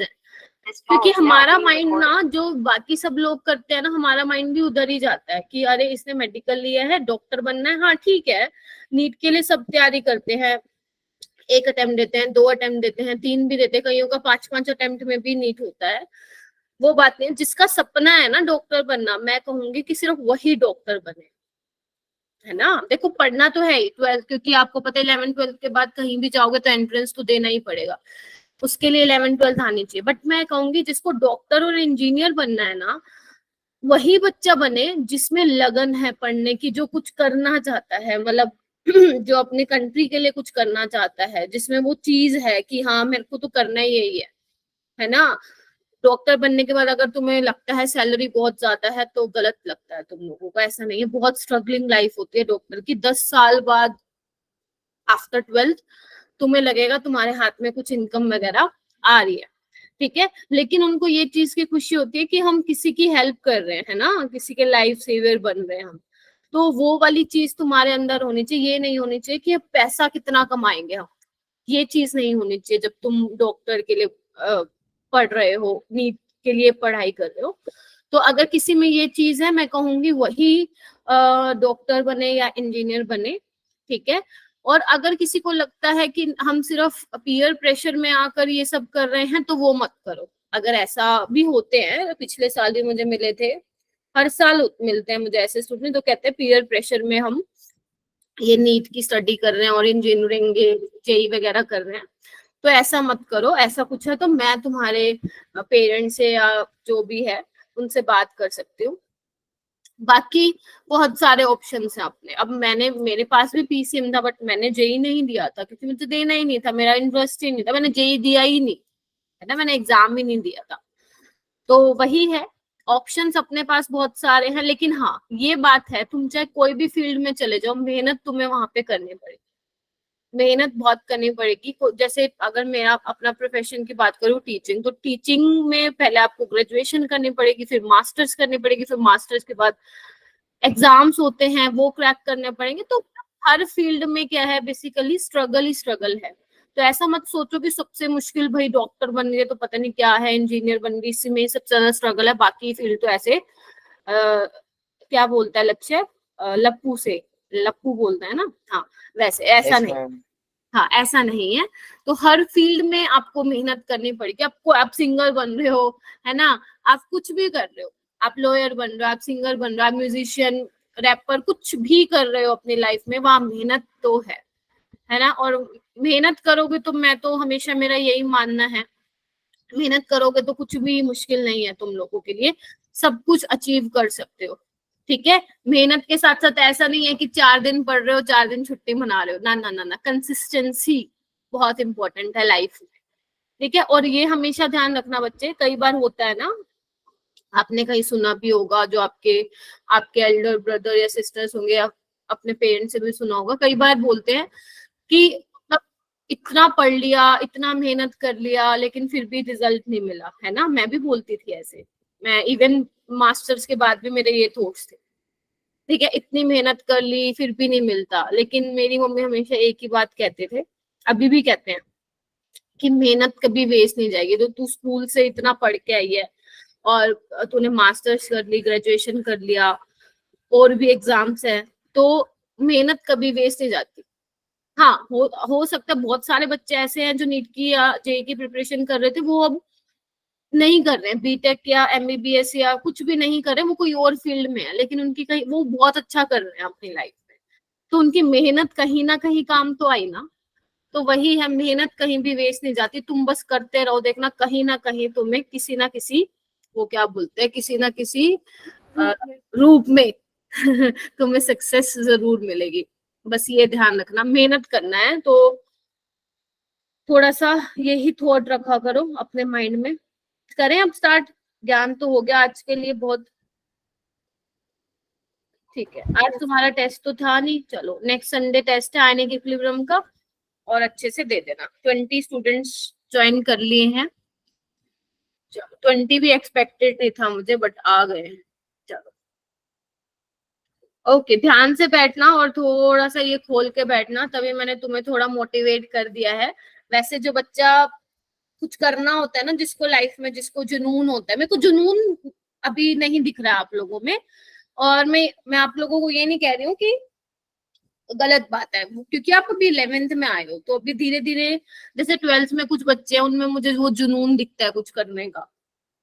है, क्योंकि हमारा माइंड ना जो बाकी सब लोग करते हैं ना, हमारा माइंड भी उधर ही जाता है कि अरे इसने मेडिकल लिया है, डॉक्टर बनना है, हाँ ठीक है, नीट के लिए सब तैयारी करते हैं, 1 अटेम्प्ट देते हैं, 2 अटेम्प्ट देते हैं, 3 भी देते हैं, कईयों का 5-5 अटेम्प्ट में भी नीट होता है, वो बात नहीं। जिसका सपना है ना डॉक्टर बनना, मैं कहूंगी कि सिर्फ वही डॉक्टर बने, है ना। देखो पढ़ना तो है ही 12th, क्योंकि आपको पता है 11th-12th के बाद कहीं भी जाओगे तो एंट्रेंस तो देना ही पड़ेगा, उसके लिए 11th-12th आनी चाहिए। बट मैं कहूंगी जिसको डॉक्टर और इंजीनियर बनना है ना, वही बच्चा बने जिसमें लगन है पढ़ने की, जो कुछ करना चाहता है, मतलब जो अपनी कंट्री के लिए कुछ करना चाहता है, जिसमें वो चीज है कि हाँ मेरे को तो करना ही यही है ना। डॉक्टर बनने के बाद अगर तुम्हें लगता है सैलरी बहुत ज्यादा है तो गलत लगता है तुम लोगों को, ऐसा नहीं है, बहुत स्ट्रगलिंग लाइफ होती है डॉक्टर की। 10 साल बाद आफ्टर 12th तुम्हें लगेगा तुम्हारे हाथ में कुछ इनकम वगैरह आ रही है, ठीक है, लेकिन उनको ये चीज की खुशी होती है कि हम किसी की हेल्प कर रहे हैं ना, किसी के लाइफ सेवर बन रहे हैं हम। तो वो वाली चीज तुम्हारे अंदर होनी चाहिए, ये नहीं होनी चाहिए कि पैसा कितना कमाएंगे हम, ये चीज नहीं होनी चाहिए जब तुम डॉक्टर के लिए पढ़ रहे हो, नीट के लिए पढ़ाई कर रहे हो। तो अगर किसी में ये चीज है, मैं कहूंगी वही डॉक्टर बने या इंजीनियर बने, ठीक है। और अगर किसी को लगता है कि हम सिर्फ पीयर प्रेशर में आकर ये सब कर रहे हैं तो वो मत करो। अगर ऐसा भी होते हैं, पिछले साल भी मुझे मिले थे, हर साल मिलते हैं मुझे ऐसे स्टूडेंट तो कहते हैं पीयर प्रेशर में हम ये नीट की स्टडी कर रहे हैं और इंजीनियरिंग जेई वगैरह कर रहे हैं, तो ऐसा मत करो। ऐसा कुछ है तो मैं तुम्हारे पेरेंट्स से या जो भी है उनसे बात कर सकती हूँ। बाकी बहुत सारे ऑप्शंस हैं अपने। अब मैंने, मेरे पास भी पीसीएम था बट मैंने जेई नहीं दिया था क्योंकि मुझे देना ही नहीं था, मेरा इंटरेस्ट ही नहीं था, मैंने जेई दिया ही नहीं, है ना, मैंने एग्जाम ही नहीं दिया था। तो वही है, ऑप्शंस अपने पास बहुत सारे हैं, लेकिन हाँ ये बात है तुम चाहे कोई भी फील्ड में चले जाओ, मेहनत तुम्हें वहां पे करनी पड़ेगी, मेहनत बहुत करनी पड़ेगी। जैसे अगर मैं अपना प्रोफेशन की बात करूँ टीचिंग, तो टीचिंग में पहले आपको ग्रेजुएशन करनी पड़ेगी, फिर मास्टर्स करनी पड़ेगी, फिर मास्टर्स के बाद एग्जाम्स होते हैं वो क्रैक करने पड़ेंगे। तो हर फील्ड में क्या है, बेसिकली स्ट्रगल ही स्ट्रगल है। तो ऐसा मत सोचो कि सबसे मुश्किल भाई डॉक्टर बन गए तो पता नहीं क्या है, इंजीनियर बन गई, इसी में सबसे ज्यादा स्ट्रगल है, बाकी फील्ड तो ऐसे क्या बोलता है लक्ष्य, लप्पू से, लप्पू बोलता है ना, हाँ वैसे ऐसा नहीं, हाँ ऐसा नहीं है। तो हर फील्ड में आपको मेहनत करनी पड़ेगी। आपको, आप सिंगर बन रहे हो, है ना, आप कुछ भी कर रहे हो, आप लॉयर बन रहे हो, आप सिंगर बन रहे हो, आप म्यूजिशियन, रैपर, कुछ भी कर रहे हो अपनी लाइफ में, वहां मेहनत तो है ना। और मेहनत करोगे तो, मैं तो हमेशा मेरा यही मानना है, मेहनत करोगे तो कुछ भी मुश्किल नहीं है तुम लोगों के लिए, सब कुछ अचीव कर सकते हो, ठीक है। मेहनत के साथ साथ ऐसा नहीं है कि 4 दिन पढ़ रहे हो 4 दिन छुट्टी मना रहे हो, ना ना ना ना, कंसिस्टेंसी बहुत इंपॉर्टेंट है लाइफ में, ठीक है। और ये हमेशा ध्यान रखना बच्चे, कई बार होता है ना, आपने कहीं सुना भी होगा, जो आपके आपके एल्डर ब्रदर या सिस्टर्स होंगे, या अपने पेरेंट्स से भी सुना होगा, कई बार बोलते हैं कि इतना पढ़ लिया, इतना मेहनत कर लिया, लेकिन फिर भी रिजल्ट नहीं मिला, है ना। मैं भी बोलती थी ऐसे, मैं इवन मास्टर्स के बाद भी मेरे ये थॉट्स थे, ठीक है, इतनी मेहनत कर ली फिर भी नहीं मिलता। लेकिन मेरी मम्मी हमेशा एक ही बात कहते थे, अभी भी कहते हैं, कि मेहनत कभी वेस्ट नहीं जाएगी। तो तू स्कूल से इतना पढ़ के आई है और तूने मास्टर्स कर ली, ग्रेजुएशन कर लिया, और भी एग्जाम्स है, तो मेहनत कभी वेस्ट नहीं जाती। हाँ हो सकता है बहुत सारे बच्चे ऐसे हैं जो नीट की या जेई की प्रिपरेशन कर रहे थे, वो अब नहीं कर रहे हैं, बीटेक या एमबीबीएस या कुछ भी नहीं कर रहे, वो कोई और फील्ड में है, लेकिन उनकी कहीं वो बहुत अच्छा कर रहे हैं अपनी लाइफ में, तो उनकी मेहनत कहीं ना कहीं काम तो आई ना। तो वही है, मेहनत कहीं भी वेस्ट नहीं जाती, तुम बस करते रहो, देखना कहीं ना कहीं तुम्हें किसी ना किसी, वो क्या बोलते हैं, किसी ना किसी रूप में तुम्हें सक्सेस जरूर मिलेगी। बस ये ध्यान रखना, मेहनत करना है तो थोड़ा सा यही थॉट रखा करो अपने माइंड में। करें अब स्टार्ट, ज्ञान तो हो गया आज के लिए बहुत, ठीक है। आज तुम्हारा टेस्ट तो था नहीं, चलो नेक्स्ट संडे टेस्ट है आने के इक्विलिब्रियम का, और अच्छे से दे देना। 20 स्टूडेंट्स ज्वाइन कर लिए हैं, चलो 20 भी एक्सपेक्टेड नहीं था मुझे, बट आ गए हैं, चलो ओके। ध्यान से बैठना और थोड़ा सा ये खोल के बैठना, तभी मैंने तुम्हें थोड़ा मोटिवेट कर दिया है। वैसे जो बच्चा कुछ करना होता है ना, जिसको लाइफ में, जिसको जुनून होता है, मेरे को जुनून अभी नहीं दिख रहा है आप लोगों में। और मैं आप लोगों को ये नहीं कह रही हूँ कि गलत बात है, क्योंकि आप अभी 11th में आए हो, तो अभी धीरे धीरे, जैसे 12th में कुछ बच्चे हैं उनमें मुझे वो जुनून दिखता है कुछ करने का,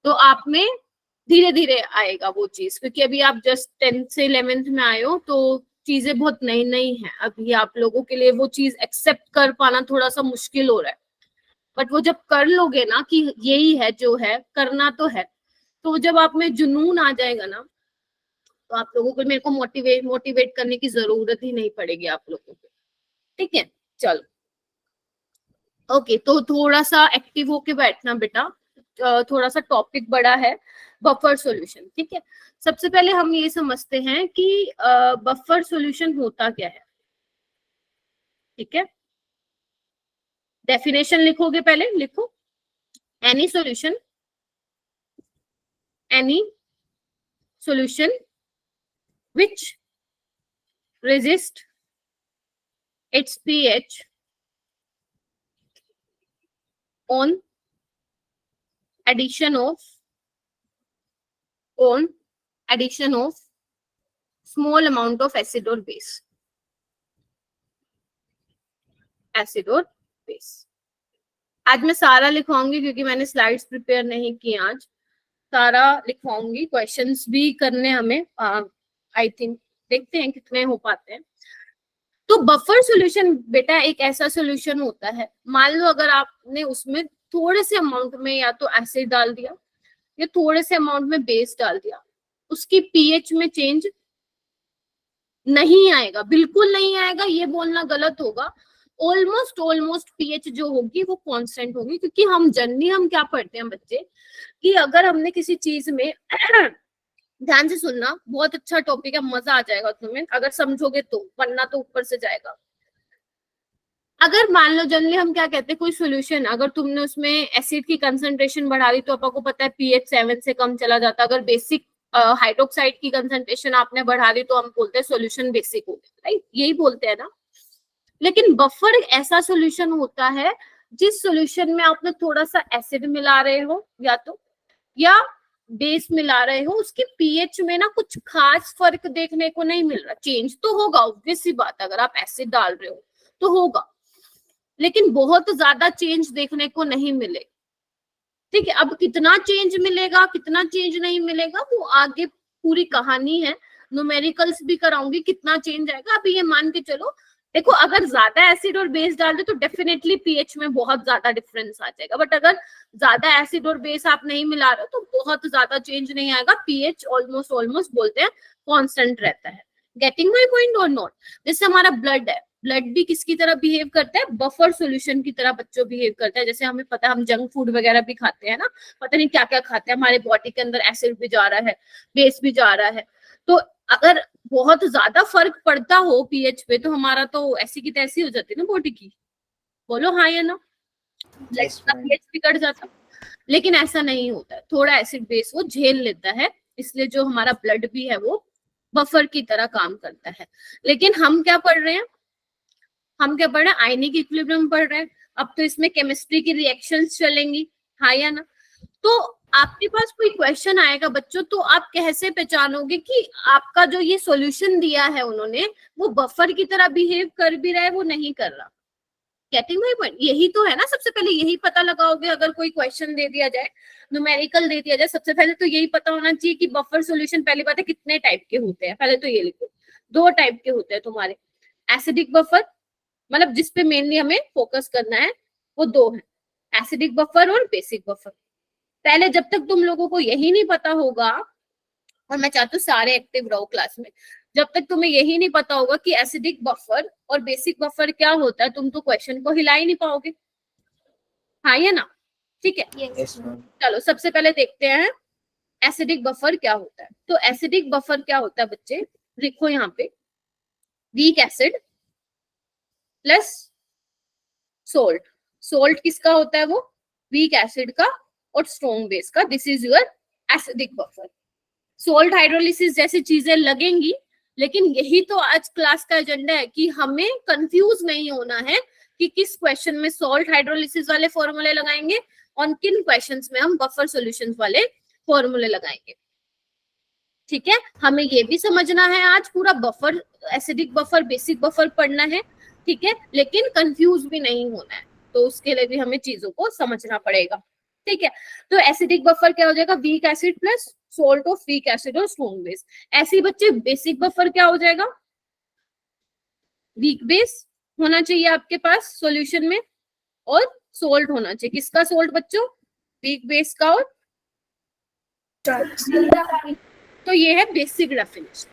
तो आप में धीरे धीरे आएगा वो चीज, क्योंकि अभी आप जस्ट 10th से 11th में आए हो, तो चीजें बहुत नई नई हैं अभी आप लोगों के लिए, वो चीज एक्सेप्ट कर पाना थोड़ा सा मुश्किल हो रहा है। बट वो जब कर लोगे ना कि यही है जो है, करना तो है, तो जब आप में जुनून आ जाएगा ना, तो आप लोगों को, मेरे को मोटिवेट करने की जरूरत ही नहीं पड़ेगी आप लोगों को। ठीक है, चलो ओके। तो थोड़ा सा एक्टिव होके बैठना बेटा, थोड़ा सा टॉपिक बड़ा है, बफर सॉल्यूशन। ठीक है, सबसे पहले हम ये समझते हैं कि बफर सॉल्यूशन होता क्या है। ठीक है, डेफिनेशन लिखोगे, पहले लिखो, any solution which resist its pH on addition of small amount of acid or base. आज मैं सारा लिखवाऊंगी क्योंकि मैंने स्लाइड्स प्रिपेयर नहीं की आज, सारा लिखवाऊंगी, क्वेश्चंस भी करने हमें, आई थिंक देखते हैं कितने हो पाते हैं। तो बफर सॉल्यूशन बेटा एक ऐसा सॉल्यूशन होता है, मान लो अगर आपने उसमें थोड़े से अमाउंट में या तो एसिड डाल दिया या थोड़े से अमाउंट में बेस डाल दिया, उसकी पीएच में चेंज नहीं आएगा, बिल्कुल नहीं आएगा, ये बोलना गलत होगा। ऑलमोस्ट पीएच जो होगी वो कांस्टेंट होगी, क्योंकि हम जनरली हम क्या पढ़ते हैं बच्चे, कि अगर हमने किसी चीज में ध्यान से सुनना, बहुत अच्छा टॉपिक है, मजा आ जाएगा तुम्हें अगर समझोगे तो, वरना तो ऊपर से जाएगा। अगर मान लो जनरली हम क्या कहते हैं, कोई सॉल्यूशन अगर तुमने उसमें एसिड की कंसंट्रेशन बढ़ा दी तो आपको पता है पीएच 7 से कम चला जाता है। अगर बेसिक हाइड्रोक्साइड की कंसंट्रेशन आपने बढ़ा दी तो हम बोलते हैं सॉल्यूशन बेसिक हो गया, राइट, यही बोलते हैं ना। लेकिन बफर एक ऐसा सॉल्यूशन होता है जिस सॉल्यूशन में आपने थोड़ा सा एसिड मिला रहे हो या बेस मिला रहे हो, उसके पीएच में ना कुछ खास फर्क देखने को नहीं मिल रहा। चेंज तो होगा, ऑब्वियस सी बात, अगर आप एसिड डाल रहे हो तो होगा, लेकिन बहुत ज्यादा चेंज देखने को नहीं मिले। ठीक है, अब कितना चेंज मिलेगा कितना चेंज नहीं मिलेगा वो आगे पूरी कहानी है, न्यूमेरिकल्स भी कराऊंगी, कितना चेंज आएगा अभी ये मान के चलो। देखो, अगर ज्यादा एसिड और बेस डाल दे तो डेफिनेटली पीएच में बहुत ज्यादा डिफरेंस आ जाएगा, बट अगर ज्यादा एसिड और बेस आप नहीं मिला रहे हो तो बहुत ज्यादा चेंज नहीं आएगा, पीएच ऑलमोस्ट बोलते हैं कांस्टेंट रहता है। गेटिंग माय पॉइंट और नॉट? जैसे हमारा ब्लड है, ब्लड भी किसकी तरह बिहेव करता है, बफर सॉल्यूशन की तरह बच्चों बिहेव करता है। जैसे हमें पता है हम जंक फूड वगैरह भी खाते हैं ना, पता नहीं क्या क्या खाते हैं, हमारे बॉडी के अंदर एसिड भी जा रहा है, बेस भी जा रहा है। तो अगर बहुत ज्यादा फर्क पड़ता हो पीएच पे तो हमारा तो ऐसी की तैसी हो जाती है ना बॉडी की, बोलो हाँ या ना, पीएच बिगड़ जाता। लेकिन ऐसा नहीं होता है, थोड़ा एसिड बेस वो झेल लेता है, इसलिए जो हमारा ब्लड भी है वो बफर की तरह काम करता है। लेकिन हम क्या पढ़ रहे हैं, आयनिक इक्विलिब्रियम पढ़ रहे हैं। अब तो इसमें केमिस्ट्री की रिएक्शंस चलेंगी, हाँ या ना। तो आपके पास कोई क्वेश्चन आएगा बच्चों, तो आप कैसे पहचानोगे कि आपका जो ये सॉल्यूशन दिया है उन्होंने, वो बफर की तरह बिहेव कर भी रहा है, वो नहीं कर रहा। Getting my point? यही तो है ना, सबसे पहले यही पता लगाओगे। अगर कोई क्वेश्चन दे दिया जाए, न्यूमेरिकल दे दिया जाए, सबसे पहले तो यही पता होना चाहिए कि बफर सॉल्यूशन, पहली बात है कितने टाइप के होते हैं, पहले तो ये लिखो, 2 टाइप के होते हैं तुम्हारे। एसिडिक बफर, मतलब जिसपे मेनली हमें फोकस करना है, वो 2 है, एसिडिक बफर और बेसिक बफर। पहले जब तक तुम लोगों को यही नहीं पता होगा, और मैं चाहती हूँ सारे एक्टिव रहो क्लास में, जब तक तुम्हें यही नहीं पता होगा कि एसिडिक बफर और बेसिक बफर क्या होता है, तुम तो क्वेश्चन को हिला ही नहीं पाओगे, हाँ या ना। ठीक है, yes, चलो सबसे पहले देखते हैं एसिडिक बफर क्या होता है। तो एसिडिक बफर क्या होता है बच्चे, लिखो यहाँ पे, weak acid plus salt. Salt किसका होता है, वो वीक एसिड का और स्ट्रॉन्ग बेस का। This is your acidic buffer. Salt hydrolysis जैसी चीजें लगेंगी, लेकिन यही तो आज क्लास का एजेंडा है कि हमें कंफ्यूज नहीं होना है कि किस क्वेश्चन में सॉल्ट हाइड्रोलिसिस वाले फॉर्मूले लगाएंगे और किन क्वेश्चंस में हम बफर सॉल्यूशंस वाले फॉर्मूले लगाएंगे। ठीक है, हमें ये भी समझना है आज पूरा buffer, acidic buffer, basic buffer पढ़ना है। ठीक है, लेकिन कंफ्यूज भी नहीं होना है, तो उसके लिए भी हमें चीजों को समझना पड़ेगा। ठीक है, तो एसिडिक बफर क्या हो जाएगा, weak acid plus salt of week acid और स्ट्रॉन्ग बेस। ऐसे ही बच्चे बेसिक बफर क्या हो जाएगा, वीक बेस होना चाहिए आपके पास सॉल्यूशन में, और सोल्ट होना चाहिए। किसका सोल्ट बच्चों, वीक बेस का और तो ये है बेसिक डेफिनेशन,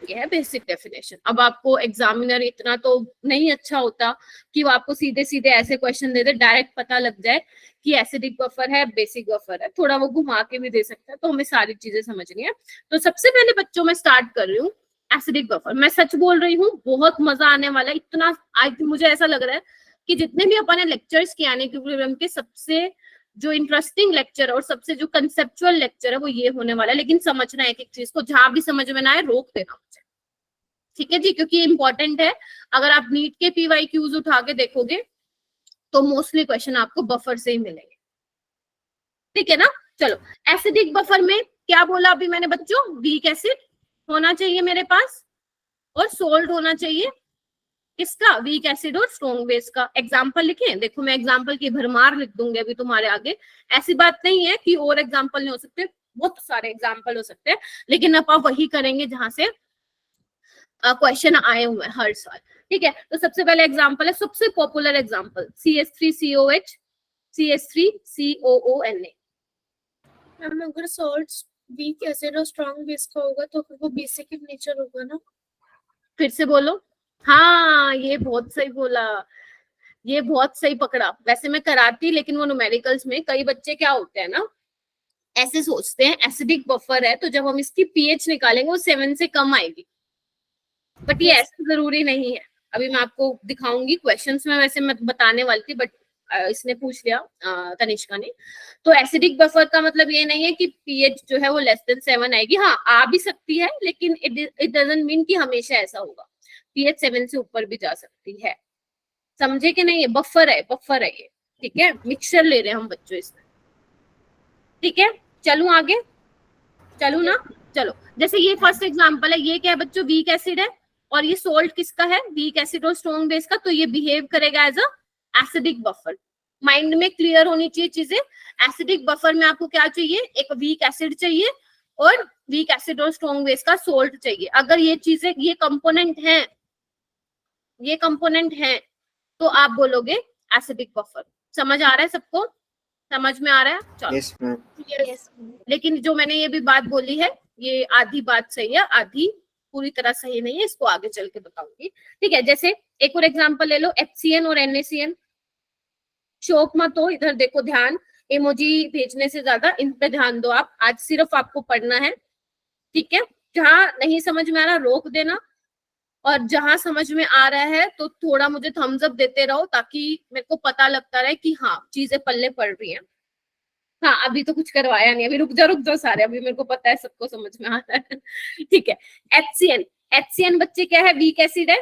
ये है बेसिक डेफिनेशन। अब आपको एग्जामिनर इतना तो नहीं अच्छा होता कि वो आपको सीधे सीधे ऐसे क्वेश्चन दे दे, डायरेक्ट पता लग जाए कि एसिडिक बफर है, बेसिक बफर है, थोड़ा वो घुमा के भी दे सकता है, तो हमें सारी चीजें समझनी है। तो सबसे पहले बच्चों मैं स्टार्ट कर रही हूँ एसिडिक बफर। मैं सच बोल रही हूँ, बहुत मजा आने वाला है। इतना आज मुझे ऐसा लग रहा है कि जितने भी अपन ने लेक्चर्स किए आने के सबसे जो इंटरेस्टिंग लेक्चर और सबसे जो कंसेप्चुअल लेक्चर है वो ये होने वाला है। लेकिन समझना है एक एक चीज को, जहां भी समझ में ना आए रोक देना मुझे। ठीक है जी, क्योंकि इंपॉर्टेंट है। अगर आप नीट के PYQs उठा के देखोगे तो मोस्टली क्वेश्चन आपको बफर से ही मिलेंगे। ठीक है ना, चलो एसिडिक बफर में क्या बोला अभी मैंने बच्चों, वीक एसिड होना चाहिए मेरे पास और सोल्ट होना चाहिए किसका, वीक एसिड और स्ट्रॉन्ग बेस का। एग्जांपल लिखें, देखो मैं एग्जांपल की भरमार लिख दूंगी अभी तुम्हारे आगे। ऐसी बात नहीं है कि और एग्जांपल नहीं हो सकते, बहुत सारे एग्जांपल हो सकते हैं, लेकिन अब आप वही करेंगे जहां से क्वेश्चन आए हुए हैं हर साल। ठीक है, तो सबसे पहले एग्जांपल है, सबसे popular example CH3COH CH3COONA। Ma'am अगर सॉल्ट्स वीक एसिड और स्ट्रॉन्ग बेस का होगा तो फिर वो बेसिक इन नेचर होगा ना। फिर से बोलो, हाँ ये बहुत सही बोला, ये बहुत सही पकड़ा। वैसे मैं कराती, लेकिन वो न्यूमेरिकल्स में कई बच्चे क्या होते हैं ना, ऐसे सोचते हैं एसिडिक बफर है तो जब हम इसकी pH निकालेंगे वो 7 से कम आएगी, बट ये ऐसा जरूरी नहीं है। अभी मैं आपको दिखाऊंगी क्वेश्चंस में, वैसे मैं बताने वाली थी बट इसने पूछ लिया तनिष्का ने। तो एसिडिक बफर का मतलब ये नहीं है कि pH जो है वो लेस देन 7 आएगी, हाँ आ भी सकती है, लेकिन इट डजंट मीन कि हमेशा ऐसा होगा। pH 7 से ऊपर भी जा सकती है, समझे कि नहीं, ये बफर है, बफर है ये। ठीक है, मिक्सचर ले रहे हैं हम बच्चों इसमें। ठीक है, चलूं आगे, चलूं ना, चलो। जैसे ये फर्स्ट एग्जांपल है, ये क्या है बच्चों, वीक एसिड है और ये सोल्ट किसका है, वीक एसिड और स्ट्रॉन्ग बेस का, तो ये बिहेव करेगा as a acidic buffer. Mind में क्लियर होनी चाहिए चीजें। एसिडिक बफर में आपको क्या चाहिए, एक वीक एसिड चाहिए और वीक एसिड और स्ट्रॉन्ग बेस का सोल्ट चाहिए। अगर ये चीजें, ये कंपोनेंट हैं, ये कंपोनेंट हैं, तो आप बोलोगे एसिडिक बफर। समझ आ रहा है सबको, समझ में आ रहा है, चलो। Yes ma'am. यस। लेकिन जो मैंने ये भी बात बोली है, ये आधी बात सही है, आधी पूरी तरह सही नहीं है, इसको आगे चल के बताऊंगी। ठीक है, जैसे एक और एग्जांपल ले लो, HCN और NaCN। शौक मत हो, इधर देखो, ध्यान, इमोजी भेजने से ज्यादा इन पे ध्यान दो आप। आज सिर्फ आपको पढ़ना है, ठीक है। जहां नहीं समझ में आ रहा रोक देना, और जहां समझ में आ रहा है तो थोड़ा मुझे थम्स अप देते रहो, ताकि मेरे को पता लगता रहे कि हाँ चीजें पल्ले पड़ रही हैं। हाँ अभी तो कुछ करवाया नहीं, अभी रुक जाओ सारे, अभी मेरे को पता है सबको समझ में आ रहा है। ठीक है, HCN बच्चे क्या है, वीक एसिड है,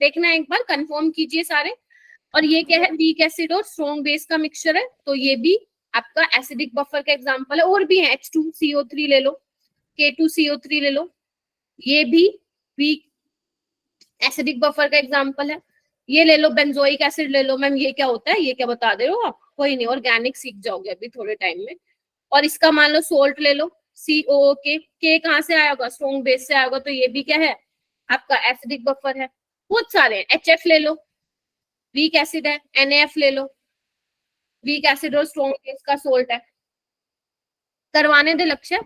देखना एक बार, कंफर्म कीजिए सारे। और ये क्या है, वीक एसिड और स्ट्रॉन्ग बेस का मिक्सचर है, तो ये भी आपका एसिडिक बफर का एग्जांपल है। और भी है, H2CO3 ले लो, K2CO3 ले लो, ये भी वीक एसिडिक बफर का एग्जांपल है। ये ले लो, बेंजोइक एसिड ले लो। मैम ये क्या होता है, ये क्या बता दे रहे हो आप, कोई नहीं, ऑर्गेनिक सीख जाओगे अभी थोड़े टाइम में। और इसका मान लो सोल्ट ले लो, COOK, के कहां से आया होगा, स्ट्रॉन्ग बेस से आया होगा, तो ये भी क्या है आपका एसिडिक बफर है। बहुत सारे हैं, HF ले लो, वीक एसिड है, NaF ले लो, वीक एसिड और स्ट्रॉन्ग बेस का सोल्ट है। करवाने दे लक्ष्य,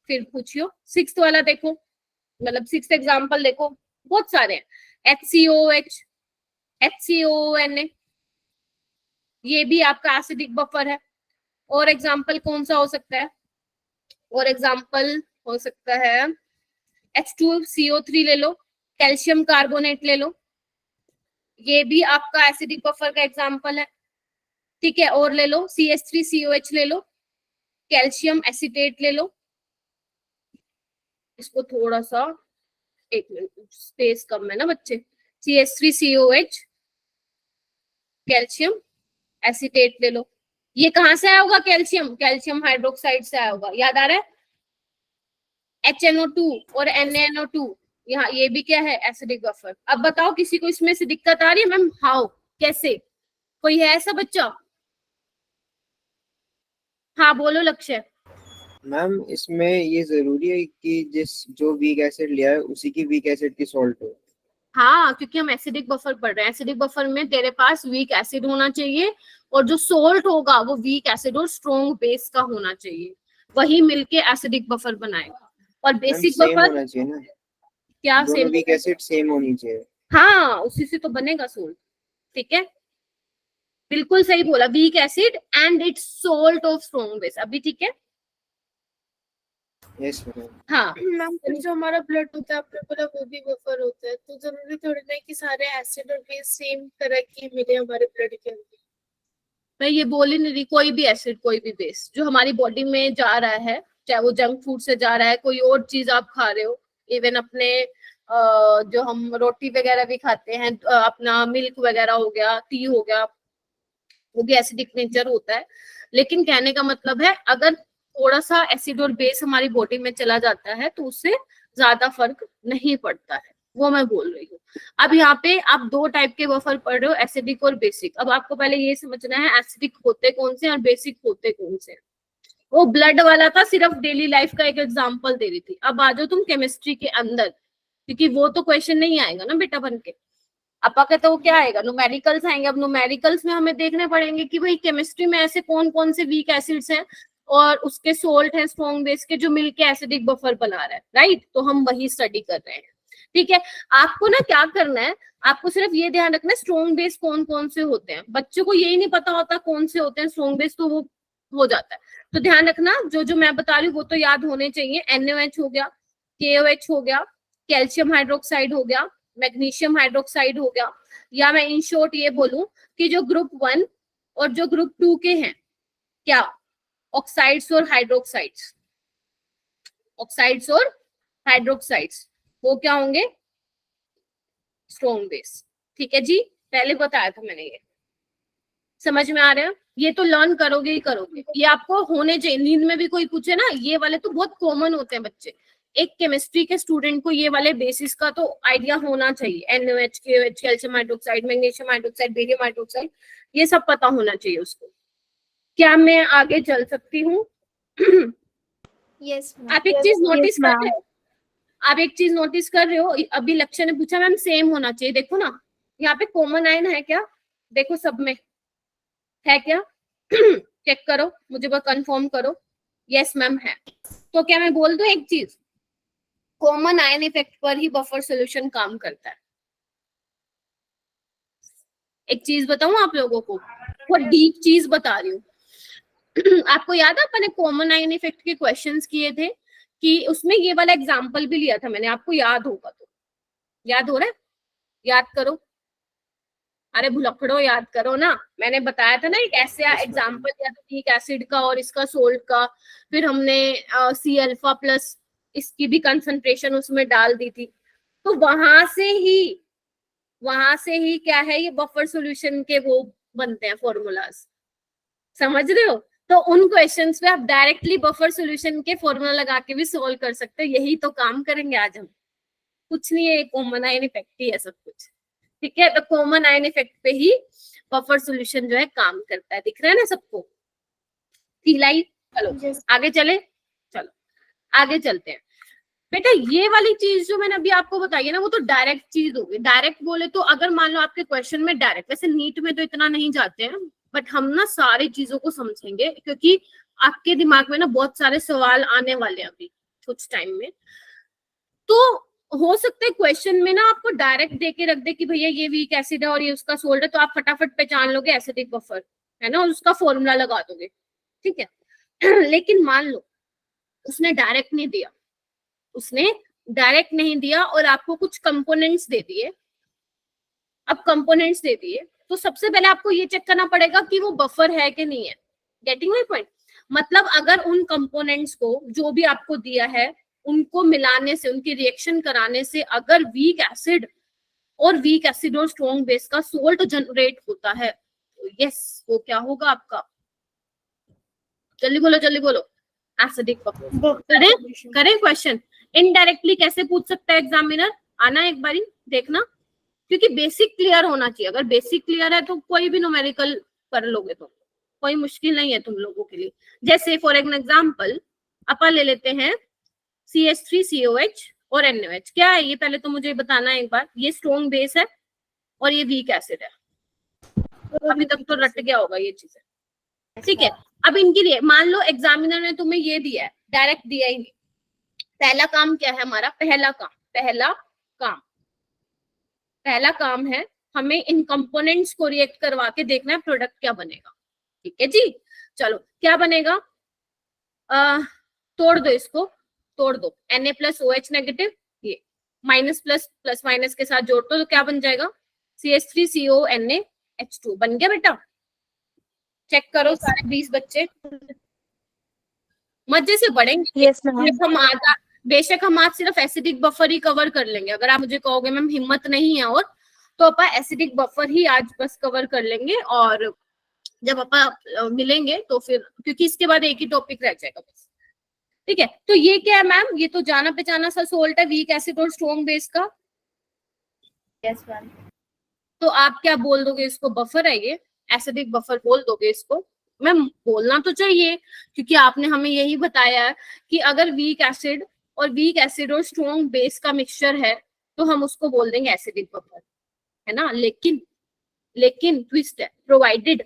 फिर पूछियो। 6th वाला देखो, मतलब 6th एग्जांपल देखो, बहुत सारे हैं, HCOH, HCONA, ये भी आपका एसिडिक बफर है। और एग्जांपल कौन सा हो सकता है, और एग्जांपल हो सकता है H2CO3 ले लो, कैल्शियम कार्बोनेट ले लो, ये भी आपका एसिडिक बफर का एग्जांपल है। ठीक है, और ले लो CH3COH ले लो, कैल्शियम एसिटेट ले लो, इसको थोड़ा सा, एक मिनट स्पेस कम है ना बच्चे, CH3COH, कैल्शियम एसीटेट ले लो, ये कहाँ से आया होगा? कैल्शियम, कैल्शियम हाइड्रोक्साइड से आया होगा, याद आ रहा है? HNO2 और NaNO2, यहाँ ये भी क्या है? Acidic buffer. अब बताओ किसी को इसमें से दिक्कत आ रही है? मैम हाउ, कैसे? कोई है ऐसा बच्चा? हाँ बोलो लक्ष्य। मैम इसमें ये जरूरी है कि जो वीक एसिड लिया है उसी की वीक एसिड की सॉल्ट हो। हाँ, क्योंकि हम एसिडिक बफर पढ़ रहे हैं, एसिडिक बफर में तेरे पास वीक एसिड होना चाहिए और जो सोल्ट होगा वो वीक एसिड और स्ट्रॉन्ग बेस का होना चाहिए, वही मिलके एसिडिक बफर बनाएगा। और बेसिक सेम बफर होना चाहिए ना, क्या? दोनों सेम, वीक एसिड सेम होनी चाहिए। हाँ उसी से तो बनेगा सोल्ट। ठीक है, बिल्कुल सही बोला, weak acid and it's salt of strong base. अभी ठीक है? Yes ma'am. हाँ मैम फिर जो हमारा ब्लड होता है आपने बोला वो भी बफर होता है, तो जरूरी थोड़ी ना है कि सारे एसिड और बेस सेम तरह के मिले हमारे ब्लड के अंदर। मैं ये बोल ही नहीं रही, कोई भी एसिड कोई भी बेस जो हमारी बॉडी में जा रहा है, चाहे वो जंक फूड से जा रहा है, कोई और चीज आप खा रहे हो, इवन अपने जो हम रोटी वगैरह भी खाते हैं, अपना मिल्क वगैरह हो गया, टी हो गया, वो भी एसिडिक नेचर होता है। लेकिन कहने का मतलब है अगर थोड़ा सा एसिड और बेस हमारी बॉडी में चला जाता है तो उससे ज्यादा फर्क नहीं पड़ता है, वो मैं बोल रही हूँ। अब यहाँ पे आप दो टाइप के बफर पढ़ रहे हो, एसिडिक और बेसिक। अब आपको पहले ये समझना है एसिडिक होते कौन से और बेसिक होते कौन से। वो ब्लड वाला था, सिर्फ डेली लाइफ का एक एग्जांपल दे रही थी। अब आ जाओ तुम केमिस्ट्री के अंदर, क्योंकि वो तो क्वेश्चन नहीं आएगा ना बेटा बन के। अपा कहते वो क्या आएगा? न्यूमेरिकल्स आएंगे। अब न्यूमेरिकल्स में हमें देखने पड़ेंगे कि भाई केमिस्ट्री में ऐसे कौन कौन से वीक एसिड्स हैं और उसके सोल्ट है स्ट्रॉन्ग बेस के जो मिलके एसिडिक बफर बना रहा है, राइट? तो हम वही स्टडी कर रहे हैं। ठीक है, आपको ना क्या करना है, आपको सिर्फ ये ध्यान रखना है स्ट्रॉन्ग बेस कौन कौन से होते हैं। बच्चों को यही नहीं पता होता कौन से होते हैं स्ट्रॉन्ग बेस, तो वो हो जाता है। तो ध्यान रखना, जो जो मैं बता रही हूँ वो तो याद होने चाहिए। NaOH हो गया, KOH हो गया, कैल्शियम हाइड्रोक्साइड हो गया, मैग्नीशियम हाइड्रोक्साइड हो गया, या मैं इन शॉर्ट ये बोलूं कि जो ग्रुप 1 और जो ग्रुप 2 के हैं, क्या ऑक्साइड्स और हाइड्रोक्साइड्स, ऑक्साइड्स और हाइड्रोक्साइड्स, वो क्या होंगे? Strong base. ठीक है जी, पहले बताया था मैंने, ये समझ में आ रहा है? ये तो लर्न करोगे ही करोगे, ये आपको होने चाहिए। नींद में भी कोई पूछे ना, ये वाले तो बहुत कॉमन होते हैं बच्चे, एक केमिस्ट्री के स्टूडेंट को ये वाले बेसिस का तो आइडिया होना चाहिए। NaOH, KOH, calcium hydroxide, magnesium hydroxide, barium hydroxide, ये सब पता होना चाहिए उसको। क्या मैं आगे चल सकती हूँ? यस आप एक चीज नोटिस कर रहे हो, आप एक चीज नोटिस कर रहे हो, अभी लक्ष्य ने पूछा मैम सेम होना चाहिए, देखो ना यहाँ पे कॉमन आयन है क्या? देखो सब में है क्या? चेक करो, मुझे बस कंफर्म करो। यस मैम है। तो क्या मैं बोल दूं एक चीज, कॉमन आयन इफेक्ट पर ही बफर सॉल्यूशन काम करता है। एक चीज बताऊं आप लोगों को, वो डीप चीज बता रही हूँ। आपको याद है अपने कॉमन आयन इफेक्ट के क्वेश्चंस किए थे कि उसमें ये वाला एग्जांपल भी लिया था मैंने, आपको याद होगा तो? याद हो रहा है? याद करो, अरे भुलक्कड़ो याद करो ना। मैंने बताया था ना एक ऐसे एग्जांपल दिया था वीक एसिड का और इसका सोल्ट का, फिर हमने C∝+ इसकी भी कंसंट्रेशन उसमें डाल दी थी। तो वहां से ही क्या है, ये बफर सॉल्यूशन के वो बनते हैं फॉर्मूलाज, समझ रहे हो? तो उन क्वेश्चंस पे आप डायरेक्टली बफर सॉल्यूशन के फॉर्मूला लगा के भी सोल्व कर सकते हो। यही तो काम करेंगे आज हम, कुछ नहीं है, कॉमन आयन इफेक्ट ही है सब कुछ। ठीक है, तो कॉमन आयन इफेक्ट पे ही बफर सॉल्यूशन जो है काम करता है। दिख रहा है ना सबको? लाई चलो आगे चले, चलो आगे चलते हैं। बेटा ये वाली चीज जो मैंने अभी आपको बताई है ना, वो तो डायरेक्ट चीज होगी। डायरेक्ट बोले तो अगर मान लो आपके क्वेश्चन में डायरेक्ट, वैसे नीट में तो इतना नहीं जाते हैं, बट हम ना सारी चीजों को समझेंगे क्योंकि आपके दिमाग में ना बहुत सारे सवाल आने वाले हैं अभी कुछ टाइम में। तो हो सकता है क्वेश्चन में ना आपको डायरेक्ट दे के रख दे कि भैया ये वीक एसिड है और ये उसका सोल्ट है, तो आप फटाफट पहचान लोगे एसिडिक बफर है ना, और उसका फॉर्मूला लगा दोगे। ठीक है। लेकिन मान लो उसने डायरेक्ट नहीं दिया, उसने डायरेक्ट नहीं दिया और आपको कुछ कंपोनेंट्स दे दिए। अब कंपोनेंट्स दे दिए तो सबसे पहले आपको ये चेक करना पड़ेगा कि वो बफर है कि नहीं है। Getting my point? मतलब अगर उन कंपोनेंट्स को जो भी आपको दिया है उनको मिलाने से, उनकी रिएक्शन कराने से अगर वीक एसिड और स्ट्रॉन्ग बेस का सोल्ट जनरेट होता है, तो यस वो क्या होगा आपका, जल्दी बोलो जल्दी बोलो, एसिडिक बफर। करें क्वेश्चन। इनडायरेक्टली कैसे पूछ सकता है एग्जामिनर, आना एक बारी देखना, क्योंकि बेसिक क्लियर होना चाहिए। अगर बेसिक क्लियर है तो कोई भी न्यूमेरिकल कर लोगे तो कोई मुश्किल नहीं है तुम लोगों के लिए। जैसे फॉर एन एग्जाम्पल अपन ले लेते हैं CH3COH और NaOH। क्या है ये पहले तो मुझे बताना है एक बार। ये स्ट्रॉन्ग बेस है और ये वीक एसिड है। अभी तक तो रट गया होगा ये चीजें, ठीक है। अब इनके लिए मान लो एग्जामिनर ने तुम्हें ये दिया है, डायरेक्ट दिया ही नहीं। पहला काम क्या है हमारा, पहला काम है हमें इन कंपोनेंट्स को रिएक्ट करवा के देखना है प्रोडक्ट क्या बनेगा। ठीक है जी, चलो क्या बनेगा, तोड़ दो इसको, तोड़ दो। Na+OH नेगेटिव, ये माइनस प्लस प्लस माइनस के साथ जोड़ दो तो क्या बन जाएगा, CH3CONaH2 बन गया बेटा। चेक करो सारे 20 बच्चे मजे से पढ़ेंगे। Yes ma'am. बेशक हम आज सिर्फ एसिडिक बफर ही कवर कर लेंगे। अगर आप मुझे कहोगे मैम हिम्मत नहीं है और, तो अपन एसिडिक बफर ही आज बस कवर कर लेंगे, और जब अपन मिलेंगे तो फिर, क्योंकि इसके बाद एक ही टॉपिक रह जाएगा बस। ठीक है, तो ये क्या है मैम, ये तो जाना पहचाना सा सोल्ट है, वीक एसिड और स्ट्रॉन्ग बेस का। Yes ma'am. तो आप क्या बोल दोगे इसको, बफर है ये, एसिडिक बफर बोल दोगे इसको। मैम बोलना तो चाहिए, क्योंकि आपने हमें यही बताया है कि अगर वीक एसिड और स्ट्रॉन्ग बेस का मिक्सचर है तो हम उसको बोल देंगे एसिडिक बफर, है ना। लेकिन ट्विस्ट है, प्रोवाइडेड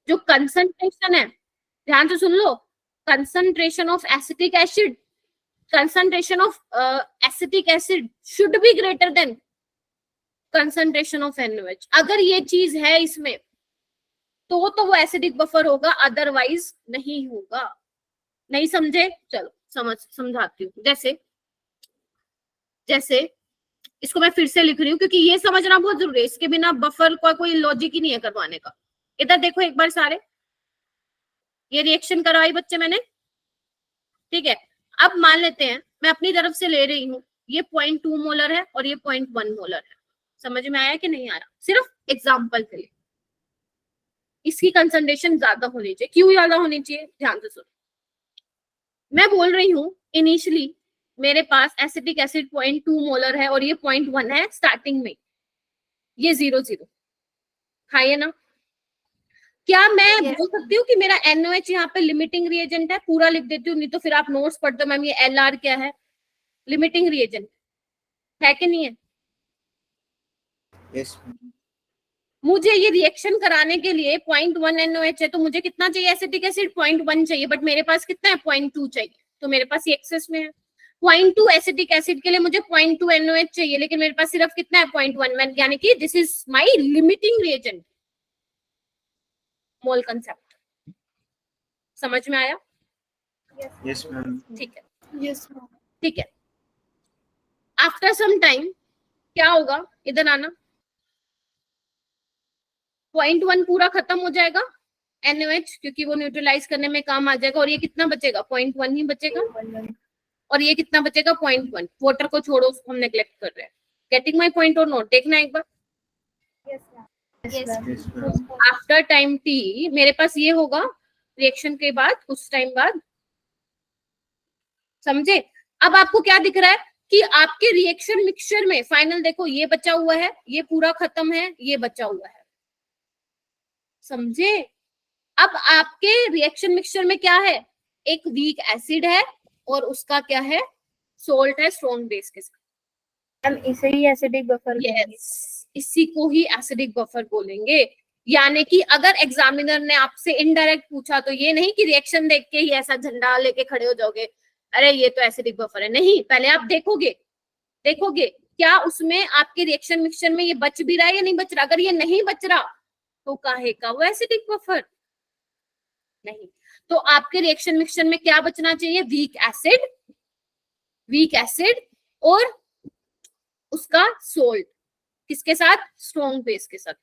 जो कंसंट्रेशन है, ध्यान से सुन लो, concentration of acetic acid, concentration of acetic acid should be greater than concentration of NaOH। अगर ये चीज है इसमें तो वो एसिडिक बफर होगा, अदरवाइज नहीं होगा। नहीं समझे, चलो समझाती हूँ। जैसे इसको मैं फिर से लिख रही हूँ क्योंकि ये समझना बहुत जरूरी है, इसके बिना बफर का कोई लॉजिक ही नहीं है करवाने का। इधर देखो एक बार सारे, ये रिएक्शन करवाई बच्चे मैंने, ठीक है। अब मान लेते हैं मैं अपनी तरफ से ले रही हूँ, ये 0.2 मोलर है और ये 0.1 मोलर है। समझ में आया कि नहीं आया, सिर्फ एग्जांपल के लिए। इसकी कंसंट्रेशन ज्यादा होनी चाहिए, क्यों ज्यादा होनी चाहिए, ध्यान से सुनो। मैं बोल रही हूँ इनिशियली मेरे पास एसिटिक एसिड 0.2 मोलर है और ये 0.1 है स्टार्टिंग में, ये 0 खाइए ना। क्या मैं बोल सकती हूँ कि मेरा NaOH यहाँ पे लिमिटिंग रिएजेंट है, पूरा लिख देती हूँ, नहीं तो फिर आप नोट्स पढ़ दो मैम ये LR क्या है, लिमिटिंग रिएजेंट है कि नहीं है। यस। मुझे ये रिएक्शन कराने के लिए 0.1 NaOH है तो मुझे कितना चाहिए एसिटिक एसिड, 0.1 चाहिए, बट मेरे पास कितना है 0.2 चाहिए, तो मेरे पास ये एक्सेस में है। 0.2 एसिटिक एसिड के लिए मुझे 0.2 NaOH चाहिए, लेकिन मेरे पास सिर्फ कितना है 0.1, यानी कि this is my limiting reagent. Mole concept समझ में आया? Yes ma'am. ठीक है, यस मैम। ठीक है। आफ्टर सम टाइम क्या होगा, इधर आना, 0.1 पूरा खत्म हो जाएगा NaOH, क्योंकि वो न्यूट्रलाइज करने में काम आ जाएगा, और ये कितना बचेगा 0.1 ही बचेगा, और ये कितना बचेगा 0.1। वाटर को छोड़ो, उसको हम नेग्लेक्ट कर रहे हैं। गेटिंग माई पॉइंट और नोट, देखना एक बार। आफ्टर टाइम T मेरे पास ये होगा रिएक्शन के बाद, कुछ टाइम बाद, समझे। अब आपको क्या दिख रहा है कि आपके रिएक्शन मिक्सचर में फाइनल देखो, ये बचा हुआ है, ये पूरा खत्म है, ये बचा हुआ है, समझे। अब आपके रिएक्शन मिक्सचर में क्या है, एक वीक एसिड है और उसका क्या है, सोल्ट है स्ट्रॉन्ग बेस के साथ। हम इसे ही एसिडिक बफर यस, इसी को ही एसिडिक बफर बोलेंगे। यानी कि अगर एग्जामिनर ने आपसे इनडायरेक्ट पूछा तो ये नहीं कि रिएक्शन देख के ही ऐसा झंडा लेके खड़े हो जाओगे, अरे ये तो एसिडिक बफर है, नहीं। पहले आप देखोगे क्या उसमें आपके रिएक्शन मिक्सचर में ये बच भी रहा है या नहीं बच रहा। अगर ये नहीं बच रहा तो काहे का वो एसिडिक बफर नहीं। तो आपके रिएक्शन मिक्सचर में क्या बचना चाहिए, वीक एसिड और उसका सोल्ट, किसके साथ, स्ट्रॉन्ग बेस के साथ।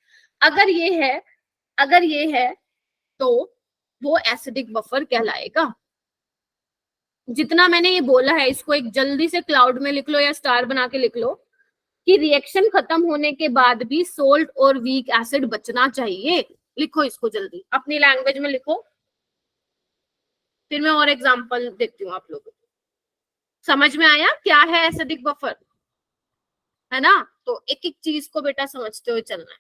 अगर ये है तो वो एसिडिक बफर कहलाएगा। जितना मैंने ये बोला है इसको एक जल्दी से क्लाउड में लिख लो या स्टार बना के लिख लो कि रिएक्शन खत्म होने के बाद भी सोल्ट और वीक एसिड बचना चाहिए। लिखो इसको जल्दी, अपनी लैंग्वेज में लिखो, फिर मैं और एग्जांपल देती हूँ आप लोगों को। समझ में आया क्या है एसिडिक बफर, है ना? तो एक एक चीज को बेटा समझते हुए चलना है।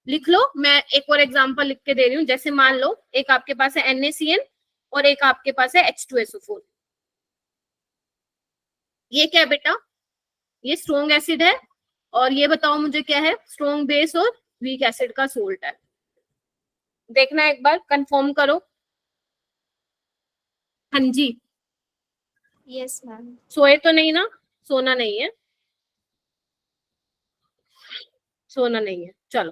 लिख लो, मैं एक और एग्जांपल लिख के दे रही हूँ। जैसे मान लो एक आपके पास है NaCN और एक आपके पास है H2SO4। ये क्या है बेटा? ये स्ट्रॉन्ग एसिड है, और ये बताओ मुझे क्या है? स्ट्रॉन्ग बेस और वीक एसिड का सोल्ट है। देखना एक बार, कंफर्म करो। हाँ जी, यस मैम। सोए तो नहीं ना? सोना नहीं है, सोना नहीं है। चलो,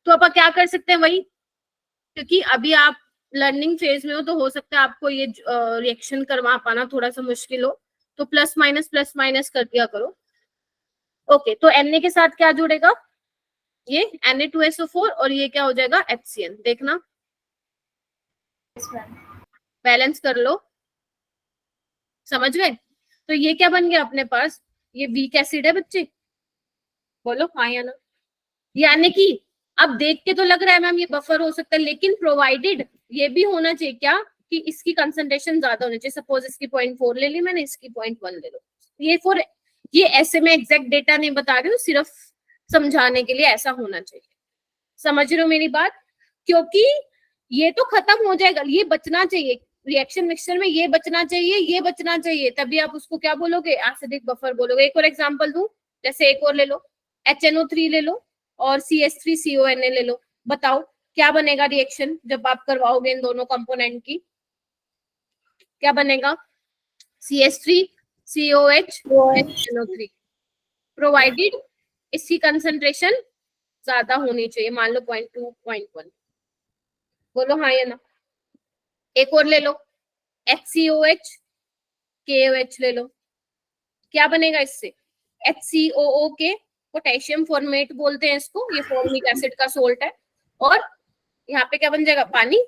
तो अपन क्या कर सकते हैं वही, क्योंकि अभी आप लर्निंग फेज में हो तो हो सकता है आपको ये रिएक्शन करवा पाना थोड़ा सा मुश्किल हो, तो प्लस माइनस कर दिया करो। ओके, तो Na के साथ क्या जुड़ेगा? ये Na2SO4 और ये क्या हो जाएगा? HCN। देखना, यस मैम। बैलेंस कर लो, समझ गए? तो ये क्या बन गया अपने पास? ये वीक एसिड है बच्चे, बोलो हाँ या ना? यानी कि अब देख के तो लग रहा है मैम ये बफर हो सकता है, लेकिन प्रोवाइडेड ये भी होना चाहिए क्या कि इसकी कंसंट्रेशन ज्यादा होनी चाहिए। सपोज इसकी 0.4 ले ली मैंने, इसकी 0.1 ले लो। ये ऐसे में एग्जैक्ट डेटा नहीं बता रही हूँ, सिर्फ समझाने के लिए ऐसा होना चाहिए। समझ रहे हो मेरी बात? क्योंकि ये तो खत्म हो जाएगा, ये बचना चाहिए रिएक्शन मिक्सचर में, ये बचना चाहिए, ये बचना चाहिए, तभी आप उसको क्या बोलोगे? एसिडिक बफर बोलोगे। एक और एग्जांपल दूं, जैसे एक और ले लो, HNO3 ले लो और CH3CONA ले लो। बताओ क्या बनेगा रिएक्शन जब आप करवाओगे इन दोनों कंपोनेंट की? क्या बनेगा? CH3COH HNO3, प्रोवाइडेड इसकी कंसंट्रेशन ज्यादा होनी चाहिए, मान लो 0.2 0.1। बोलो हाँ या ना? एक और ले लो, HCOH KOH ले लो। क्या बनेगा इससे? HCOO के पोटेशियम फॉर्मेट बोलते हैं इसको, ये फॉर्मिक एसिड का सोल्ट है, और यहाँ पे क्या बन जाएगा? पानी।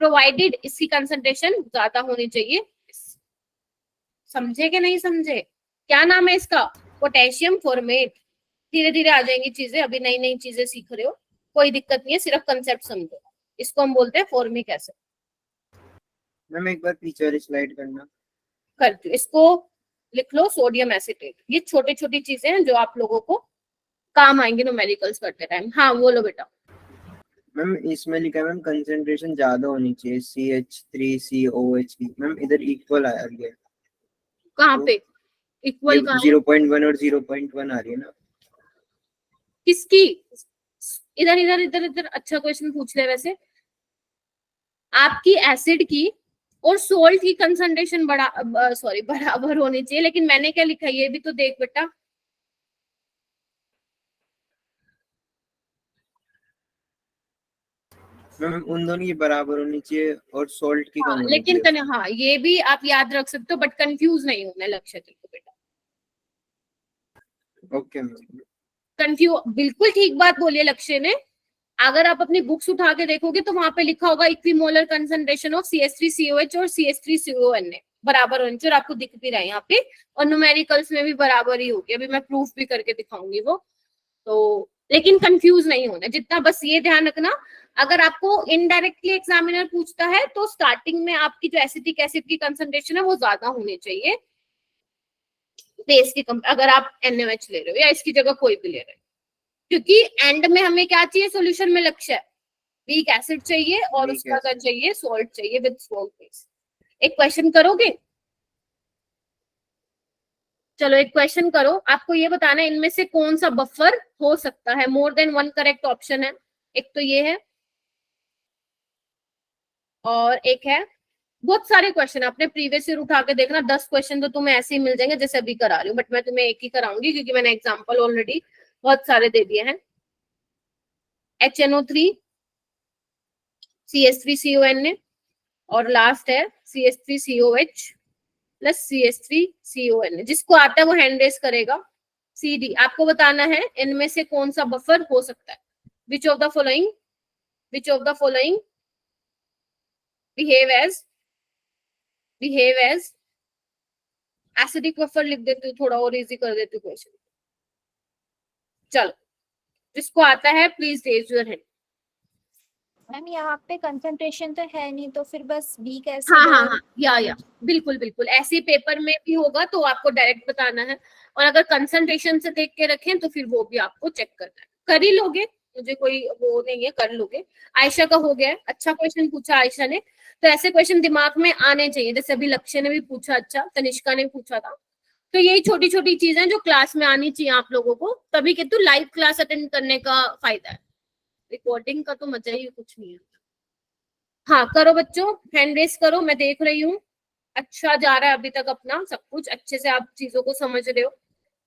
प्रोवाइडेड इसकी कंसंट्रेशन ज्यादा होनी चाहिए। समझे कि नहीं समझे? क्या नाम है इसका? Potassium format. धीरे धीरे आ जाएंगी चीजें, अभी नई नई चीजें सीख रहे हो, कोई दिक्कत नहीं है, सिर्फ कंसेप्ट समझो। इसको हम बोलते हैं फॉर्मिक एसिड। मैम एक बार पीछे वाली स्लाइड करना। करती हूँ, इसको लिख लो, सोडियम एसिटेट। ये छोटी छोटी चीजें हैं जो आप लोगों को काम आएंगे न्यूमेरिकल्स करते टाइम। हाँ बोलो बेटा। मैम इसमें लिखा है मैम कंसंट्रेशन ज्यादा होनी चाहिए CH3COH की। मैम इधर इक्वल आ रही है, कहाँ पे इक्वल? कहाँ है? 0.1 और 0.1 आ रही है ना। किसकी? इधर इधर इधर इधर। अच्छा क्वेश्चन पूछ ले। वैसे आपकी एसिड की और सोल्ट की कंसंट्रेशन बराबर होनी चाहिए, लेकिन मैंने क्या लिखा है ये भी तो देख बेटा। मैम उन दोनों की बराबर होनी चाहिए और सोल्ट की कम हाँ, होनी लेकिन चाहिए। हाँ ये भी आप याद रख सकते हो, बट कंफ्यूज नहीं होना है लक्ष्य को बेटा। Okay ma'am. बिल्कुल ठीक बात बोली है लक्ष्य ने। अगर आप अपनी बुक्स उठा के देखोगे तो वहां पे लिखा होगा इक्विमोलर कंसंट्रेशन ऑफ CH3COH और CH3CONA बराबर होनी चाहिए, और आपको दिख भी रहा है यहाँ पे, और न्यूमेरिकल्स में भी बराबर ही होगी। अभी मैं प्रूफ भी करके दिखाऊंगी वो तो। लेकिन कंफ्यूज नहीं होना, जितना बस ये ध्यान रखना, अगर आपको इनडायरेक्टली एग्जामिनर पूछता है तो स्टार्टिंग में आपकी जो एसिटिक एसिड की कंसंट्रेशन है वो ज्यादा होनी चाहिए बेस की अगर आप NaOH ले रहे हो या इसकी जगह कोई भी ले रहे हो, क्योंकि एंड में हमें क्या चाहिए सॉल्यूशन में? लक्ष्य वीक एसिड चाहिए और Weak उसका क्या acid। चाहिए? सॉल्ट चाहिए विद स्मॉल बेस। एक क्वेश्चन करोगे? चलो एक क्वेश्चन करो, आपको ये बताना है इनमें से कौन सा बफर हो सकता है। More than one correct option है, एक तो ये है और एक है। बहुत सारे क्वेश्चन अपने प्रीवियस ईयर उठा के देखना, 10 क्वेश्चन तो तुम्हें ऐसे ही मिल जाएंगे जैसे अभी करा रही हूँ, बट मैं तुम्हें एक ही कराऊंगी क्योंकि मैंने एग्जाम्पल ऑलरेडी बहुत सारे दे दिए हैं। HNO3 CH3CONA और लास्ट है CH3COH प्लस CH3CONA। जिसको आता है वो हैंड रेस करेगा। CD आपको बताना है इनमें से कौन सा बफर हो सकता है। Which of the following behave as acidic buffer लिख देती हूँ, थोड़ा और इजी कर देती हूँ क्वेश्चन। चलो, जिसको आता है please raise your hand. Ma'am यहाँ पे कंसंट्रेशन तो है नहीं, तो फिर बस वीक एसिड हाँ हाँ हाँ, या बिल्कुल बिल्कुल, ऐसे पेपर में भी होगा तो आपको डायरेक्ट बताना है, और अगर कंसंट्रेशन से देख के रखें तो फिर वो भी आपको चेक करना है। कर ही लोगे, मुझे कोई वो नहीं है, कर लोगे। आयशा का हो गया है, अच्छा क्वेश्चन पूछा आयशा ने। तो ऐसे क्वेश्चन दिमाग में आने चाहिए, जैसे अभी लक्ष्य ने भी पूछा, अच्छा तनिष्का ने पूछा था। तो यही छोटी छोटी चीजें जो क्लास में आनी चाहिए आप लोगों को, तभी कहते लाइव क्लास अटेंड करने का फायदा है। रिकॉर्डिंग का तो मजा ही कुछ नहीं है। हाँ करो बच्चों, हैंड रेस करो, मैं देख रही हूँ। अच्छा जा रहा है अभी तक अपना सब कुछ, अच्छे से आप चीजों को समझ रहे हो।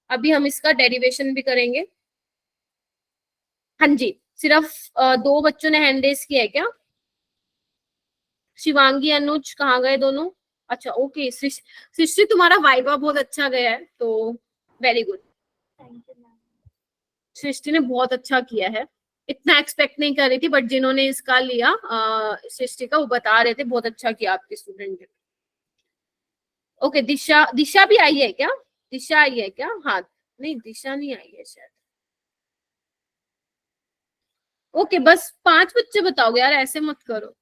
अभी हम इसका डेरिवेशन भी करेंगे। हाँ जी, सिर्फ 2 बच्चों ने हैंड रेस किया है क्या? शिवांगी अनुज कहाँ गए दोनों? अच्छा ओके, सृष्टि तुम्हारा वाइवा बहुत अच्छा गया है, तो वेरी गुड। सृष्टि ने बहुत अच्छा किया है, इतना एक्सपेक्ट नहीं कर रही थी, बट जिन्होंने इसका लिया सृष्टि का, वो बता रहे थे बहुत अच्छा किया आपके स्टूडेंट ने। ओके, दिशा भी आई है क्या? दिशा आई है क्या? हाँ नहीं, दिशा नहीं आई है शायद। ओके, बस 5 बच्चे बताओगे यार, ऐसे मत करो।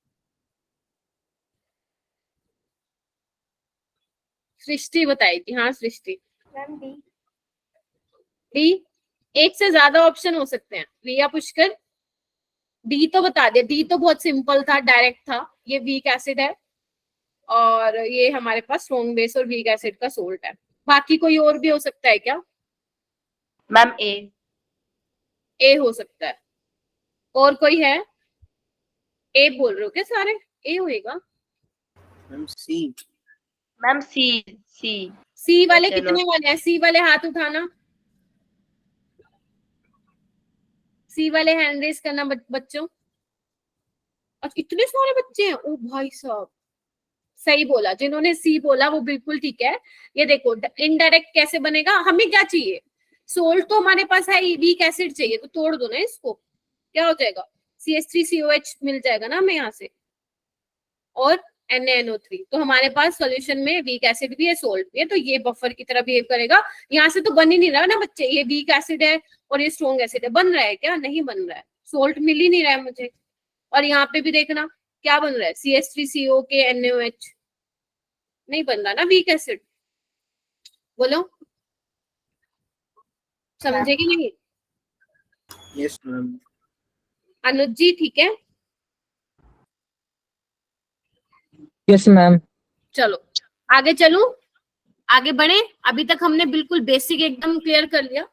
सृष्टि बताएगी, हाँ सृष्टि। Ma'am B. डी, एक से ज्यादा ऑप्शन हो सकते हैं। रिया पुष्कर, डी तो बता दिया। डी तो बहुत सिंपल था, डायरेक्ट था, ये वीक एसिड है और ये हमारे पास स्ट्रॉन्ग बेस और वीक एसिड का सोल्ट है। बाकी कोई और भी हो सकता है क्या? मैम ए हो सकता है। और कोई है? ए बोल रहे हो क्या सारे? ए होएगा। मैम सी। मैम सी सी वाले चलो। कितने वाले हैं? सी वाले हाथ उठाना, सी वाले हैंड रेस करना बच्चों। अच्छा इतने सारे बच्चे हैं, ओ भाई साहब सही बोला, जिन्होंने सी बोला वो बिल्कुल ठीक है। ये देखो इनडायरेक्ट कैसे बनेगा, हमें क्या चाहिए? सोल्ट तो हमारे पास है, वीक एसिड चाहिए, तो तोड़ दो ना इसको, क्या हो जाएगा? CH3COH मिल जाएगा ना हमें यहाँ से, और NaNO3। तो हमारे पास सॉल्यूशन में वीक एसिड भी है, सोल्ट भी है, तो ये बफर की तरह बिहेव करेगा। यहाँ से तो बन ही नहीं रहा ना बच्चे, ये वीक एसिड है और ये स्ट्रॉन्ग एसिड है, बन रहा है क्या? नहीं बन रहा है, सोल्ट मिल ही नहीं रहा है मुझे। और यहाँ पे भी देखना क्या बन रहा है, CH3CO के NaOH, नहीं बन रहा ना वीक एसिड। बोलो समझे कि नहीं? Yes ma'am. अनुज जी ठीक है? Yes ma'am. चलो आगे चलूं, आगे बढ़े। अभी तक हमने बिल्कुल बेसिक एकदम क्लियर कर लिया।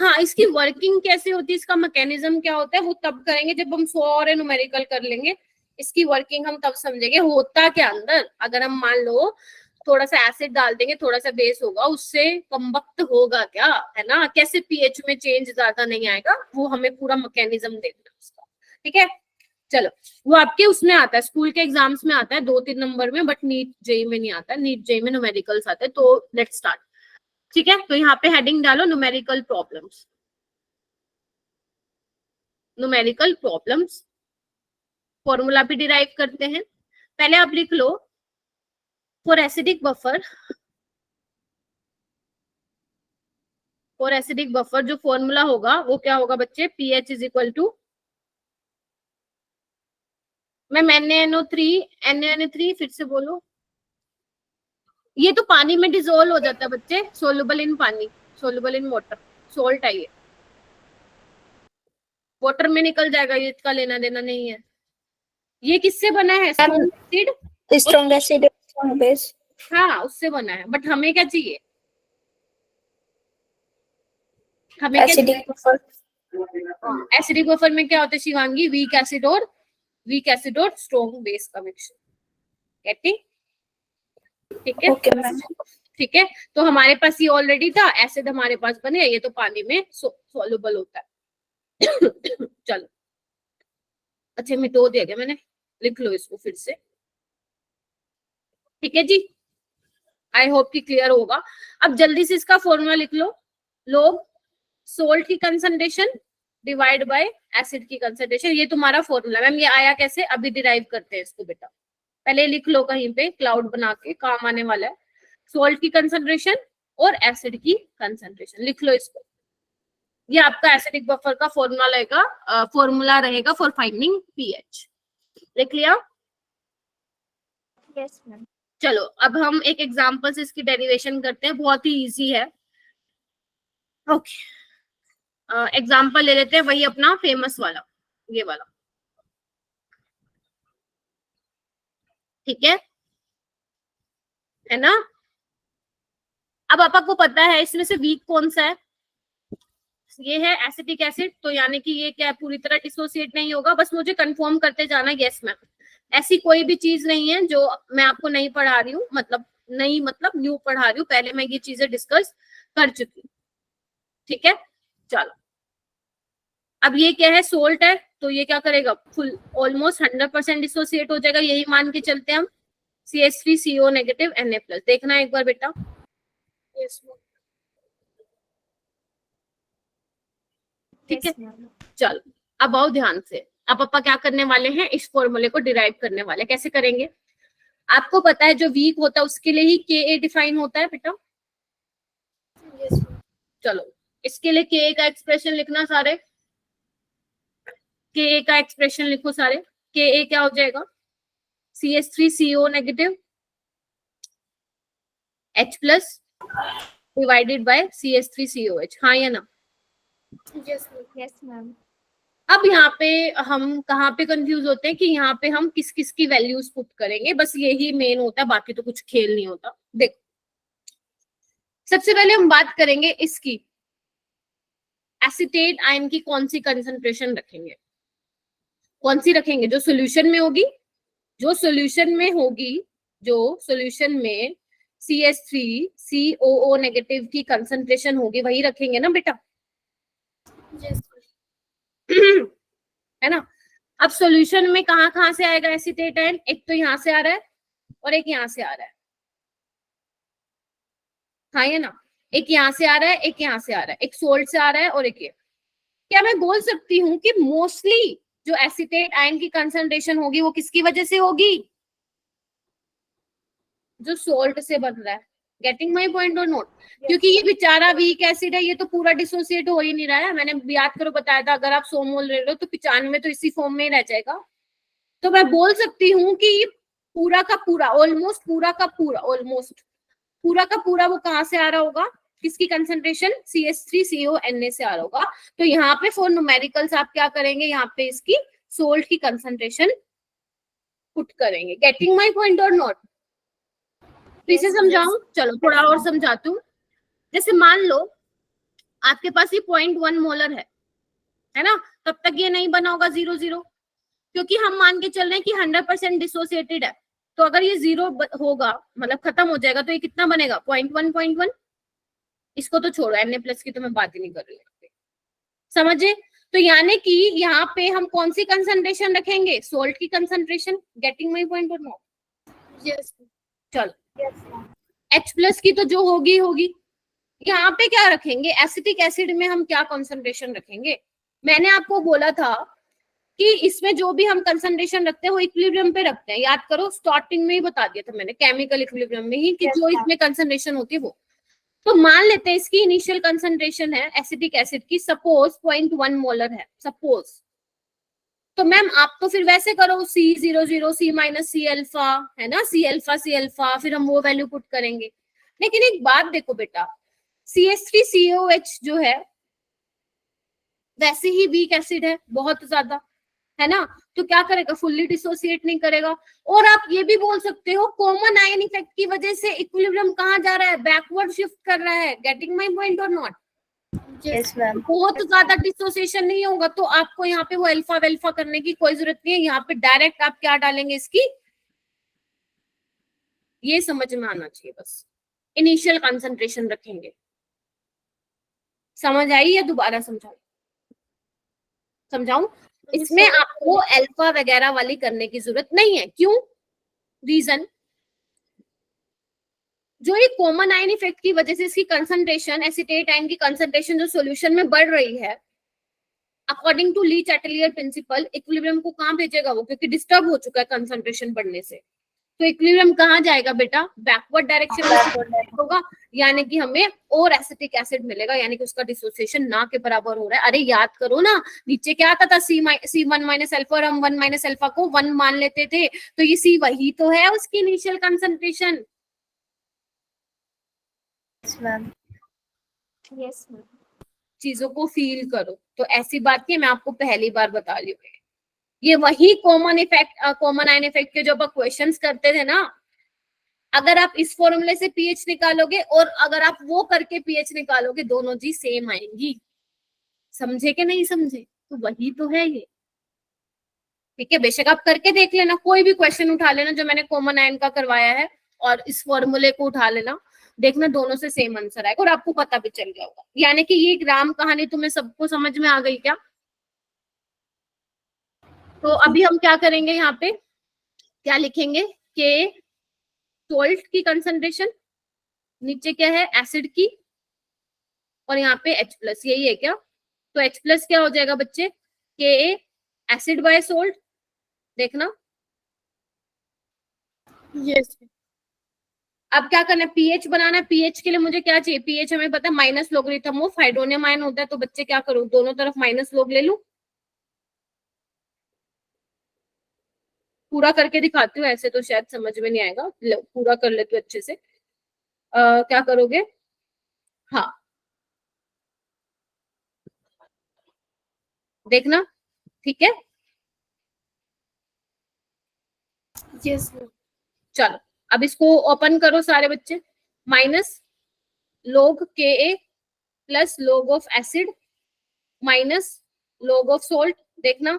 हाँ, इसकी वर्किंग कैसे होती है, इसका मैकेनिज्म क्या होता है, वो तब करेंगे जब हम 100 और न्यूमेरिकल कर लेंगे। इसकी वर्किंग हम तब समझेंगे होता क्या अंदर। अगर हम मान लो थोड़ा सा एसिड डाल देंगे, थोड़ा सा बेस होगा, उससे कम्बक्ट होगा क्या, है ना? कैसे पीएच में चेंज ज्यादा नहीं आएगा, वो हमें पूरा मैकेनिज्म देखना है उसका। ठीक है, चलो वो आपके उसमें आता है, स्कूल के एग्जाम्स में आता है 2-3 नंबर में, बट नीट जेई में नहीं आता है। नीट जेई में न्यूमेरिकल्स आते हैं। तो लेट्स स्टार्ट। ठीक है, तो यहाँ पे हेडिंग डालो numerical problems. Numerical problems, formula भी डिराइव करते हैं। पहले आप लिख लो for acidic buffer, for acidic buffer जो फॉर्मूला होगा वो क्या होगा बच्चे? PH is equal to ma'am NaNO3 फिर से बोलो। ये तो पानी में डिसोल्व हो जाता है बच्चे, सोलुबल इन पानी, सोलुबल इन वाटर, सोल्ट है ये, वाटर में निकल जाएगा, ये इसका लेना देना नहीं है। ये किससे बना है? Strong acid, strong acid, strong base. हाँ उससे बना है, बट हमें क्या चाहिए? हमें क्या एसिडिक बफर। एसिडिक बफर में क्या होता है शिवांगी? वीक एसिड और स्ट्रॉन्ग बेस का मिक्सचर। गेटिंग? ठीक है, ओके मैम। ठीक है। तो हमारे पास ये ऑलरेडी था, एसिड हमारे पास बने, ये तो पानी में सॉल्युबल होता है। चलो, अच्छा मिटो दिया गया मैंने, लिख लो इसको फिर से। ठीक है जी, आई होप कि क्लियर होगा। अब जल्दी से इसका फॉर्मूला लिख लो। लोग सोल्ट की कंसंट्रेशन डिवाइड बाय एसिड की कंसंट्रेशन, ये तुम्हारा फॉर्मूला। मैम ये आया कैसे? अभी डिराइव करते हैं इसको बेटा, पहले लिख लो कहीं पे, क्लाउड बना के काम आने वाला है। सॉल्ट की कंसंट्रेशन और एसिड की कंसंट्रेशन। लिख लो इसको, ये आपका एसिडिक बफर का फॉर्मूला रहेगा फॉर फाइंडिंग पीएच। लिख लिया? Yes ma'am. चलो अब हम एक एग्जांपल से इसकी डेरिवेशन करते हैं, बहुत ही इजी है। ओके, एग्जांपल ले लेते हैं, वही अपना फेमस वाला, ये वाला, ठीक है ना? अब आपको पता है इसमें से वीक कौन सा है, ये है एसिटिक एसिड, तो यानी कि ये क्या पूरी तरह डिसोसिएट नहीं होगा, बस मुझे कंफर्म करते जाना यस मैम। ऐसी कोई भी चीज नहीं है जो मैं आपको नहीं पढ़ा रही हूँ, मतलब न्यू पढ़ा रही हूँ, पहले मैं ये चीजें डिस्कस कर चुकी हूँ, ठीक है। चलो अब ये क्या है, सोल्ट है, तो ये क्या करेगा, फुल ऑलमोस्ट 100% डिसोसिएट हो जाएगा, यही मान के चलते हैं हम। CH3CO नेगेटिव Na+, देखना एक बार बेटा। Yes ma'am. ठीक है, Yes, ma'am. चलो अब आओ ध्यान से। अब पापा क्या करने वाले हैं, इस फॉर्मूले को डिराइव करने वाले। कैसे करेंगे, आपको पता है जो वीक होता है उसके लिए ही Ka डिफाइन होता है बेटा। Yes ma'am. चलो इसके लिए Ka का एक्सप्रेशन लिखना सारे, Ka का एक्सप्रेशन लिखो सारे। Ka क्या हो जाएगा, CH3CO negative H+ divided by CH3COH, हाँ या ना? Yes ma'am. Yes, ma'am. अब यहाँ पे हम कहाँ पे कंफ्यूज होते हैं कि यहाँ पे हम किस किस की वैल्यूज पुट करेंगे, बस यही मेन होता है, बाकी तो कुछ खेल नहीं होता। देखो सबसे पहले हम बात करेंगे इसकी, एसीटेट आयन की कौन सी कंसंट्रेशन रखेंगे, कौन सी रखेंगे, जो सॉल्यूशन में होगी, जो सॉल्यूशन में होगी, जो सॉल्यूशन में CH3COO नेगेटिव की कंसंट्रेशन होगी वही रखेंगे ना बेटा, यस है ना। अब सॉल्यूशन में कहाँ कहाँ से आएगा एसीटेट आयन, एक तो यहाँ से आ रहा है और एक यहाँ से आ रहा है, हाँ या ना, एक यहाँ से आ रहा है, एक यहाँ से आ रहा है, एक सोल्ट से आ रहा है और एक ये। क्या मैं बोल सकती हूँ कि मोस्टली जो एसीटेट आयन की कंसंट्रेशन होगी वो किसकी वजह से होगी, जो सोल्ट से बन रहा है। गेटिंग माई पॉइंट और नोट, क्योंकि ये बेचारा वीक एसिड है, ये तो पूरा डिसोसिएट हो ही नहीं रहा है। मैंने याद करो बताया था, अगर आप 100 मोल ले लो तो 95 तो इसी फॉर्म में ही रह जाएगा। तो मैं बोल सकती हूँ कि ये पूरा का पूरा, ऑलमोस्ट पूरा का पूरा, ऑलमोस्ट पूरा का पूरा वो कहाँ से आ रहा होगा, किसकी कंसंट्रेशन, CH3CONa से आ रहा होगा। तो यहाँ पे फॉर न्यूमेरिकल्स आप क्या करेंगे, यहाँ पे इसकी सोल्ट की कंसंट्रेशन पुट करेंगे। गेटिंग माई पॉइंट और नॉट, इसे समझाऊं, चलो थोड़ा और समझाती हूँ। जैसे मान लो आपके पास ये 0.1 मोलर है ना, तब तक ये नहीं बना होगा 0,0, क्योंकि हम मान के चल रहे हैं कि 100% डिसोसिएटेड है। तो अगर ये 0 होगा, मतलब खत्म हो जाएगा, तो ये कितना बनेगा, 0.1 इसको तो छोड़ो, Na+ की तो मैं बात ही नहीं कर रही हूँ, समझे। तो यानी कि यहाँ पे हम कौन सी कंसंट्रेशन रखेंगे, सोल्ट की कंसंट्रेशन। गेटिंग माई पॉइंट और नॉट, यस चलो Yes, ma'am. H+ की तो जो होगी। यहाँ पे क्या रखेंगे, एसिटिक एसिड में हम क्या कंसंट्रेशन रखेंगे। मैंने आपको बोला था कि इसमें जो भी हम कंसंट्रेशन रखते हैं वो इक्विलिब्रियम पे रखते हैं, याद करो स्टार्टिंग में ही बता दिया था मैंने, केमिकल इक्विलिब्रियम में ही, कि Yes, जो ma'am. इसमें कंसंट्रेशन होती है वो। तो मान लेते हैं इसकी इनिशियल कंसंट्रेशन है एसिटिक एसिड की, सपोज 0.1 मोलर है, सपोज। तो मैम आप तो फिर वैसे करो, C00 C-C अल्फा, है ना, C अल्फा, फिर हम वो वैल्यू पुट करेंगे। लेकिन एक बात देखो बेटा, CH3COH जो है वैसे ही वीक एसिड है बहुत ज्यादा, है ना, तो क्या करेगा, फुल्ली डिसोसिएट नहीं करेगा। और आप ये भी बोल सकते हो कॉमन आयन इफेक्ट की वजह से इक्विलिब्रियम कहाँ जा रहा है, बैकवर्ड शिफ्ट कर रहा है। गेटिंग माय पॉइंट और नॉट, Yes, ma'am. बहुत ज्यादा डिसोसिएशन नहीं होगा, तो आपको यहाँ पे वो अल्फा वेल्फा करने की कोई जरूरत नहीं है। यहाँ पे डायरेक्ट आप क्या डालेंगे इसकी, ये समझ में आना चाहिए, बस इनिशियल कंसंट्रेशन रखेंगे। समझ आई या दोबारा समझाऊं? इसमें आपको अल्फा वगैरह वाली करने की जरूरत नहीं है। क्यों, रीजन, जो ये कॉमन आयन इफेक्ट की वजह से इसकी कंसंट्रेशन, एसीटेट आयन की कंसंट्रेशन जो सॉल्यूशन में बढ़ रही है, according to Le Chatelier principle, equilibrium को कहां भेजेगा वो, क्योंकि डिस्टर्ब हो चुका है कंसंट्रेशन बढ़ने से। तो इक्विलिब्रियम कहाँ जाएगा बेटा, बैकवर्ड डायरेक्शन में होगा, यानी कि हमें और एसिटिक एसिड मिलेगा, यानी कि उसका डिसोसिएशन ना के बराबर हो रहा है। अरे याद करो ना, नीचे क्या आता था, C1 माइनस अल्फा, और हम 1 माइनस अल्फा को 1 मान लेते थे, तो ये C वही तो है उसकी इनिशियल कंसंट्रेशन। Yes ma'am. चीजों को फील करो, तो ऐसी बात नहीं, मैं आपको पहली बार बता रही हूँ। ये वही common effect, common ion effect के जो आप क्वेश्चंस करते थे ना, अगर आप इस फॉर्मूले से पीएच निकालोगे और अगर आप वो करके पीएच निकालोगे, दोनों जी सेम आएंगी। समझे कि नहीं समझे? तो वही तो है ये, ठीक है। बेशक आप करके देख लेना, कोई भी क्वेश्चन उठा लेना जो मैंने कॉमन आयन का करवाया है, और इस फॉर्मूले को उठा लेना, देखना दोनों से सेम आंसर आएगा और आपको पता भी चल गया होगा। यानी कि ये राम कहानी तुम्हें सबको समझ में आ गई क्या? तो अभी हम क्या करेंगे, यहाँ पे क्या लिखेंगे, के सॉल्ट की कंसंट्रेशन, नीचे क्या है एसिड की, और यहाँ पे H प्लस, यही है क्या? तो H प्लस क्या हो जाएगा बच्चे, के एसिड बाय सोल्ट, देखना। यस अब क्या करना है, पीएच बनाना है। पीएच के लिए मुझे क्या चाहिए, पीएच हमें पता है minus logarithm of hydronium ion होता है, तो बच्चे क्या करूं, दोनों तरफ माइनस लोग ले लूं। पूरा करके दिखाती हूँ, ऐसे तो शायद समझ में नहीं आएगा, पूरा कर लेते हो अच्छे से। क्या करोगे, हाँ देखना, ठीक है। यस चलो अब इसको ओपन करो सारे बच्चे, minus log Ka plus log of acid minus log of salt, देखना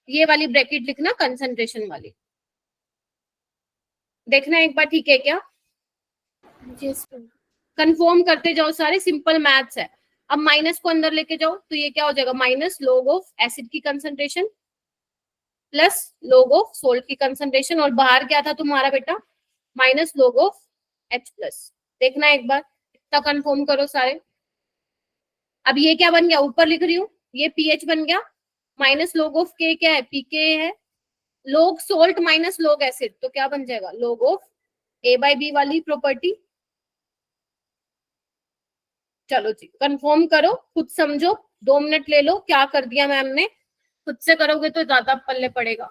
ये वाली ब्रैकेट लिखना कंसंट्रेशन वाली, देखना एक बार, ठीक है क्या? यस कंफर्म करते जाओ सारे, सिंपल मैथ्स है। अब माइनस को अंदर लेके जाओ, तो ये क्या हो जाएगा, माइनस log ऑफ एसिड की concentration plus log of salt की कंसंट्रेशन, और बाहर क्या था तुम्हारा बेटा, minus log of H plus. देखना एक बार, इतना कंफर्म करो सारे। अब ये क्या बन गया, ऊपर लिख रही हूँ, ये पीएच बन गया, माइनस log ऑफ के क्या है, पीके है, log salt minus log acid, तो क्या बन जाएगा, log of A by B वाली प्रॉपर्टी। चलो जी कंफर्म करो, खुद समझो, 2 मिनट ले लो, क्या कर दिया मैम ने, खुद से करोगे तो ज्यादा पल्ले पड़ेगा।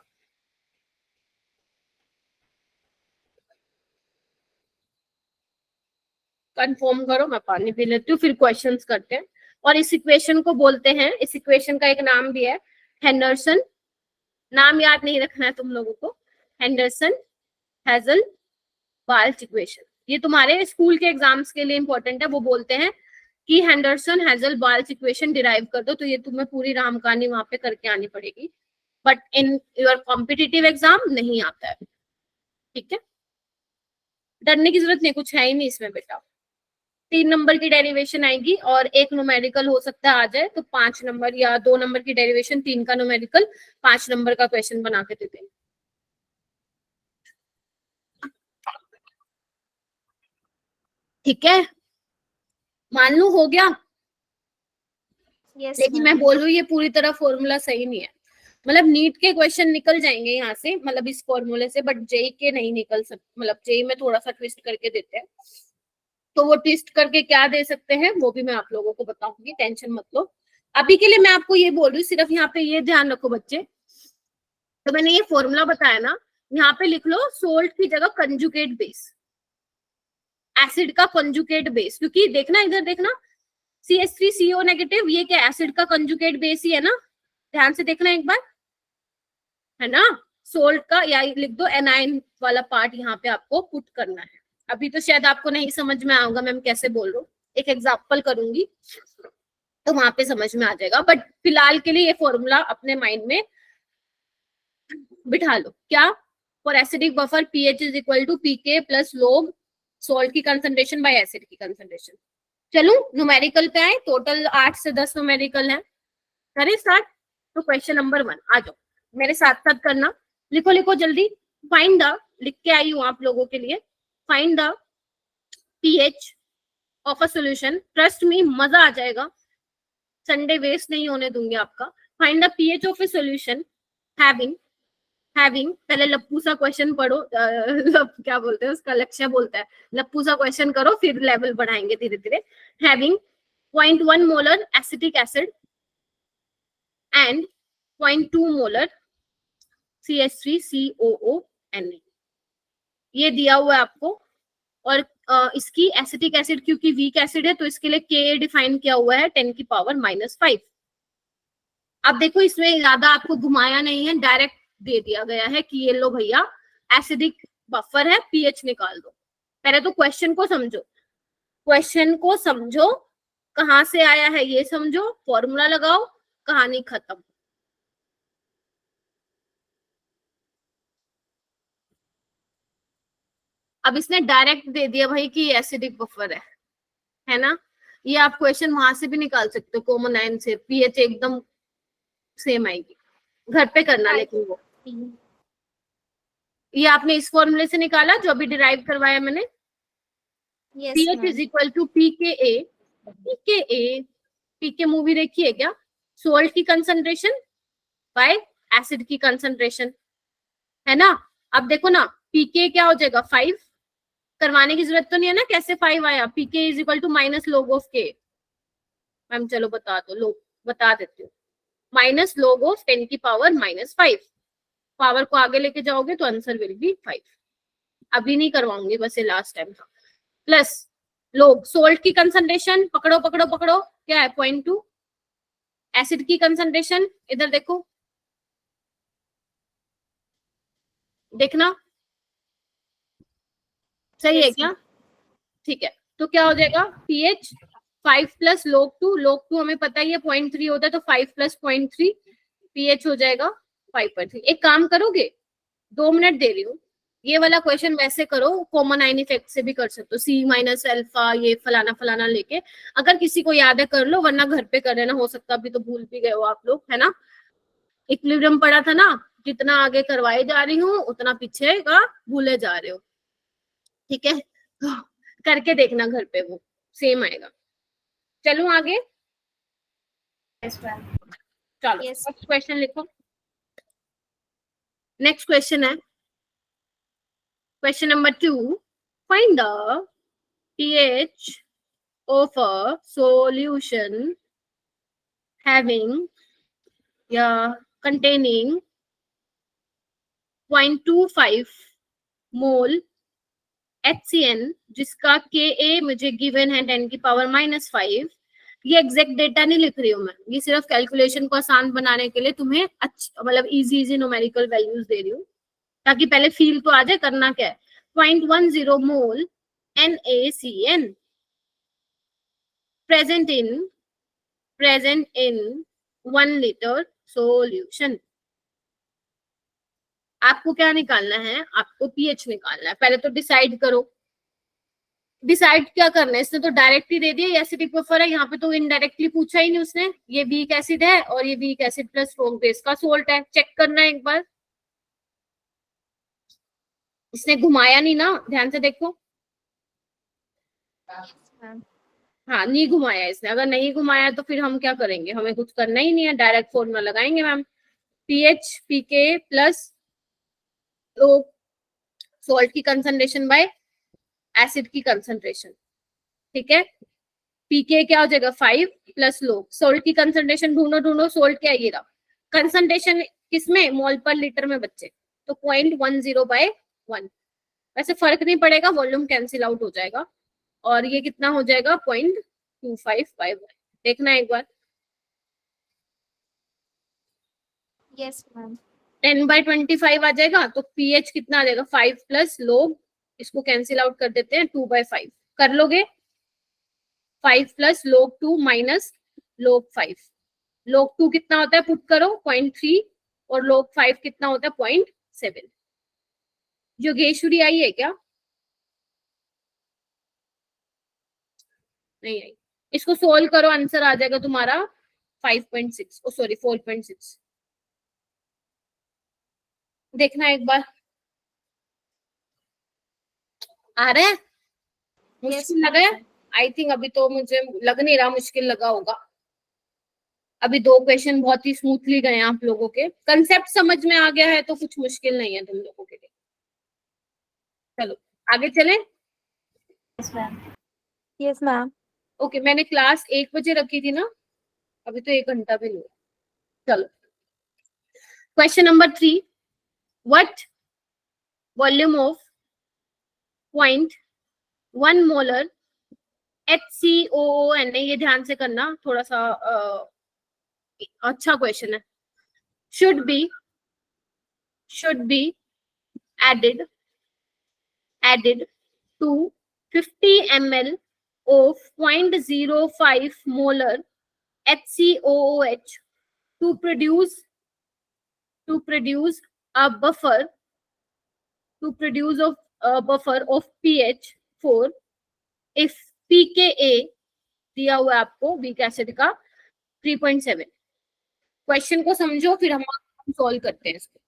कंफर्म करो, मैं पानी पी लेती हूँ, फिर क्वेश्चंस करते हैं। और इस इक्वेशन को बोलते हैं, इस इक्वेशन का एक नाम भी है हेंडरसन, नाम याद नहीं रखना है तुम लोगों को, हेंडरसन हेजल बाल्च इक्वेशन। ये तुम्हारे स्कूल के एग्जाम्स के लिए इंपॉर्टेंट है, वो बोलते हैं कि हेंडरसन हेजल बाल्च इक्वेशन डिराइव कर दो, तो ये तुम्हें पूरी राम कहानी वहां पे करके आनी पड़ेगी, but in your competitive exam नहीं आता है, ठीक है। डरने की जरूरत नहीं, कुछ है ही नहीं इसमें बेटा। 3 नंबर की डेरिवेशन आएगी और एक न्यूमेरिकल हो सकता है आ जाए, तो 5 नंबर या 2 नंबर की डेरिवेशन, 3 का न्यूमेरिकल, 5 नंबर का क्वेश्चन बना के देते हैं, ठीक है। मान लो हो गया, यस लेकिन मैं बोल रही हूँ ये पूरी तरह फॉर्मूला सही नहीं है, मतलब नीट के क्वेश्चन निकल जाएंगे यहाँ से, मतलब इस फॉर्मूले से, बट जेई के नहीं निकल सकते, मतलब जेई में थोड़ा सा ट्विस्ट करके देते हैं, तो वो ट्विस्ट करके क्या दे सकते हैं वो भी मैं आप लोगों को बताऊंगी, टेंशन मत लो। अभी के लिए मैं आपको ये बोल रही हूँ, सिर्फ यहाँ पे ये ध्यान रखो बच्चे, तो मैंने ये फॉर्मूला बताया ना, यहाँ पे लिख लो सोल्ट की जगह कंजुगेट बेस, एसिड का कंजुगेट बेस, क्योंकि देखना इधर देखना, CH3CO नेगेटिव, ये क्या एसिड का कंजुगेट बेस ही है ना, ध्यान से देखना एक बार, है ना। सोल्ट का या लिख दो एनाइन वाला पार्ट यहाँ पे आपको पुट करना है। अभी तो शायद आपको नहीं समझ में आऊंगा मैम कैसे बोल रहा हूँ, एक एग्जाम्पल करूंगी तो वहां पे समझ में आ जाएगा, बट फिलहाल के लिए ये फॉर्मूला अपने माइंड में बिठा लो। क्या, for acidic buffer pH is equal to pK plus log salt की कंसंट्रेशन बाय एसिड की कंसंट्रेशन। चलो न्यूमेरिकल पे आए, टोटल 8 से 10 न्यूमेरिकल है, करें स्टार्ट। तो क्वेश्चन नंबर 1 आ जाओ, मेरे साथ साथ करना, लिखो लिखो जल्दी, फाइंड द, लिख के आई हूँ आप लोगों के लिए, find the pH of a solution, trust me मजा आ जाएगा, संडे वेस्ट नहीं होने दूंगी आपका। Find the pH of a solution having having, पहले लप्पू सा क्वेश्चन पढ़ो, क्या बोलते हैं उसका, लक्ष्य बोलता है, लप्पू सा क्वेश्चन करो, फिर लेवल बढ़ाएंगे धीरे धीरे। Having 0.1 molar acetic acid and 0.2 molar CH3COONA, ये दिया हुआ है आपको। और इसकी एसिटिक एसिड क्योंकि वीक एसिड है तो इसके लिए Ka डिफाइन किया हुआ है 10⁻⁻5। अब देखो इसमें ज्यादा आपको घुमाया नहीं है, डायरेक्ट दे दिया गया है कि ये लो भैया एसिडिक बफर है, पीएच निकाल दो। पहले तो क्वेश्चन को समझो, क्वेश्चन को समझो, कहाँ से आया है ये समझो, फॉर्मूला लगाओ, कहानी खत्म। अब इसने डायरेक्ट दे दिया भाई कि एसिडिक बफर है ना। ये आप क्वेश्चन वहां से भी निकाल सकते हो, कॉमन आयन से, पीएच एकदम सेम आएगी। घर पे करना लेकिन वो, ये आपने इस फॉर्मूले से निकाला जो अभी डिराइव करवाया मैंने। Yes, pH ma'am. Is equal to pKa, pK movie देखी है क्या, सोल्ट की कंसंट्रेशन बाय एसिड की कंसंट्रेशन, है ना। अब देखो ना pK क्या हो जाएगा 5, करवाने की जरूरत तो नहीं है ना कैसे 5 आया, pK is equal to minus log of K। Ma'am चलो बता दो, लोग बता देती हूँ, माइनस log ऑफ 10⁻⁻5। पावर को आगे लेके जाओगे तो आंसर विल बी 5। अभी नहीं करवाऊंगी, बस ये लास्ट टाइम था। प्लस लोग सोल्ट की कंसंट्रेशन, पकड़ो पकड़ो पकड़ो, क्या है 0.2। एसिड की कंसंट्रेशन इधर देखो, देखना सही है Yes, क्या, ठीक है। तो क्या हो जाएगा pH 5 प्लस log 2 हमें पता ही है 0.3 होता है, तो 5 प्लस 0.3 pH हो जाएगा 5.3। एक काम करोगे, 2 मिनट दे रही हूँ, ये वाला क्वेश्चन वैसे करो, कॉमन आयन इफेक्ट से भी कर सकते हो, C माइनस अल्फा ये फलाना फलाना लेके, अगर किसी को याद है कर लो, वरना घर पे कर लेना, हो सकता अभी तो भूल भी गए हो आप लोग, है ना। इक्विलिब्रियम पढ़ा था ना, जितना आगे करवाई जा रही हूँ उतना पीछे का भूले जा रहे हो, ठीक है। करके देखना घर पे, वो सेम आएगा। चलो आगे, चलो Yes. नेक्स्ट क्वेश्चन लिखो। नेक्स्ट क्वेश्चन है question number 2, find the pH of a solution having या containing 0.25 मोल HCN, जिसका Ka मुझे गिवन है 10⁻⁻5। ये एग्जैक्ट डेटा नहीं लिख रही हूँ मैं, ये सिर्फ कैलकुलेशन को आसान बनाने के लिए तुम्हें अच्छा मतलब इजी न्यूमेरिकल वैल्यूज दे रही हूँ, ताकि पहले फील तो आ जाए करना क्या है। 0.10 मोल NaCN present in 1 liter solution। आपको क्या निकालना है, आपको पीएच निकालना है। पहले तो डिसाइड करो, डिसाइड क्या करना है, इसने तो डायरेक्ट ही दे दिया ये एसिडिक बफर है, यहाँ पे तो इनडायरेक्टली पूछा ही नहीं उसने, ये वीक एसिड है और ये weak acid plus strong base का सोल्ट है, चेक करना है एक बार। इसने घुमाया नहीं ना, ध्यान से देखो, Yes, ma'am. हाँ नहीं घुमाया इसने, अगर नहीं घुमाया तो फिर हम क्या करेंगे, हमें कुछ करना ही नहीं है, डायरेक्ट फॉर्मूला लगाएंगे मैम, पीएच पीके प्लस सोल्ट की कंसंट्रेशन बाय एसिड की कंसंट्रेशन, ठीक है। पीके क्या हो जाएगा 5 प्लस सोल्ट की कंसंट्रेशन ढूंढो, सोल्ट क्या है ये रहा, कंसंट्रेशन किसमें मोल पर लीटर में बच्चे, तो 0.10/1। वैसे फर्क नहीं पड़ेगा, वॉल्यूम कैंसिल आउट हो जाएगा, और ये कितना हो जाएगा 0.255। देखना एक बार, Yes, ma'am. 10/25 आ जाएगा, तो पीएच कितना आ जाएगा 5 प्लस log, इसको कैंसिल आउट कर देते हैं 2/5, कर लोगे 5 plus log 2 minus log 5, log 2 कितना होता है पुट करो 0.3 और log 5 कितना होता है 0.7। योगेश्वरी आई है क्या, नहीं आई, इसको सोल्व करो, आंसर आ जाएगा तुम्हारा 5.6 सॉरी 4.6। देखना एक बार, आ रहा है, Yes, मुश्किल लगा है, ma'am. आई थिंक अभी तो मुझे लग नहीं रहा मुश्किल लगा होगा। अभी 2 क्वेश्चन बहुत ही स्मूथली गए आप लोगों के, कंसेप्ट समझ में आ गया है तो कुछ मुश्किल नहीं है तुम लोगों के लिए। चलो आगे चलें। Yes, ma'am. Yes, ma'am. Okay, मैंने क्लास 1 बजे रखी थी ना, अभी तो 1 घंटा भी नहीं हुआ। चलो question number 3, what volume of 0.1 molar HCOON, ये ध्यान से करना, थोड़ा सा अच्छा क्वेश्चन है। should be added to 50 ml of 0.05 molar HCOOH to produce a buffer of pH 4 if pKa दिया हुआ है आपको वीक एसिड का 3.7। क्वेश्चन को समझो फिर हम सॉल्व करते हैं इसको।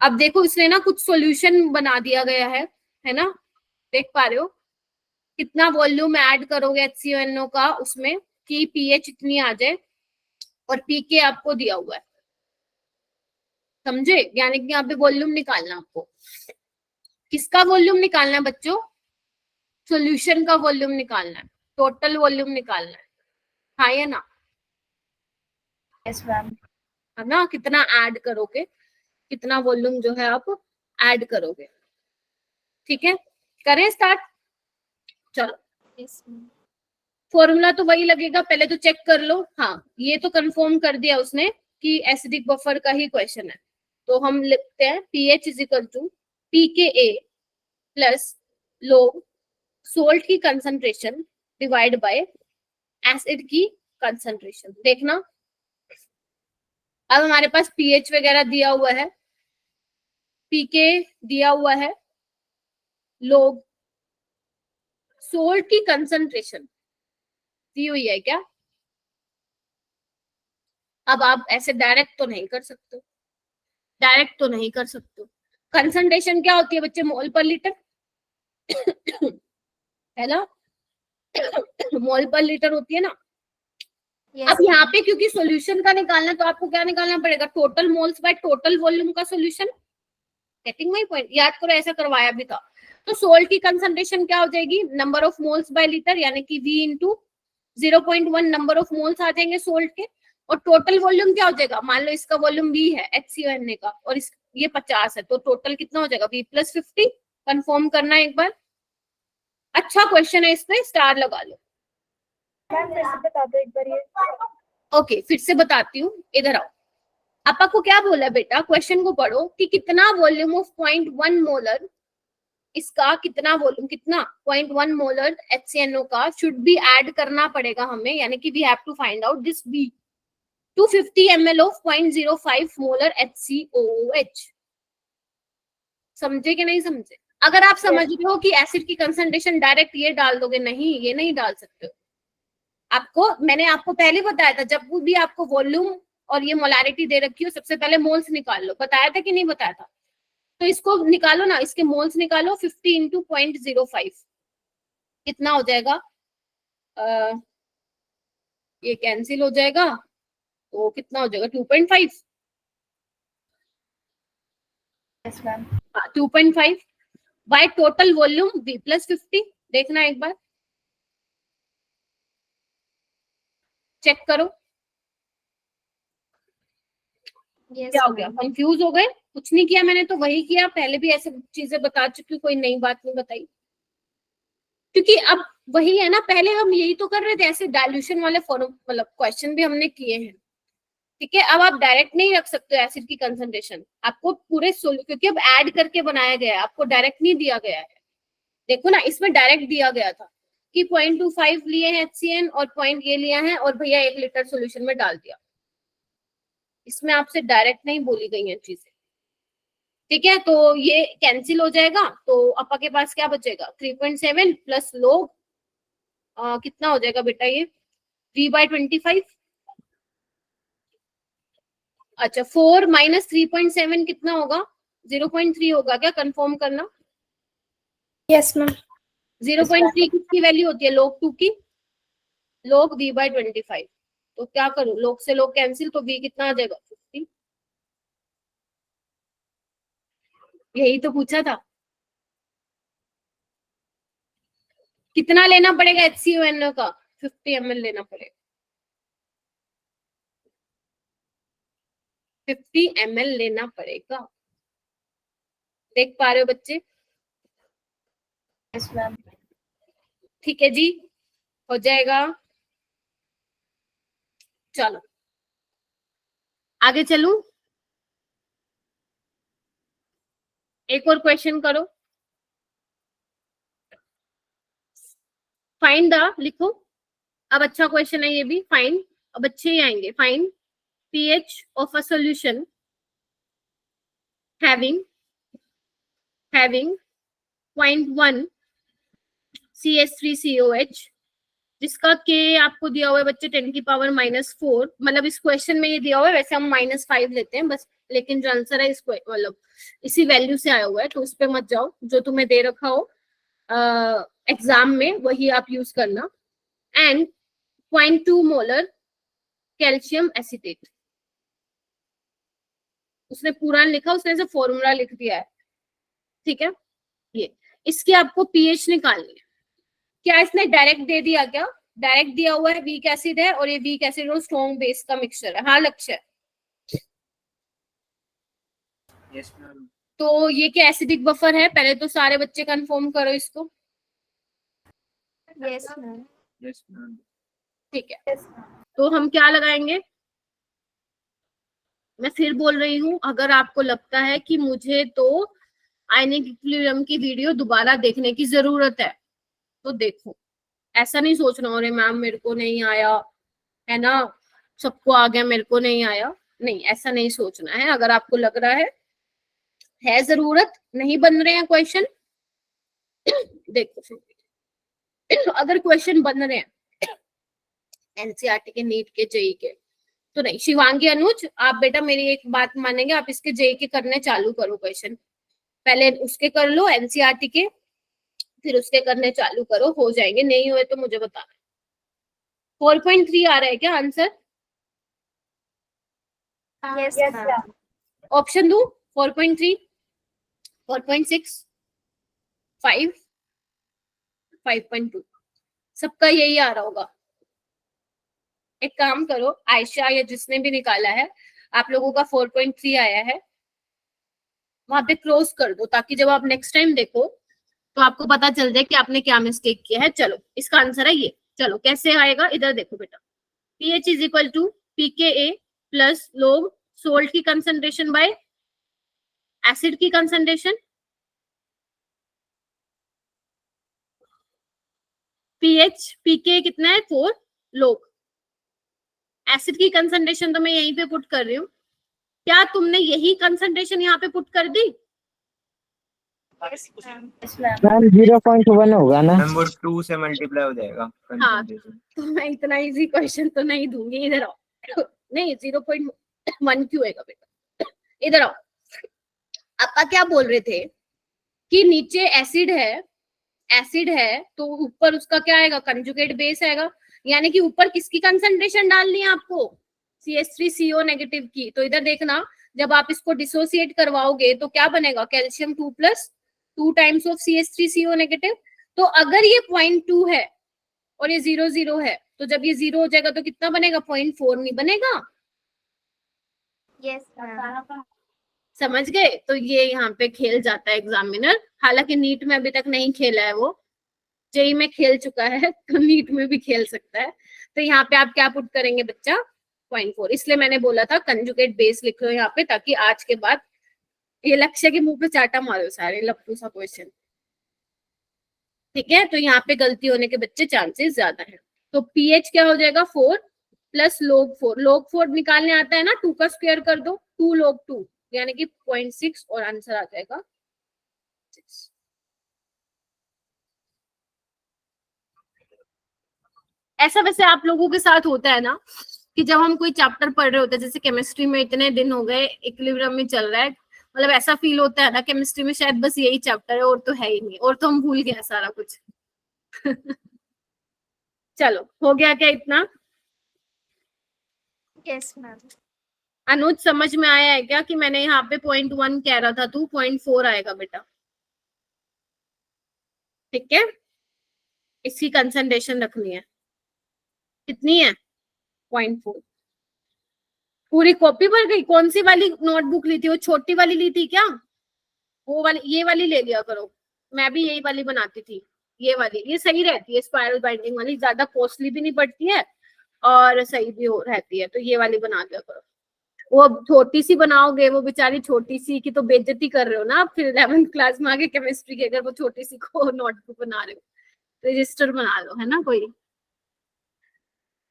अब देखो इसने ना कुछ सॉल्यूशन बना दिया गया है ना, देख पा रहे हो कितना वॉल्यूम ऐड करोगे HCONO का उसमें कि पीएच इतनी आ जाए, और पीके आपको दिया हुआ है, समझे? यानी कि यहाँ पे वॉल्यूम निकालना, आपको किसका वॉल्यूम निकालना है बच्चों? सॉल्यूशन का वॉल्यूम निकालना है, टोटल वॉल्यूम निकालना है, हाँ या ना? Yes, ma'am. है ना, कितना ऐड करोगे, कितना वॉल्यूम जो है आप ऐड करोगे। ठीक है, करें स्टार्ट। चलो Yes, ma'am. फॉर्मूला तो वही लगेगा, पहले तो चेक कर लो। हाँ, ये तो कंफर्म कर दिया उसने कि एसिडिक बफर का ही क्वेश्चन है, तो हम लिखते हैं pH is equal to pKa plus log salt की कंसंट्रेशन डिवाइड बाय एसिड की कंसंट्रेशन। देखना अब हमारे पास pH वगैरह दिया हुआ है, pK दिया हुआ है, लोग सोल्ट की कंसंट्रेशन दी हुई है क्या? अब आप ऐसे डायरेक्ट तो नहीं कर सकते, कंसंट्रेशन क्या होती है बच्चे? मोल पर लीटर है ना, मोल पर लीटर होती है ना। Yes, अब यहाँ ma'am. पे क्योंकि सॉल्यूशन का निकालना है तो आपको क्या निकालना पड़ेगा? Total moles by total volume का सॉल्यूशन। Getting my point? याद करो, ऐसा करवाया भी था। तो सोल्ट की कंसंट्रेशन क्या हो जाएगी? Number of moles by litre, यानी कि V into 0.1 number of moles आ जाएंगे सोल्ट के, और टोटल वॉल्यूम क्या हो जाएगा? मान लो इसका वॉल्यूम V है HCON का, और ये 50 है, तो टोटल कितना हो जाएगा? V plus 50। कंफर्म करना एक बार। अच्छा क्वेश्चन है, इस पे स्टार लगा लो। मैम फिर से बता दो एक बार ये। ओके, फिर से बताती हूँ, इधर आओ। आपा को क्या बोला बेटा? क्वेश्चन को पढ़ो कि कितना वॉल्यूम ऑफ 0.1 मोलर, इसका कितना वॉल्यूम, कितना 0.1 मोलर HCNO का शुड बी ऐड करना पड़ेगा हमें, यानी कि we have to find out this be to 50 ml of 0.05 molar HCOOH। समझे कि नहीं समझे? अगर आप समझ रहे हो कि एसिड की कंसंट्रेशन डायरेक्ट ये डाल दोगे, नहीं ये नहीं डाल सकते हो। आपको मैंने आपको पहले बताया था, जब भी आपको वॉल्यूम और ये मोलारिटी दे रखी हो, सबसे पहले मोल्स निकाल लो। बताया था कि नहीं बताया था? तो इसको निकालो ना, इसके मोल्स निकालो। 50 इंटू 0.05 कितना हो जाएगा? ये कैंसिल हो जाएगा, तो कितना हो जाएगा? 2.5। Yes, ma'am. 2.5 by total volume V plus 50। देखना एक बार, चेक करो Yes, क्या हो गया। ma'am. कंफ्यूज हो गए? कुछ नहीं किया मैंने, तो वही किया, पहले भी ऐसे चीजें बता चुकी, कोई नई बात नहीं बताई। क्योंकि अब वही है ना, पहले हम यही तो कर रहे थे, ऐसे डाइल्यूशन वाले फॉर्म मतलब क्वेश्चन भी हमने किए हैं। ठीक है, अब आप डायरेक्ट नहीं रख सकते हो एसिड की कंसंट्रेशन, आपको पूरे क्योंकि अब ऐड करके बनाया गया है, आपको डायरेक्ट नहीं दिया गया है। देखो ना, इसमें डायरेक्ट दिया गया था कि 0.25 लिए हैं HCN और पॉइंट ये लिया है, और भैया 1 लीटर सोल्यूशन में डाल दिया। इसमें आपसे डायरेक्ट नहीं बोली गई हैं चीजें। ठीक है, तो ये कैंसिल हो जाएगा, तो आपा के पास क्या बचेगा? 3.7 प्लस लोग कितना हो जाएगा बेटा? ये V बाय 25। अच्छा, 4 माइनस 3.7 कितना होगा? 0.3 होगा क्या? कंफर्म करना। Yes, ma'am. 0.3 किसकी वैल्यू होती है? लोग 2 की। log v by 25। तो क्या करूं, log से log कैंसिल, तो v कितना आ जाएगा 50। यही तो पूछा था। कितना लेना पड़ेगा HCONO का, 50 ml लेना पड़ेगा, 50 ml लेना पड़ेगा। देख पा रहे हो बच्चे? Yes, ma'am. ठीक है जी, हो जाएगा। चलो आगे चलूं, एक और क्वेश्चन करो। फाइंड द, लिखो। अब अच्छा क्वेश्चन है ये भी, फाइंड, अब अच्छे ही आएंगे। Find pH of a solution having 0.1 CH3COH, जिसका K आपको दिया हुआ है बच्चे 10⁻⁻⁴। मतलब इस क्वेश्चन में ये दिया हुआ है, वैसे हम -5 लेते हैं बस, लेकिन जो आंसर है इसको मतलब इसी वैल्यू से आया हुआ है, तो उस पे मत जाओ, जो तुम्हें दे रखा हो एग्जाम में वही आप यूज करना। एंड 0.2 मोलर कैल्शियम एसिटेट, उसने पूरा लिखा, उसने से फॉर्मूला लिख दिया है, ठीक है। ये इसकी आपको पीएच निकालनी है। क्या इसने डायरेक्ट दे दिया? क्या डायरेक्ट दिया हुआ है? वीक एसिड है और ये वीक एसिड और स्ट्रॉन्ग बेस का मिक्सचर है। हाँ लक्ष्य, यस मैम। तो ये क्या एसिडिक बफर है? पहले तो सारे बच्चे कंफर्म करो इसको। Yes ma'am. Yes ma'am. ठीक है, Yes, ma'am. तो हम क्या लगाएंगे? मैं फिर बोल रही हूँ, अगर आपको लगता है कि मुझे तो आयनिक इक्विलिब्रियम की वीडियो दोबारा देखने की जरूरत है, तो देखो। ऐसा नहीं सोचना अरे मैम मेरे को नहीं आया, है ना, सबको आ गया मेरे को नहीं आया। नहीं, ऐसा नहीं सोचना है। अगर आपको लग रहा है जरूरत, नहीं बन रहे हैं क्वेश्चन, देखो फिर अगर क्वेश्चन बन रहे हैं एनसीईआरटी के, नीट के, जेई के, तो नहीं। शिवांगी, अनुज, आप बेटा मेरी एक बात मानेंगे, आप इसके जेई के करने चालू करो क्वेश्चन, पहले उसके कर लो एनसीईआरटी के, फिर उसके करने चालू करो, हो जाएंगे। नहीं हुए तो मुझे बताना। 4.3 आ रहा है क्या answer? Yes Yes, ma'am. ma'am. Option दू? 4.3, 4.6, 5, 5.2, सबका यही आ रहा होगा। एक काम करो, आयशा या जिसने भी निकाला है, आप लोगों का 4.3 आया है, वहां पे क्लोज कर दो, ताकि जब आप नेक्स्ट टाइम देखो तो आपको पता चल जाए कि आपने क्या मिस्टेक किया है। चलो इसका आंसर है ये। चलो कैसे आएगा, इधर देखो बेटा। pH is equal to pKa plus log salt की कंसंट्रेशन बाय एसिड की कंसंट्रेशन। pH pK कितना है 4, लोग एसिड की कंसंट्रेशन तो मैं यहीं पे पुट कर रही हूँ। क्या तुमने यही कंसंट्रेशन यहाँ पे पुट कर दी? Yes, ma'am. मैम 0.1 होगा ना? मैम वो 2 से मल्टीप्लाई हो जाएगा concentration। तो मैं इतना इजी क्वेश्चन तो नहीं दूंगी, इधर आओ। नहीं 0.1 क्यों होगा बेटा, इधर आओ। आपका क्या बोल रहे थे कि नीचे एसिड है तो ऊपर उसका क्या आएगा, कंजुगेट बेस आएगा, यानी कि ऊपर किसकी कंसंट्रेशन डालनी है आपको, CH3CO नेगेटिव की। तो इधर देखना, जब आप इसको डिसोसिएट करवाओगे तो क्या बनेगा, calcium 2 + 2 times of CH3CO negative. तो अगर ये 0.2 है और ये 0 है, तो जब ये 0 हो जाएगा तो कितना बनेगा, 0.4 नहीं बनेगा? Yes ma'am. समझ गए? तो ये यहाँ पे खेल जाता है एग्जामिनर, हालांकि नीट में अभी तक नहीं खेला है वो, जेई में खेल चुका है, तो नीट में भी खेल सकता है। तो यहाँ पे आप क्या पुट करेंगे बच्चा, 0.4। इसलिए मैंने बोला था कंजुगेट बेस लिख लो यहाँ पे, ताकि आज के बाद ये लक्ष्य के मुंह पे चाटा मारो सारे लप्पू सा क्वेश्चन। ठीक है, तो यहाँ पे गलती होने के बच्चे चांसेस ज्यादा है। तो पीएच क्या हो जाएगा, 4 + log 4। log 4 निकालने आता है ना, 2 का स्क्वायर कर दो, 2 log 2 यानी कि 0.6, और आंसर आ जाएगा 6। ऐसा वैसे आप लोगों के साथ होता है ना, कि जब हम कोई चैप्टर पढ़ रहे होते हैं, जैसे केमिस्ट्री में इतने दिन हो गए इक्विलिब्रियम में चल रहा है, मतलब ऐसा फील होता है ना केमिस्ट्री में शायद बस यही चैप्टर है और तो है ही नहीं, और तो हम भूल गए सारा कुछ। चलो हो गया क्या इतना? Yes ma'am. अनुज समझ में आया है क्या कि मैंने यहाँ पे 0.1 कह रहा था, तू 0.4 आएगा बेटा, ठीक है? इसकी कंसंट्रेशन रखनी है, कितनी है? 0.4। पूरी कॉपी भर गई? कौन सी वाली नोटबुक ली थी? वो छोटी वाली ली थी क्या? वो वाली, ये वाली ले लिया करो। मैं भी यही वाली बनाती थी, ये वाली, ये सही रहती है, स्पाइरल बाइंडिंग वाली, ज्यादा कॉस्टली भी नहीं पड़ती है और सही भी हो रहती है, तो ये वाली बना लिया करो। वो अब छोटी सी बनाओगे, वो बेचारी छोटी सी की तो बेइज्जती कर रहे हो ना आप फिर 11th क्लास में आके केमिस्ट्री की, अगर वो छोटी सी को नोटबुक बना रहे हो। रजिस्टर बना लो, है ना कोई।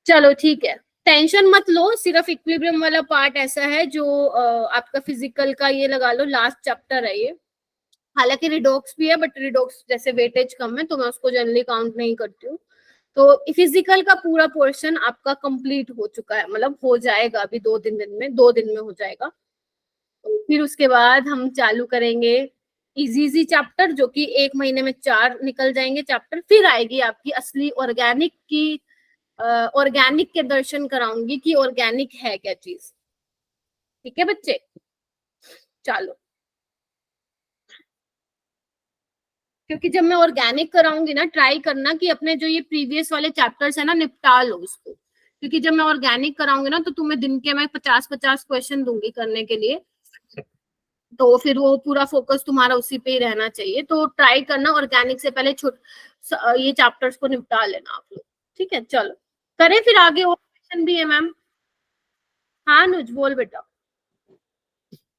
चलो ठीक है, टेंशन मत लो, सिर्फ इक्विलिब्रियम वाला पार्ट ऐसा है जो आपका फिजिकल का, ये लगा लो लास्ट चैप्टर है ये। हालांकि रिडॉक्स भी है, बट रिडॉक्स जैसे वेटेज कम है तो मैं उसको जनरली काउंट नहीं करती हूँ। तो फिजिकल का पूरा पोर्शन आपका कंप्लीट हो चुका है, मतलब हो जाएगा अभी 2 दिन में हो जाएगा। तो फिर उसके बाद हम चालू करेंगे इजी चैप्टर, जो कि 1 महीने में 4 निकल जाएंगे चैप्टर। फिर आएगी आपकी असली ऑर्गेनिक की, ऑर्गेनिक के दर्शन कराऊंगी कि ऑर्गेनिक है क्या चीज, ठीक है बच्चे? चलो, क्योंकि जब मैं ऑर्गेनिक कराऊंगी ना, ट्राई करना कि अपने जो ये प्रीवियस वाले चैप्टर्स है ना, निपटा लो उसको, क्योंकि जब मैं ऑर्गेनिक कराऊंगी ना तो तुम्हें दिन के मैं 50-50 क्वेश्चन दूंगी करने के लिए, तो फिर वो पूरा फोकस तुम्हारा उसी पे ही रहना चाहिए। तो ट्राई करना ऑर्गेनिक से पहले ये चैप्टर्स को निपटा लेना आप लोग, ठीक है? चलो करें फिर आगे, और क्वेश्चन भी है मैम। हाँ अनुज बोल बेटा।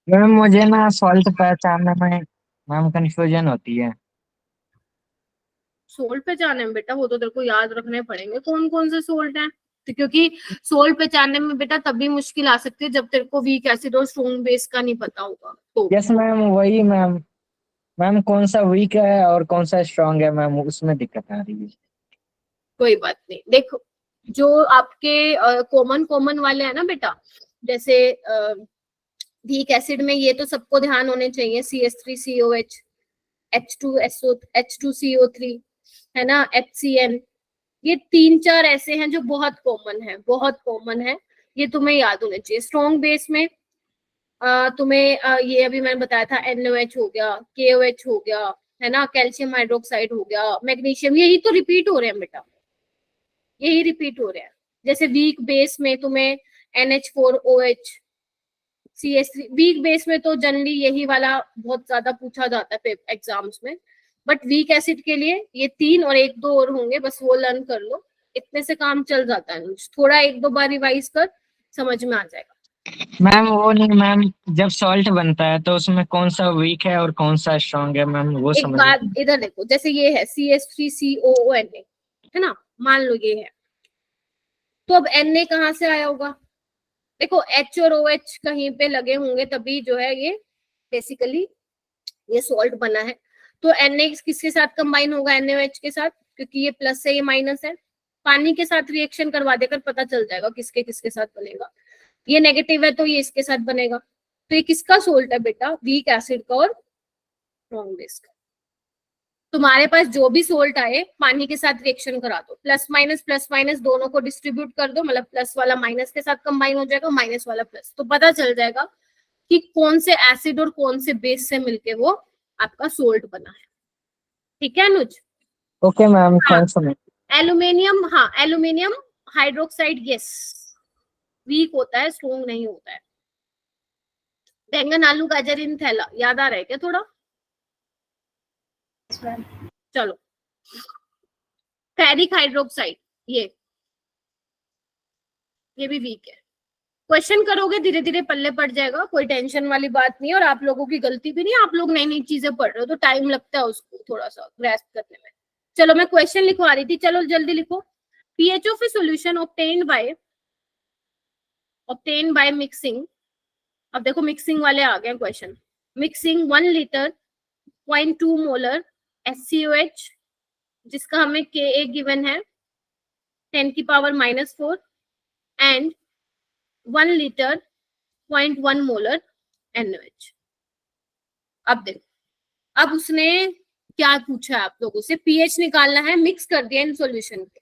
मैम मुझे ना सॉल्ट पहचानने में मैम कंफ्यूजन होती है। सोल्ट पहचानने में बेटा, वो तो तेरे को याद रखने पड़ेंगे कौन कौन से सोल्ट हैं, तो क्योंकि सोल्ट पहचानने में बेटा तभी मुश्किल आ सकती है जब तेरे को वीक एसिड और स्ट्रॉन्ग बेस का नहीं पता होगा तो। यस मैम, वही मैम। मैम कौन सा वीक है और कौन सा स्ट्रांग है मैम, उसमें दिक्कत आ रही है। कोई बात नहीं, देखो जो आपके कॉमन कॉमन वाले हैं ना बेटा, जैसे वीक एसिड में ये तो सबको ध्यान होने चाहिए, CH3COH, H2CO3, है ना, HCN, ये 3-4 ऐसे हैं जो बहुत कॉमन है, बहुत कॉमन है, ये तुम्हें याद होने चाहिए। स्ट्रॉन्ग बेस में तुम्हें ये अभी मैंने बताया था, NOH हो गया, KOH हो गया, है ना, कैल्शियम हाइड्रोक्साइड हो गया, मैग्नीशियम, यही तो रिपीट हो रहे हैं बेटा, यही रिपीट हो रहे हैं। जैसे वीक बेस में तुम्हें NH4OH, CH3, वीक बेस में तो जनरली यही वाला बहुत ज्यादा पूछा जाता है एग्जाम्स में, बट वीक एसिड के लिए ये 3 और 1-2 और होंगे, बस वो लर्न कर लो, इतने से काम चल जाता है। थोड़ा 1-2 बार रिवाइज कर, समझ में आ जाएगा। मैम वो नहीं मैम, जब सॉल्ट बनता है तो उसमें कौन सा वीक है और कौन सा स्ट्रांग है मैम, वो एक समझ। बात इधर देखो, जैसे ये है CH3COONA, है ना, मान लो ये है, तो अब Na कहाँ से आया होगा? देखो H और OH कहीं पे लगे होंगे तभी जो है ये बेसिकली ये सॉल्ट बना है। तो Na किसके साथ कंबाइन होगा? NaOH के साथ, क्योंकि ये प्लस है ये माइनस है। पानी के साथ रिएक्शन करवा देकर पता चल जाएगा किसके किसके साथ बनेगा। ये नेगेटिव है तो ये इसके साथ बनेगा। तो ये किसका सोल्ट है बेटा? वीक एसिड का और स्ट्रॉन्ग बेस का। तुम्हारे पास जो भी सोल्ट आए पानी के साथ रिएक्शन करा दो, प्लस माइनस दोनों को डिस्ट्रीब्यूट कर दो, मतलब प्लस वाला माइनस के साथ कंबाइन हो जाएगा, माइनस वाला प्लस, तो पता चल जाएगा कि कौन से एसिड और कौन से बेस से मिलके वो आपका सोल्ट बना है। ठीक है Anuj? Okay ma'am, thanks ma'am. Aluminium, हाँ एल्यूमिनियम हाइड्रोक्साइड, यस, वीक होता है, स्ट्रॉन्ग नहीं होता है। बैंगन आलू गाजर इन थैला, याद आ रहा है क्या थोड़ा? चलो, फेरिक हाइड्रोक्साइड, ये भी वीक है। क्वेश्चन करोगे धीरे धीरे पल्ले पड़ जाएगा, कोई टेंशन वाली बात नहीं है, और आप लोगों की गलती भी नहीं है, आप लोग नई नई चीजें पढ़ रहे हो तो टाइम लगता है उसको थोड़ा सा ग्रैस्प करने में। चलो मैं क्वेश्चन लिखवा रही थी, चलो जल्दी लिखो। pH of a solution obtained by mixing, अब देखो मिक्सिंग वाले आ गए question. Mixing 1 litre 0.2 molar SCOH, जिसका हमें Ka गिवन है 10⁻⁻⁴, एंड 1 लीटर 0.1 मोलर NOH। अब देखो, अब उसने क्या पूछा है आप लोगों से? pH निकालना है, मिक्स कर दिया इन सॉल्यूशन के,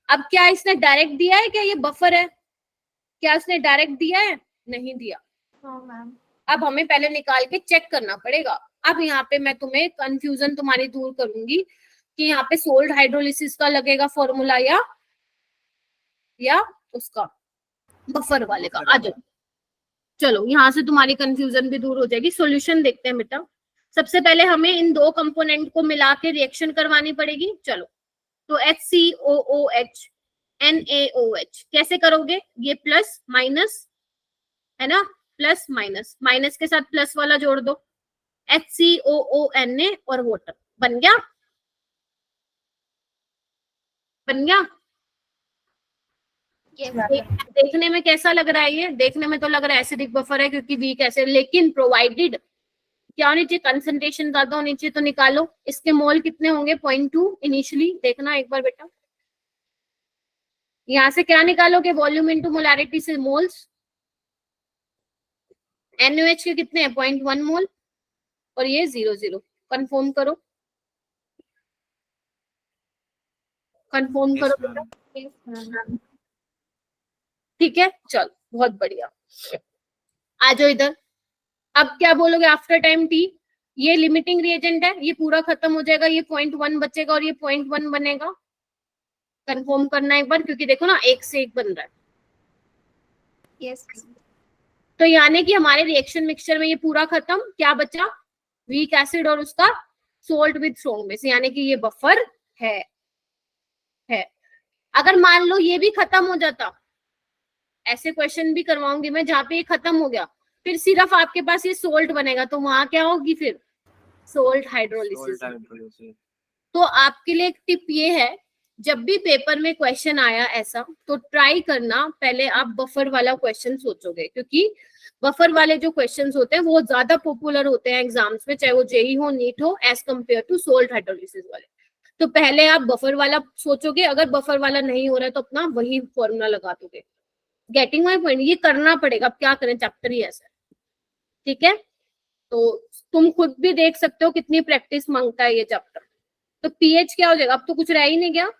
अब क्या इसने डायरेक्ट दिया है क्या, ये बफर है, क्या इसने डायरेक्ट दिया है, नहीं दिया। हाँ मैम। अब हमें पहले निकाल के चेक करना पड़ेगा। अब यहाँ पे मैं तुम्हें कंफ्यूजन तुम्हारी दूर करूंगी कि यहाँ पे सोल्ड हाइड्रोलिसिस का लगेगा फॉर्मूला या उसका बफर वाले का। आ जाओ, चलो यहाँ से तुम्हारी कंफ्यूजन भी दूर हो जाएगी। सॉल्यूशन देखते हैं बेटा। सबसे पहले हमें इन दो कंपोनेंट को मिला के रिएक्शन करवानी पड़ेगी। चलो, तो HCOOH NaOH कैसे करोगे, ये प्लस माइनस है ना, प्लस माइनस, माइनस के साथ प्लस वाला जोड़ दो, HCOONA और वाटर, बन गया, बन गया। देखने में कैसा लग रहा है ये, देखने में तो लग रहा है एसिडिक बफर है क्योंकि वीक एसिड, लेकिन प्रोवाइडेड क्या होनी चाहिए, कंसंट्रेशन ज्यादा होनी चाहिए। तो निकालो इसके मोल कितने होंगे, 0.2 इनिशियली, देखना एक बार बेटा। यहां से क्या निकालोगे, वॉल्यूम इनटू मोलैरिटी से मोल्स। NaOH के कितने हैं, 0.1 मोल, और ये 0.0। कंफर्म करो, कंफर्म करो बेटा। ठीक है, चलो बहुत बढ़िया। आ जाओ इधर। अब क्या बोलोगे, आफ्टर टाइम T, ये लिमिटिंग रिएजेंट है, ये पूरा खत्म हो जाएगा, ये 0.1 बचेगा और ये 0.1 बनेगा। कंफर्म करना एक बार, क्योंकि देखो ना एक से एक बन रहा है। यस। तो यानी कि हमारे रिएक्शन मिक्सचर में ये पूरा खत्म, क्या बचा, वीक एसिड और उसका सोल्ट विद स्ट्रॉन्ग बेस, यानी कि ये बफर है। अगर मान लो ये भी खत्म हो जाता, ऐसे क्वेश्चन भी करवाऊंगी मैं जहाँ पे ये खत्म हो गया, फिर सिर्फ आपके पास ये सोल्ट बनेगा, तो वहां क्या होगी फिर, सोल्ट हाइड्रोलिसिस। तो आपके लिए एक टिप ये है, जब भी पेपर में क्वेश्चन आया ऐसा, तो ट्राई करना पहले आप बफर वाला क्वेश्चन सोचोगे, क्योंकि बफर वाले जो क्वेश्चंस होते हैं वो ज्यादा पॉपुलर होते हैं एग्जाम्स में, चाहे वो जेई हो, नीट हो, as compare to salt hydrolysis वाले। तो पहले आप बफर वाला सोचोगे, अगर बफर वाला नहीं हो रहा है तो अपना वही फॉर्मूला लगा दोगे। गेटिंग माई पॉइंट, ये करना पड़ेगा, अब क्या करें, चैप्टर ही ऐसा है। ठीक है, तो तुम खुद भी देख सकते हो कितनी प्रैक्टिस मांगता है ये चैप्टर। तो पीएच क्या हो जाएगा, अब तो कुछ रह ही नहीं गया।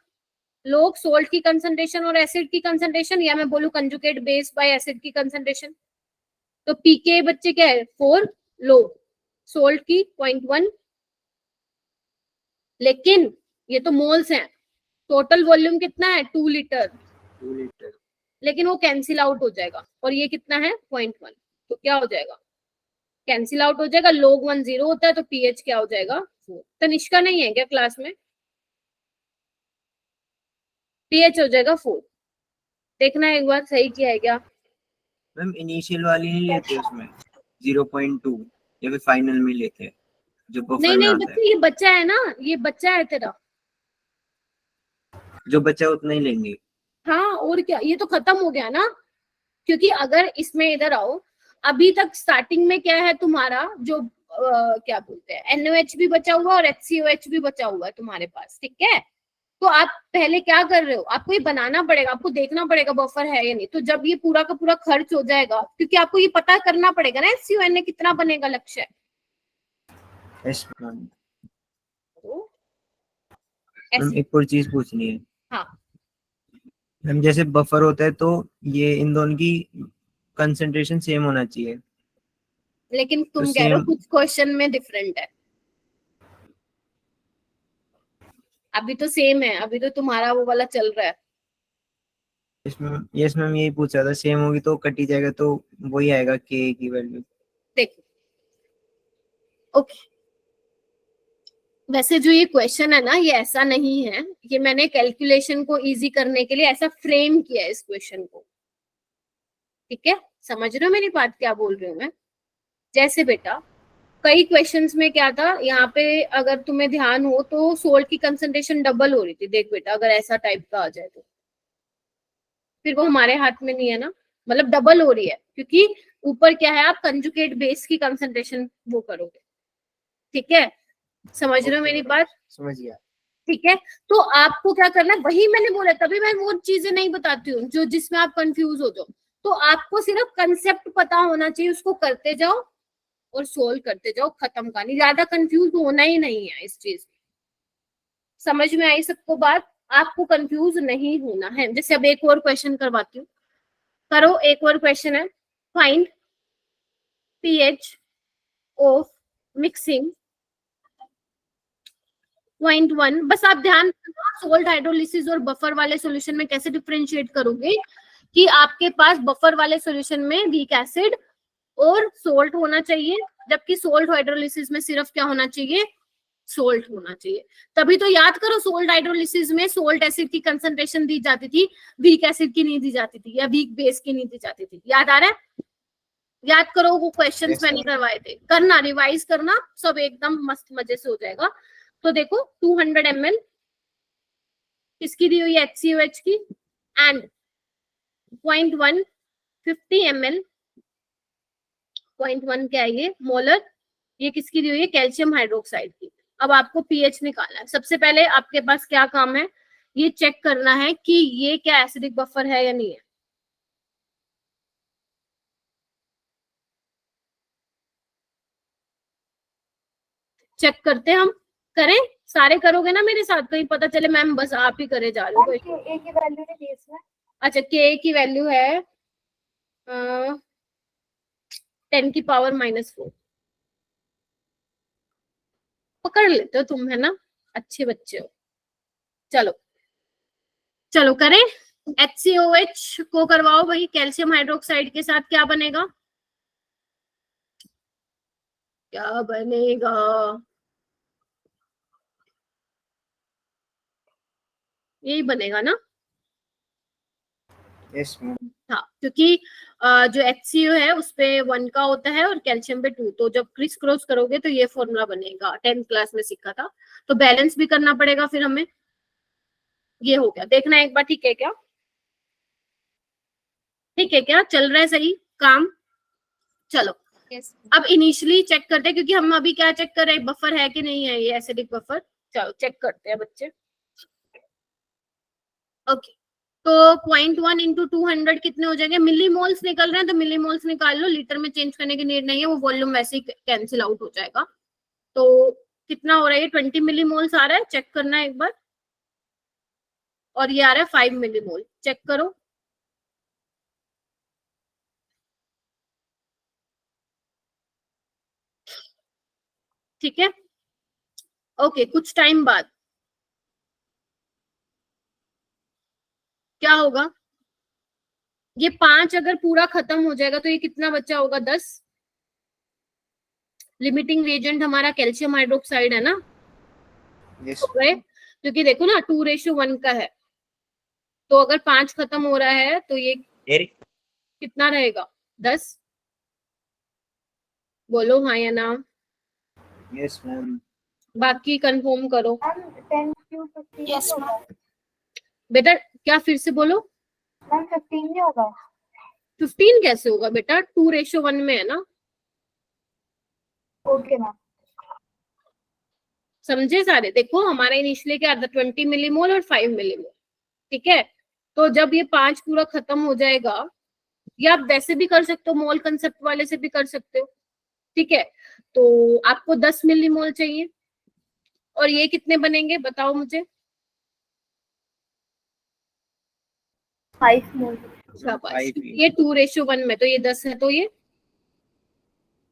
लोग सोल्ट की कंसंट्रेशन और एसिड की कंसंट्रेशन, या मैं बोलूं कंजुगेट बेस बाय एसिड की कंसंट्रेशन। तो पीके बच्चे क्या है, 4, लोग सोल्ट की 0.1, लेकिन ये तो मोल्स हैं, टोटल वॉल्यूम कितना है, 2 लीटर, लेकिन वो कैंसिल आउट हो जाएगा, और ये कितना है 0.1, तो क्या हो जाएगा, कैंसिल आउट हो जाएगा। log 1 0 होता है, तो पीएच क्या हो जाएगा, 4। तनिष्का नहीं है क्या क्लास में, पीएच हो जाएगा 4। देखना एक बार सही किया है क्या। मैम इनिशियल वाली नहीं लेते उसमें 0.2, या फिर फाइनल में लेते हैं जो बफर नहीं में नहीं आता है, बच्चे, ये बच्चा है ना, ये बच्चा है तेरा। जो बचा उतना ही लेंगे। हाँ और क्या, ये तो खत्म हो गया ना, क्योंकि अगर इसमें इधर आओ, अभी तक स्टार्टिंग में क्या है तुम्हारा, जो क्या बोलते हैं, NaOH भी बचा हुआ और HCOH भी बचा हुआ है तुम्हारे पास, ठीक है। तो आप पहले क्या कर रहे हो, आपको ये बनाना पड़ेगा, आपको देखना पड़ेगा बफर है या नहीं। तो जब ये पूरा का पूरा खर्च हो जाएगा, क्योंकि आपको ये पता करना पड़ेगा ना HCON कितना बनेगा, लक्ष्य है। Yes ma'am. तो मैम एक और चीज पूछनी है। हाँ मैम जैसे बफर होता है तो ये इन दोनों की कंसंट्रेशन सेम होना चाहिए, लेकिन तुम तो कह रहे हो same- कुछ क्वेश्चन में डिफरेंट है। अभी तो सेम है, अभी तो तुम्हारा वो वाला चल रहा है। यस मैम यही पूछा था, सेम होगी तो कट ही जाएगा, तो वही आएगा के की वैल्यू। देखो ओके, वैसे जो ये क्वेश्चन है ना, ये ऐसा नहीं है, ये मैंने कैलकुलेशन को इजी करने के लिए ऐसा फ्रेम किया है इस क्वेश्चन को, ठीक है। समझ रहे हो मेरी बात, क्या बोल रही हूँ मैं। जैसे बेटा कई क्वेश्चंस में क्या था, यहाँ पे अगर तुम्हें ध्यान हो तो सोल्ट की कंसंट्रेशन डबल हो रही थी। देख बेटा, अगर ऐसा टाइप का आ जाए तो फिर वो हमारे हाथ में नहीं है ना, मतलब डबल हो रही है, क्योंकि ऊपर क्या है, आप कंजुगेट बेस की कंसंट्रेशन वो करोगे, ठीक है। समझ रहे हो मेरी बात, समझ गया। ठीक है। तो आपको क्या करना है, वही मैंने बोला, तभी मैं वो चीजें नहीं बताती हूँ जो जिसमें आप कंफ्यूज हो जाओ। तो आपको सिर्फ कंसेप्ट पता होना चाहिए, उसको करते जाओ और सोल्व करते जाओ, खत्म कहानी। ज्यादा कंफ्यूज होना ही नहीं है इस चीज। समझ में आई सबको बात, आपको कंफ्यूज नहीं होना है। जैसे अब एक और क्वेश्चन करवाती हूँ, करो। एक और क्वेश्चन है, फाइंड पीएच ऑफ मिक्सिंग 0.1। बस आप ध्यान रखना सोल्ट हाइड्रोलिसिस और बफर वाले सॉल्यूशन में कैसे डिफरेंशिएट करोगे कि आपके पास बफर वाले सॉल्यूशन में वीक एसिड और सोल्ट होना चाहिए, जबकि सोल्ट हाइड्रोलिसिस में सिर्फ क्या होना चाहिए, सोल्ट होना चाहिए। तभी तो याद करो सोल्ट हाइड्रोलिसिस में सोल्ट एसिड की कंसंट्रेशन दी जाती थी, वीक एसिड की नहीं दी जाती थी, या वीक बेस की नहीं दी जाती थी। याद आ रहा है? याद करो, वो क्वेश्चंस Yes, मैंने sir. करवाए थे, करना, रिवाइज करना, सब एकदम मस्त मजे से हो जाएगा। तो देखो 200 ml किसकी दी हुई है, HCOH की, एंड 0.1 50 ml 0.1 क्या है ये, मोलर, ये किसकी दी हुई है, कैल्शियम हाइड्रोक्साइड की। अब आपको पीएच निकालना है। सबसे पहले आपके पास क्या काम है, ये चेक करना है कि ये क्या एसिडिक बफर है या नहीं है। चेक करते हैं हम, करें, सारे करोगे ना मेरे साथ, कहीं पता चले मैम बस आप ही करे जा रहे हो। ए की वैल्यू नहीं दी इसमें। अच्छा, के की वैल्यू है 10⁻⁻⁴। पकड़ लेते हो तुम, है ना, अच्छे बच्चे हो। चलो चलो करें, HCOH को करवाओ भाई, कैल्शियम हाइड्रोक्साइड के साथ क्या बनेगा, क्या बनेगा, यही बनेगा ना। Yes ma'am. हाँ, क्योंकि जो HCO है उसपे 1 का होता है और कैल्शियम पे 2, तो जब क्रिस क्रॉस करोगे तो ये फॉर्मूला बनेगा, 10th क्लास में सीखा था। तो बैलेंस भी करना पड़ेगा फिर हमें। ये हो गया, देखना एक बार, ठीक है क्या, ठीक है क्या, चल रहा है सही काम। चलो यस अब इनिशियली चेक करते हैं, क्योंकि हम अभी क्या चेक कर रहे हैं, बफर है कि नहीं है ये एसिडिक बफर। चलो चेक करते हैं बच्चे। ओके, तो 0.1 इंटू 200 कितने हो जाएंगे, मिलीमोल्स निकल रहे हैं, तो मिलीमोल्स निकाल लो, लीटर में चेंज करने की नीड नहीं है, वो वॉल्यूम वैसे ही कैंसिल आउट हो जाएगा। तो कितना हो रहा है, 20 मिलीमोल्स आ रहा है, चेक करना है एक बार। और ये आ रहा है 5 मिलीमोल, चेक करो। ठीक है, ओके, कुछ टाइम बाद क्या होगा, ये 5 अगर पूरा खत्म हो जाएगा तो ये कितना बचा होगा, 10। लिमिटिंग रिएजेंट हमारा कैल्शियम हाइड्रोक्साइड है ना, यस हो गए, क्योंकि देखो ना 2:1 का है, तो अगर 5 खत्म हो रहा है तो ये कितना रहेगा, 10। बोलो हाँ या ना, यस मैम। बाकी कंफर्म करो। 10 क्यों 15 Yes, होगा? बेटा क्या, फिर से बोलो। मैम 15 नहीं होगा? 15 कैसे होगा बेटा, 2:1 में है ना, ओके मैम। समझे सारे। देखो हमारा इनिशियली क्या था, 20 मिलीमोल और 5 मिलीमोल, ठीक है। तो जब ये 5 पूरा खत्म हो जाएगा, या आप वैसे भी कर सकते हो, मोल कंसेप्ट वाले से भी कर सकते हो, ठीक है। तो आपको 10 मिलीमोल चाहिए, और ये कितने बनेंगे बताओ मुझे, 5 मोल। शाबाश। 5 ये 2:1 में, तो ये 10 है, तो ये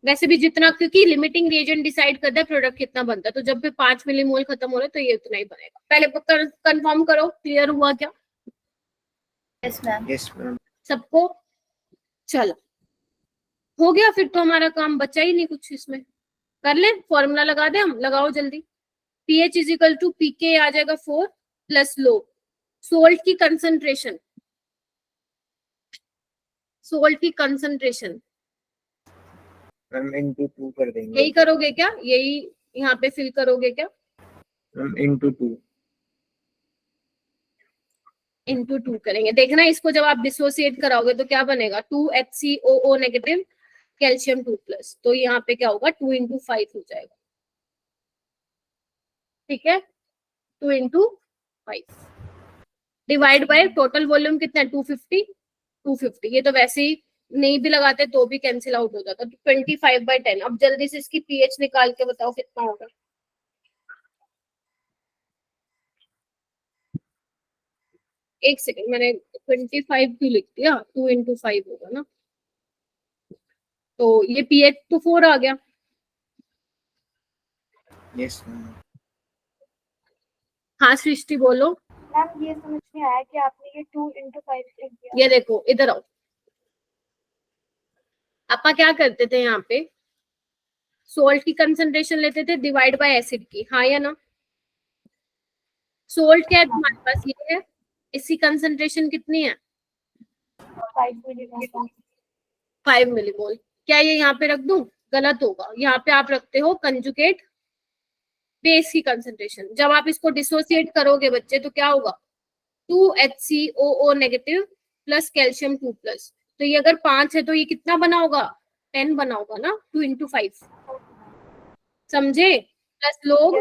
वैसे भी जितना, क्योंकि लिमिटिंग रिएजेंट डिसाइड करता है प्रोडक्ट कितना बनता है, तो जब भी 5 मिलीमोल खत्म हो रहा है तो ये उतना ही बनेगा। पहले कंफर्म करो, क्लियर हुआ क्या यस मैम। Yes ma'am. सबको। चलो हो गया, फिर तो हमारा काम बचा ही नहीं कुछ इसमें। कर ले, फॉर्मूला लगा दे हम, लगाओ जल्दी। pH इजिकल टू pK आ जाएगा 4 प्लस लो, सोल्ट की कंसंट्रेशन, सोल्ट की कंसंट्रेशन मैम इनटू 2 कर देंगे। यही करोगे क्या, यही यहाँ पे फिल करोगे क्या, मैम इनटू 2। इंटू 2 करेंगे। देखना इसको जब आप डिसोसिएट कराओगे तो क्या बनेगा, 2HCOO नेगेटिव कैल्शियम 2+, तो यहाँ पे क्या होगा, 2 × 5 हो जाएगा, ठीक है, 2 × 5 डिवाइड बाय टोटल वॉल्यूम कितना है, 250, ये तो वैसे ही नहीं भी लगाते तो भी कैंसिल आउट हो जाता, तो 25/10। अब जल्दी से इसकी पीएच निकाल के बताओ कितना होगा। एक सेकंड, मैंने 25 क्यों लिख दिया, 2 into 5 होगा ना, तो ये pH तो 4 आ गया। Yes ma'am. हाँ सृष्टि बोलो। मैम ये समझ में आया कि आपने ये 2 into 5 लिख दिया। ये देखो इधर आओ, आपा क्या करते थे यहाँ पे, सोल्ट की कंसंट्रेशन लेते थे डिवाइड बाय एसिड की, हाँ या ना। सोल्ट क्या है तुम्हारे पास, ये है, इसकी कंसंट्रेशन कितनी है 5 मिलीमोल। 5 मिलीमोल। क्या ये यहाँ पे रख दूं, गलत होगा, यहाँ पे आप रखते हो कंजुगेट बेस की कंसंट्रेशन। जब आप इसको डिसोसिएट करोगे बच्चे तो क्या होगा, 2HCOO negative plus calcium 2 plus, तो ये अगर 5 है तो ये कितना बना होगा, 10 बना होगा ना, 2 into 5, समझे। प्लस लोग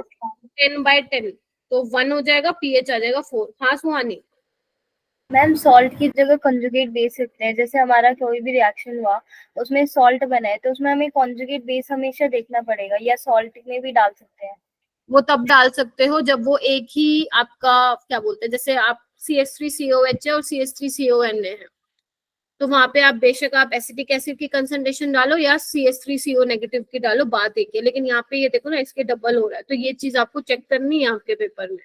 10/10 तो 1 हो जाएगा, pH आ जाएगा 4। हाँ सुहानी। मैम सॉल्ट की जगह कंजुगेट बेस रखते हैं, जैसे हमारा कोई भी रिएक्शन हुआ उसमें सॉल्ट बना है तो उसमें हमें कंजुगेट बेस हमेशा देखना पड़ेगा, या सॉल्ट में भी डाल सकते हैं। वो तब डाल सकते हो जब वो एक ही आपका क्या बोलते हैं, जैसे आप CH3COH है और CH3CON है, तो वहां पे आप बेशक आप एसिटिक एसिड की कंसंट्रेशन डालो या CH3CO नेगेटिव की डालो, बात एक है। लेकिन यहाँ पे ये देखो ना, इसके डबल हो रहा है, तो ये चीज आपको चेक करनी है आपके पेपर में।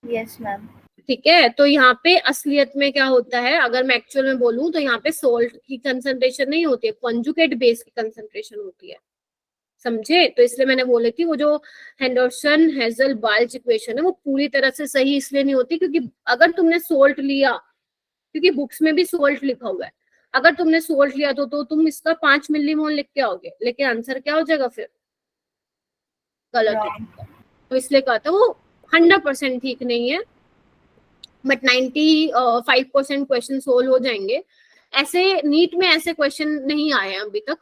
Yes ma'am. ठीक है, तो यहाँ पे असलियत में क्या होता है, अगर मैं एक्चुअल में बोलूं तो यहाँ पे सोल्ट की कंसंट्रेशन नहीं होती है, कॉन्जुगेट बेस की कंसंट्रेशन होती है, समझे। तो इसलिए मैंने बोले कि वो जो हेंडरसन हेजल बाल्च इक्वेशन है वो पूरी तरह से सही इसलिए नहीं होती क्योंकि अगर तुमने सोल्ट लिया, क्योंकि बुक्स में भी सोल्ट लिखा हुआ है, अगर तुमने सोल्ट लिया तो तुम इसका 5 मिलीमोल लिख के आओगे, लेकिन आंसर क्या हो जाएगा फिर, गलत हो जाएगा। तो इसलिए कहता हूँ 100% ठीक नहीं है, बट 95% क्वेश्चन सोल्व हो जाएंगे। ऐसे नीट में ऐसे क्वेश्चन नहीं आए हैं अभी तक,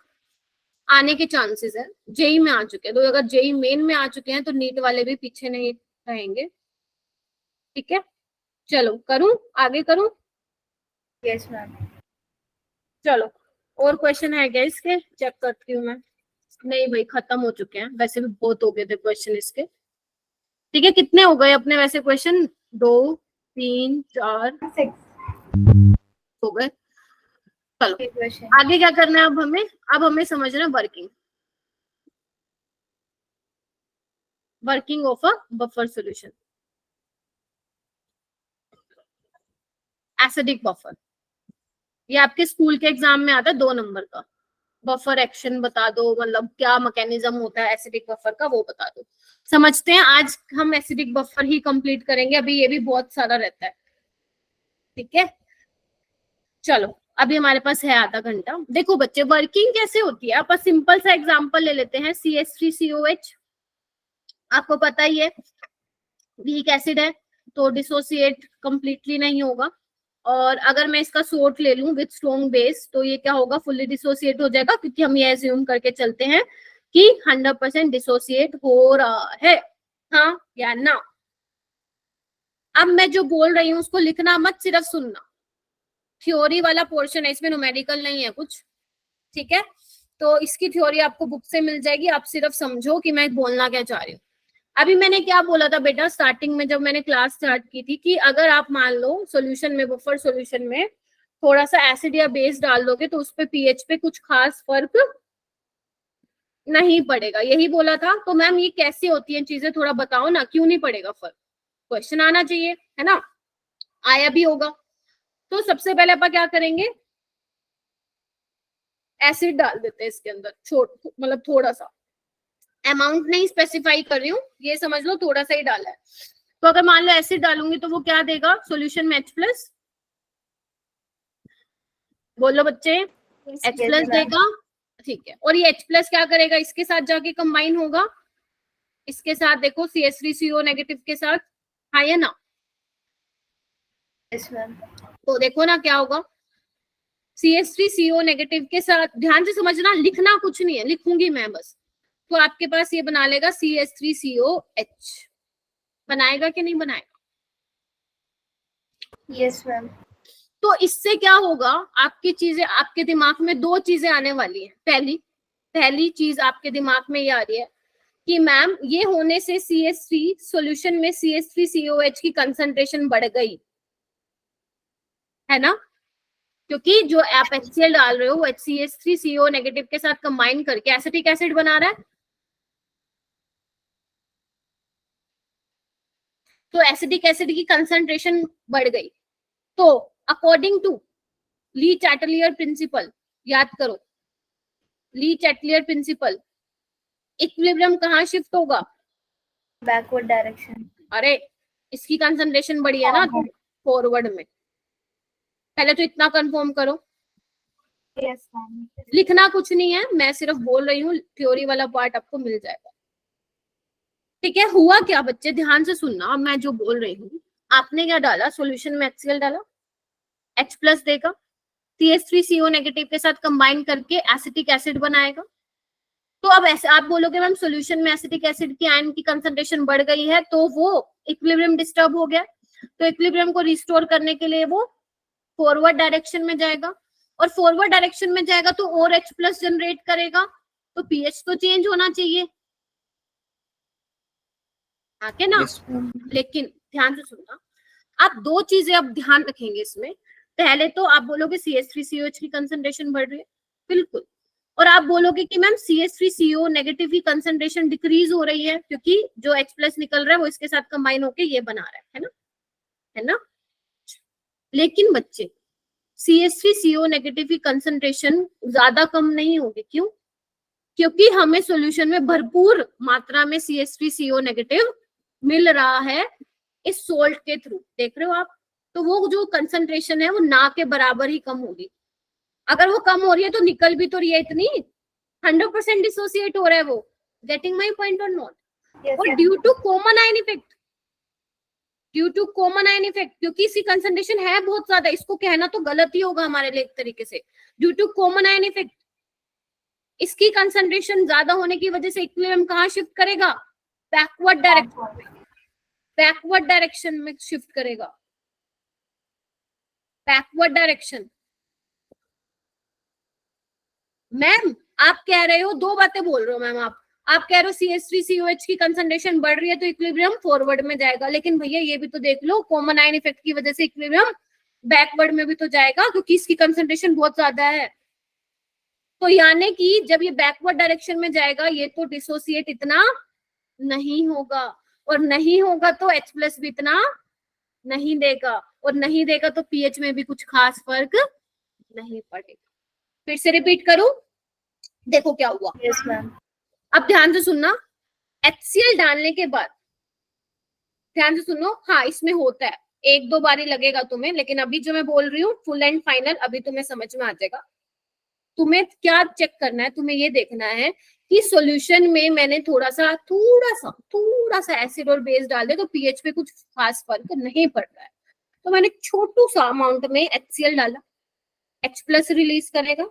आने के चांसेस है, जेई में आ चुके हैं, तो अगर जेई मेन में आ चुके हैं तो नीट वाले भी पीछे नहीं रहेंगे। ठीक है, चलो करूं, आगे करूं। Yes ma'am. चलो और क्वेश्चन है क्या इसके, चेक करती हूँ मैं। नहीं भाई खत्म हो चुके हैं, वैसे भी बहुत हो गए थे क्वेश्चन इसके। ठीक है, कितने हो गए अपने वैसे क्वेश्चन, 2 3 4 हो गए। चलो आगे क्या करना है अब हमें समझना working of a buffer solution, acidic buffer. ये आपके स्कूल के एग्जाम में आता है 2 नंबर का। बफर एक्शन बता दो, मतलब क्या मैकेनिज्म होता है एसिडिक बफर का वो बता दो। समझते हैं, आज हम एसिडिक बफर ही कंप्लीट करेंगे, अभी ये भी बहुत सारा रहता है। ठीक है, चलो अभी हमारे पास है आधा घंटा। देखो बच्चे वर्किंग कैसे होती है, आप सिंपल सा एग्जांपल ले लेते हैं, CH3COH आपको पता ही है वीक एसिड है तो डिसोसिएट कंप्लीटली नहीं होगा, और अगर मैं इसका सोर्ट ले लूं विद स्ट्रॉन्ग बेस तो ये क्या होगा, फुल्ली डिसोसिएट हो जाएगा, क्योंकि हम ये एज्यूम करके चलते हैं कि 100% डिसोसिएट हो रहा है, हाँ या ना। अब मैं जो बोल रही हूँ उसको लिखना मत, सिर्फ सुनना, थ्योरी वाला पोर्शन है, इसमें न्यूमेरिकल नहीं है कुछ। ठीक है, तो इसकी थ्योरी आपको बुक से मिल जाएगी, आप सिर्फ समझो कि मैं बोलना क्या चाह रही हूँ। अभी मैंने क्या बोला था बेटा स्टार्टिंग में जब मैंने क्लास स्टार्ट की थी, कि अगर आप मान लो सॉल्यूशन में, बफर सॉल्यूशन में थोड़ा सा एसिड या बेस डाल दोगे तो उस पे पीएच पे कुछ खास फर्क नहीं पड़ेगा, यही बोला था। तो मैम ये कैसे होती है चीजें, थोड़ा बताओ ना, क्यों नहीं पड़ेगा फर्क, क्वेश्चन आना चाहिए है ना, आया भी होगा। तो सबसे पहले अपन क्या करेंगे, एसिड डाल देते हैं इसके अंदर, मतलब थोड़ा सा, अमाउंट नहीं स्पेसिफाई कर रही हूँ, ये समझ लो थोड़ा सा ही डाला है। तो अगर मान लो एसिड डालूंगी तो वो क्या देगा सॉल्यूशन में, H+, बोलो बच्चे, H+ देगा। ठीक है, और ये H+ क्या करेगा, इसके साथ जाके कंबाइन होगा, इसके साथ देखो CH3CO नेगेटिव के साथ, हाँ या ना। Yes ma'am. तो देखो ना क्या होगा, CH3CO नेगेटिव के साथ, ध्यान से समझना, लिखना कुछ नहीं है, लिखूंगी मैं बस, तो आपके पास ये बना लेगा CH3COH, बनाएगा कि नहीं बनाएगा। Yes ma'am. तो इससे क्या होगा, आपकी चीजें, आपके दिमाग में 2 चीजें आने वाली है। पहली चीज आपके दिमाग में ये आ रही है कि मैम ये होने से CH3 सॉल्यूशन में CH3COH की कंसंट्रेशन बढ़ गई है ना, क्योंकि जो आप HCl डाल रहे हो वो CH3CO नेगेटिव के साथ कंबाइन करके एसिटिक एसिड बना रहा है, तो एसिटिक एसिड की कंसंट्रेशन बढ़ गई। तो according to Le Chatelier principle, याद करो ली चैटलियर प्रिंसिपल, इक्विलिब्रियम कहाँ शिफ्ट होगा? Backward direction. अरे इसकी कंसंट्रेशन बढ़ी है ना फॉरवर्ड में, पहले तो इतना कंफर्म करो। Yes ma'am. लिखना कुछ नहीं है, मैं सिर्फ बोल रही हूँ, थ्योरी वाला पार्ट आपको मिल जाएगा। ठीक है, हुआ क्या बच्चे, ध्यान से सुनना, मैं जो बोल रही हूँ, आपने क्या डाला सॉल्यूशन में, HCl डाला, H प्लस देगा, CH3CO नेगेटिव के साथ कंबाइन करके एसिटिक एसिड बनाएगा। तो अब ऐसे आप बोलोगे मैम सॉल्यूशन में एसिटिक एसिड की आयन की कंसंट्रेशन बढ़ गई है तो वो इक्विलिब्रियम डिस्टर्ब हो गया, तो इक्विलिब्रियम को रिस्टोर करने के लिए वो फॉरवर्ड डायरेक्शन में जाएगा, और फॉरवर्ड डायरेक्शन में जाएगा तो और H प्लस जनरेट करेगा, तो पीएच तो चेंज होना चाहिए, आके ना। Yes, ma'am. लेकिन ध्यान से सुनना, आप दो चीजें अब ध्यान रखेंगे इसमें। पहले तो आप बोलोगे CH3COH की कंसंट्रेशन बढ़ रही है, बिल्कुल, और आप बोलोगे कि मैम CH3CO नेगेटिव की कंसंट्रेशन डिक्रीज हो रही है क्योंकि जो H प्लस निकल रहा है वो इसके साथ कंबाइन होके ये बना रहा है ना, है ना। लेकिन बच्चे CH3CO नेगेटिव की कंसंट्रेशन ज्यादा कम नहीं होगी, क्यों? क्योंकि हमें सॉल्यूशन में भरपूर मात्रा में CH3CO नेगेटिव मिल रहा है इस सोल्ट के थ्रू, देख रहे हो आप। तो वो जो कंसंट्रेशन है वो ना के बराबर ही कम होगी। अगर वो कम हो रही है तो निकल भी तो रही है इतनी, 100% डिसोसिएट हो रहा है वो, गेटिंग माई पॉइंट और नॉट। और due to common ion effect, due to common ion effect, क्योंकि इसकी कंसंट्रेशन है बहुत ज्यादा, इसको कहना तो गलत ही होगा हमारे लिए एक तरीके से, due to common ion effect, इसकी कंसंट्रेशन ज्यादा होने की वजह से इक्विलिब्रियम कहाँ शिफ्ट करेगा? बैकवर्ड डायरेक्शन में, बैकवर्ड डायरेक्शन में शिफ्ट करेगा, बैकवर्ड डायरेक्शन। मैम आप कह रहे हो, दो बातें बोल रहे हो मैम आप कह रहे हो CH3COH की कंसंट्रेशन बढ़ रही है तो इक्विलिब्रियम फॉरवर्ड में जाएगा, लेकिन भैया ये भी तो देख लो, कॉमन आयन इफेक्ट की वजह से इक्विलिब्रियम बैकवर्ड में भी तो जाएगा क्योंकि इसकी कंसंट्रेशन बहुत ज्यादा है। तो यानी कि जब ये बैकवर्ड डायरेक्शन में जाएगा ये तो डिसोसिएट इतना नहीं होगा, और नहीं होगा तो H प्लस भी इतना नहीं देगा, और नहीं देगा तो पीएच में भी कुछ खास फर्क नहीं पड़ेगा। फिर से रिपीट करूं, देखो क्या हुआ। Yes ma'am. अब ध्यान से सुनना, HCl डालने के बाद ध्यान से सुनो, हाँ इसमें होता है, एक दो बारी लगेगा तुम्हें, लेकिन अभी जो मैं बोल रही हूँ फुल एंड फाइनल अभी तुम्हें समझ में आ जाएगा। तुम्हें क्या चेक करना है, तुम्हें ये देखना है कि सॉल्यूशन में मैंने थोड़ा सा एसिड और बेस डाल दे तो पीएच पे कुछ खास फर्क नहीं पड़ रहा है, तो मैंने छोटू सा अमाउंट में HCl डाला, H प्लस रिलीज करेगा,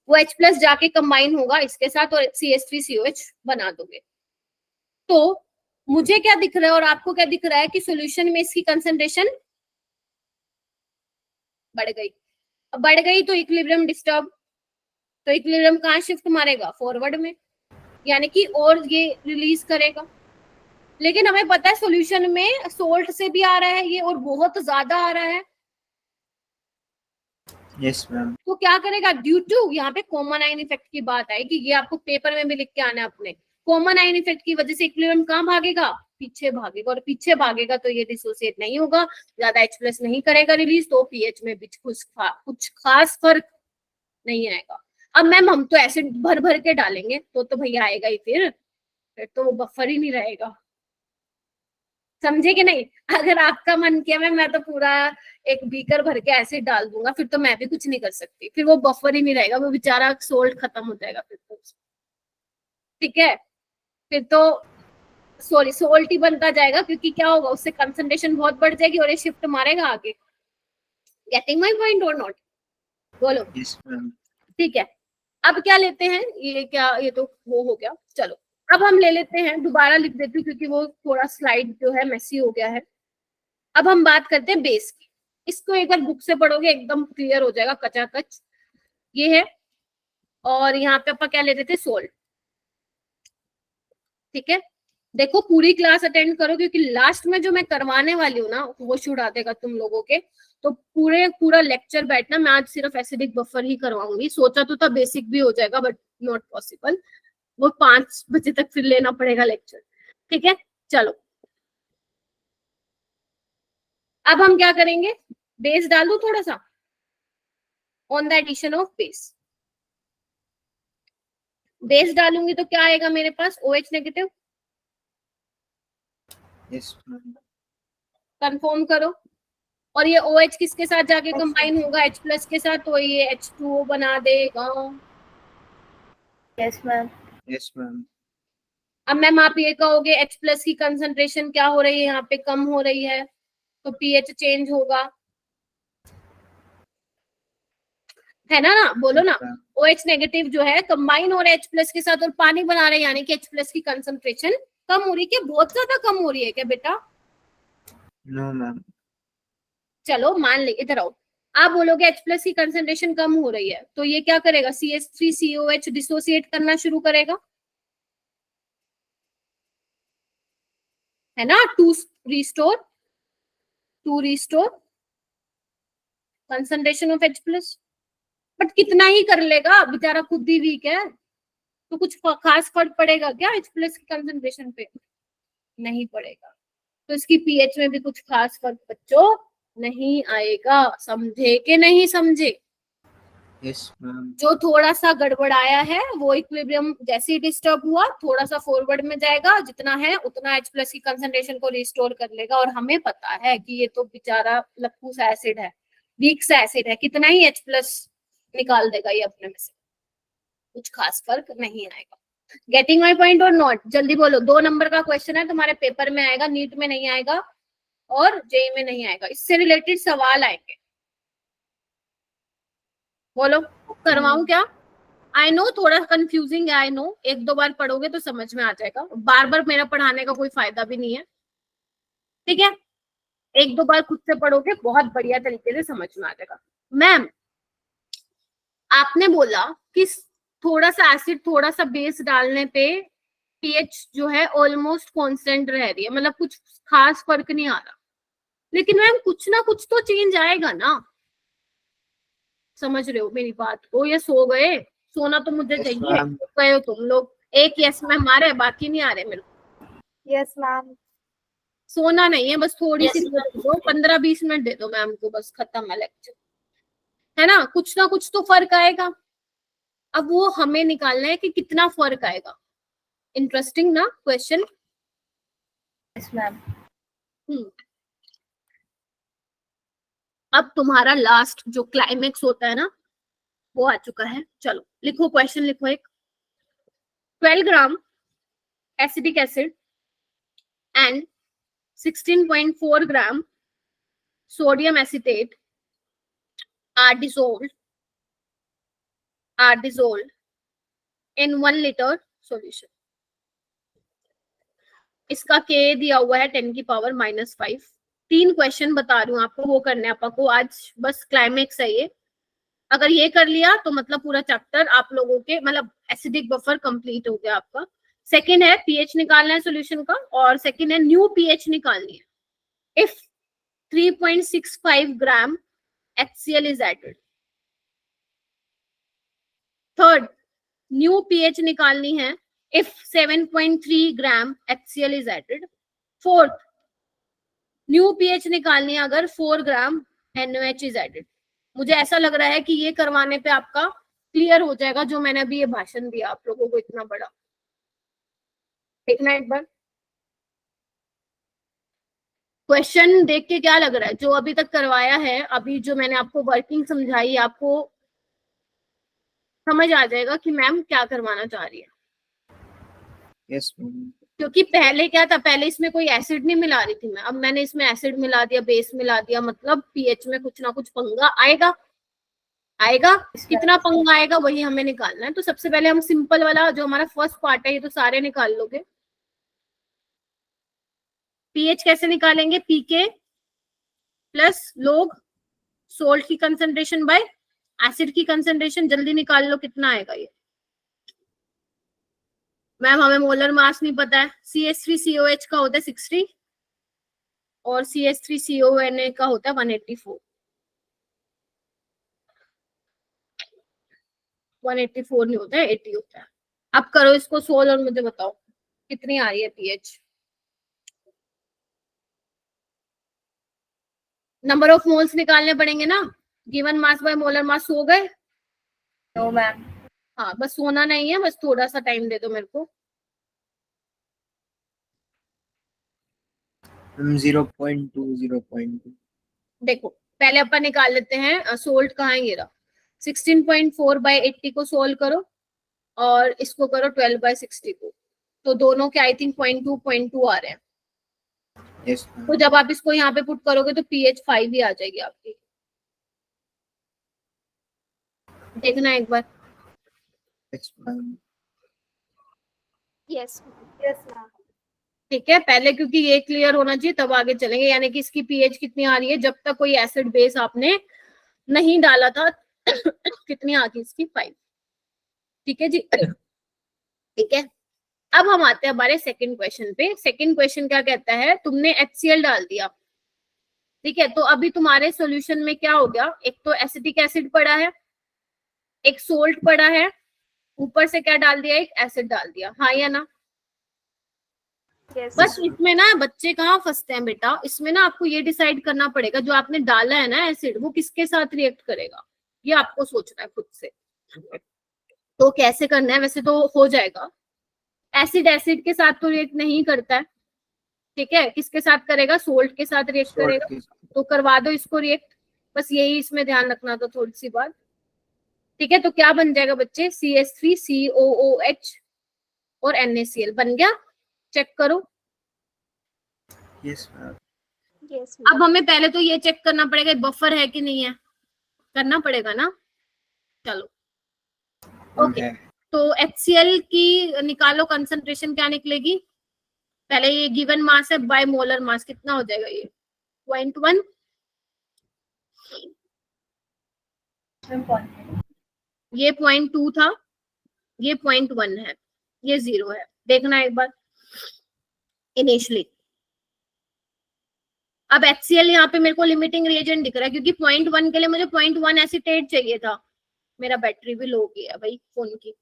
वो H प्लस जाके कंबाइन होगा इसके साथ और CH3COH बना दोगे। तो मुझे क्या दिख रहा है और आपको क्या दिख रहा है कि सॉल्यूशन में इसकी कंसंट्रेशन बढ़ गई। अब बढ़ गई तो इक्विलिब्रियम डिस्टर्ब, तो इक्विलिब्रियम कहाँ शिफ्ट मारेगा? फॉरवर्ड में, यानी कि और ये रिलीज करेगा। लेकिन हमें पता है सॉल्यूशन में सोल्ट से भी आ रहा है ये, और बहुत ज्यादा आ रहा है। Yes ma'am. तो क्या करेगा? ड्यू टू, यहाँ पे कॉमन आयन इफेक्ट की बात आएगी, ये आपको पेपर में भी लिख के आना है अपने। कॉमन आयन इफेक्ट की वजह से इक्विलिब्रियम कहाँ भागेगा? पीछे भागेगा, और पीछे भागेगा तो ये डिसोसिएट नहीं होगा, ज्यादा H प्लस नहीं करेगा रिलीज, तो पीएच में भी कुछ खास फर्क नहीं आएगा। अब मैम हम तो एसिड भर भर के डालेंगे तो भैया आएगा ही, फिर तो वो बफर ही नहीं रहेगा, समझे कि नहीं? अगर आपका मन किया मैं तो पूरा एक बीकर भर के एसिड डाल दूंगा, फिर तो मैं भी कुछ नहीं कर सकती, फिर वो बफर ही नहीं रहेगा, वो बेचारा सोल्ट खत्म हो जाएगा फिर तो, ठीक है। फिर तो सॉरी सोल्ट ही बनता जाएगा, क्योंकि क्या होगा, उससे कंसंट्रेशन बहुत बढ़ जाएगी और ये शिफ्ट मारेगा आगे। गेटिंग माय पॉइंट और नॉट? बोलो। Yes ma'am. ठीक है, अब क्या लेते हैं, ये क्या, ये तो वो हो गया, चलो अब हम ले लेते हैं, दोबारा लिख देती हूँ क्योंकि वो थोड़ा स्लाइड जो है मेसी हो गया है। अब हम बात करते हैं बेस की, इसको एक बार बुक से पढ़ोगे एकदम क्लियर हो जाएगा कचाकच। ये है, और यहाँ पे अपन क्या लेते थे? सोल्ट। ठीक है, देखो पूरी क्लास अटेंड करो, क्योंकि लास्ट में जो मैं करवाने वाली हूँ ना वो छुड़ा देगा तुम लोगों के। तो पूरा लेक्चर बैठना, मैं आज सिर्फ एसिडिक बफर ही करवाऊंगी। सोचा तो था बेसिक भी हो जाएगा, बट नॉट पॉसिबल, वो 5 बजे तक फिर लेना पड़ेगा लेक्चर। ठीक है, चलो अब हम क्या करेंगे, बेस डाल दो थोड़ा सा on the addition of base. Base डालूंगी तो क्या आएगा मेरे पास, OH negative. Yes ma'am. Confirm करो। और ये OH किसके साथ जाके कंबाइन होगा, H प्लस के साथ, तो ये H2O बना देगा। Yes ma'am. Yes ma'am. अब मैम आप ये कहोगे H प्लस की कंसंट्रेशन क्या हो रही है, यहाँ पे कम हो रही है, तो pH चेंज होगा, है ना बोलो ना। OH नेगेटिव जो है कंबाइन हो रहा है H प्लस के साथ और पानी बना रहे हैं, यानी कि H प्लस की कंसंट्रेशन कम हो रही है, क्या बहुत ज्यादा कम हो रही है क्या बेटा? No ma'am. चलो मान ले, इधर आओ, आप बोलोगे H प्लस की कंसंट्रेशन कम हो रही है, तो ये क्या करेगा, CH3COH डिसोसिएट करना शुरू करेगा, है ना, to restore concentration of H plus. But कितना ही कर लेगा, बेचारा खुद ही वीक है, तो कुछ खास फर्क पड़ेगा क्या H प्लस की कंसंट्रेशन पे? नहीं पड़ेगा। तो इसकी pH में भी कुछ खास फर्क बच्चों नहीं आएगा, समझे कि नहीं समझे? Yes ma'am. जो थोड़ा सा गड़बड़ाया है वो इक्विलिब्रियम जैसे ही डिस्टर्ब हुआ थोड़ा सा फॉरवर्ड में जाएगा, जितना है उतना H प्लस की कंसंट्रेशन को रिस्टोर कर लेगा। और हमें पता है कि ये तो बेचारा लक्कू सा एसिड है, वीक सा एसिड है, कितना ही H प्लस निकाल देगा ये अपने में से, कुछ खास फर्क नहीं आएगा। गेटिंग माई पॉइंट और नॉट? जल्दी बोलो, 2 नंबर का क्वेश्चन है, तुम्हारे पेपर में आएगा, नीट में नहीं आएगा और जेई में नहीं आएगा, इससे रिलेटेड सवाल आएंगे। बोलो, करवाऊं क्या? आई नो थोड़ा कंफ्यूजिंग है, आई नो, 1-2 बार पढ़ोगे तो समझ में आ जाएगा, बार बार मेरा पढ़ाने का कोई फायदा भी नहीं है, ठीक है, 1-2 बार खुद से पढ़ोगे बहुत बढ़िया तरीके से समझ में आ जाएगा। मैम आपने बोला कि थोड़ा सा एसिड थोड़ा सा बेस डालने पे pH जो है ऑलमोस्ट कांस्टेंट रह रही है, मतलब कुछ खास फर्क नहीं आ रहा, लेकिन मैम कुछ ना कुछ तो चेंज आएगा ना, समझ रहे हो मेरी बात को? ये सो गए? सोना तो मुझे चाहिए, गए हो तुम लोग, एक यस में हमारे, बाकी नहीं आ रहे मेरे को। Yes ma'am. सोना नहीं है, बस थोड़ी सी दे दो, 15-20 मिनट दे दो मैम को, बस खत्म है लेक्चर, है ना। कुछ ना कुछ तो फर्क आएगा, अब वो हमें निकालना है कि कितना फर्क आएगा। इंटरेस्टिंग ना क्वेश्चन? Yes ma'am. अब तुम्हारा लास्ट जो क्लाइमेक्स होता है ना वो आ चुका है। चलो लिखो, क्वेश्चन लिखो एक। 12 gram acidic acid and 16.4 gram sodium acetate are dissolved in 1 liter solution. इसका K दिया हुआ है 10 की पावर -5। 3 क्वेश्चन बता रही हूँ आपको, वो करने आपको आज, बस क्लाइमेक्स है ये। अगर ये कर लिया तो मतलब पूरा चैप्टर आप लोगों के, मतलब एसिडिक बफर कंप्लीट हो गया आपका। सेकंड है pH निकालना है सॉल्यूशन का, और सेकंड है न्यू pH निकालनी है if 3.65 gram HCl is added। Third, new pH निकालनी है if 7.3 gram HCl is added। Fourth, new pH निकालनी है अगर 4 ग्राम NaOH is added। मुझे ऐसा लग रहा है कि ये करवाने पे आपका क्लियर हो जाएगा, जो मैंने अभी ये भाषण दिया आप लोगों को इतना बड़ा। देखना एक बार क्वेश्चन देख के क्या लग रहा है, जो अभी तक करवाया है, अभी जो मैंने आपको वर्किंग समझाई, आपको समझ आ जाएगा कि मैम क्या करवाना चाह रही है। Yes ma'am. क्योंकि पहले क्या था, पहले इसमें कोई एसिड नहीं मिला रही थी मैं, अब मैंने इसमें एसिड मिला दिया, बेस मिला दिया, मतलब pH में कुछ ना कुछ पंगा आएगा। कितना पंगा आएगा वही हमें निकालना है। तो सबसे पहले हम सिंपल वाला जो हमारा फर्स्ट पार्ट है, ये तो सारे निकाल लोगे। pH कैसे निकालेंगे, pK प्लस लोग सोल्ट की कंसंट्रेशन बाय एसिड की कंसंट्रेशन, जल्दी निकाल लो कितना आएगा ये। मैम हमें मोलर मास नहीं पता है। CH3COH का होता है 60 और CH3CONA का होता है 184। 184 नहीं होता है, 80 होता है। अब करो इसको सोल्व और मुझे बताओ कितनी आ रही है पीएच। नंबर ऑफ मोल्स निकालने पड़ेंगे ना। Given mass by molar mass सो गए? No ma'am. हाँ बस सोना नहीं है, बस थोड़ा सा टाइम दे दो मेरे को। 0.2 देखो पहले अपन निकाल लेते हैं सोल्ट कहाँ है, ये रहा। 16.4/80 को सोल्व करो और इसको करो 12/60 को, तो दोनों के आई थिंक 0.2 आ रहे हैं। यस तो जब आप इसको यहाँ पे पुट करोगे तो pH 5 ही आ जाएगी आपकी। देखना एक बार। मैम। Yes yes ma'am. ठीक है, पहले क्योंकि ये क्लियर होना चाहिए तब आगे चलेंगे। यानी कि इसकी pH कितनी आ रही है, जब तक कोई एसिड बेस आपने नहीं डाला था कितनी आ गई इसकी 5। ठीक है जी। ठीक है, अब हम आते हैं हमारे सेकंड क्वेश्चन पे। सेकंड क्वेश्चन क्या कहता है, तुमने HCl डाल दिया। ठीक है, तो अभी तुम्हारे सॉल्यूशन में क्या हो गया, एक तो एसिटिक एसिड पड़ा है, एक सोल्ट पड़ा है, ऊपर से क्या डाल दिया, एक एसिड डाल दिया। हाँ या ना? यस बस इसमें ना बच्चे कहाँ फंसते हैं बेटा, इसमें ना आपको ये डिसाइड करना पड़ेगा जो आपने डाला है ना एसिड, वो किसके साथ रिएक्ट करेगा, ये आपको सोचना है खुद से। तो कैसे करना है, वैसे तो हो जाएगा। एसिड एसिड के साथ तो रिएक्ट नहीं करता है। ठीक है, किसके साथ करेगा, सोल्ट के साथ रिएक्ट करेगा। तो करवा दो इसको रिएक्ट, बस यही इसमें ध्यान रखना था थोड़ी सी बात। ठीक है, तो क्या बन जाएगा बच्चे, CH3COOH और NaCl बन गया। चेक करो। Yes ma'am. यस अब हमें पहले तो ये चेक करना पड़ेगा बफर है कि नहीं है, करना पड़ेगा ना। चलो ओके, तो HCl की निकालो कंसंट्रेशन, क्या निकलेगी। पहले ये गिवन मास है बाय मोलर मास, कितना हो जाएगा ये 0.1। ये 0.2 था, ये 0.1 है, ये 0 है। देखना एक बार इनिशियली। अब HCl यहाँ पे मेरे को लिमिटिंग रिएजेंट दिख रहा है, क्योंकि 0.1 के लिए मुझे 0.1 एसीटेट चाहिए था। मेरा बैटरी भी लो गया भाई फोन की।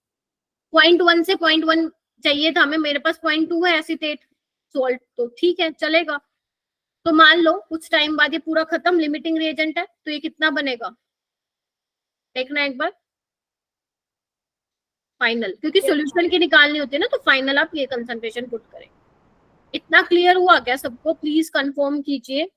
0.1 से 0.1 चाहिए था हमें, मेरे पास 0.2 है एसीटेट सोल्ट, तो ठीक है चलेगा। तो मान लो कुछ टाइम बाद ये पूरा खत्म, लिमिटिंग रिएजेंट है, तो ये कितना बनेगा देखना एक बार। फाइनल, क्योंकि सॉल्यूशन की निकालनी होती है ना, तो फाइनल आप ये कंसंट्रेशन पुट करें। इतना क्लियर हुआ क्या सबको, प्लीज कंफर्म कीजिए।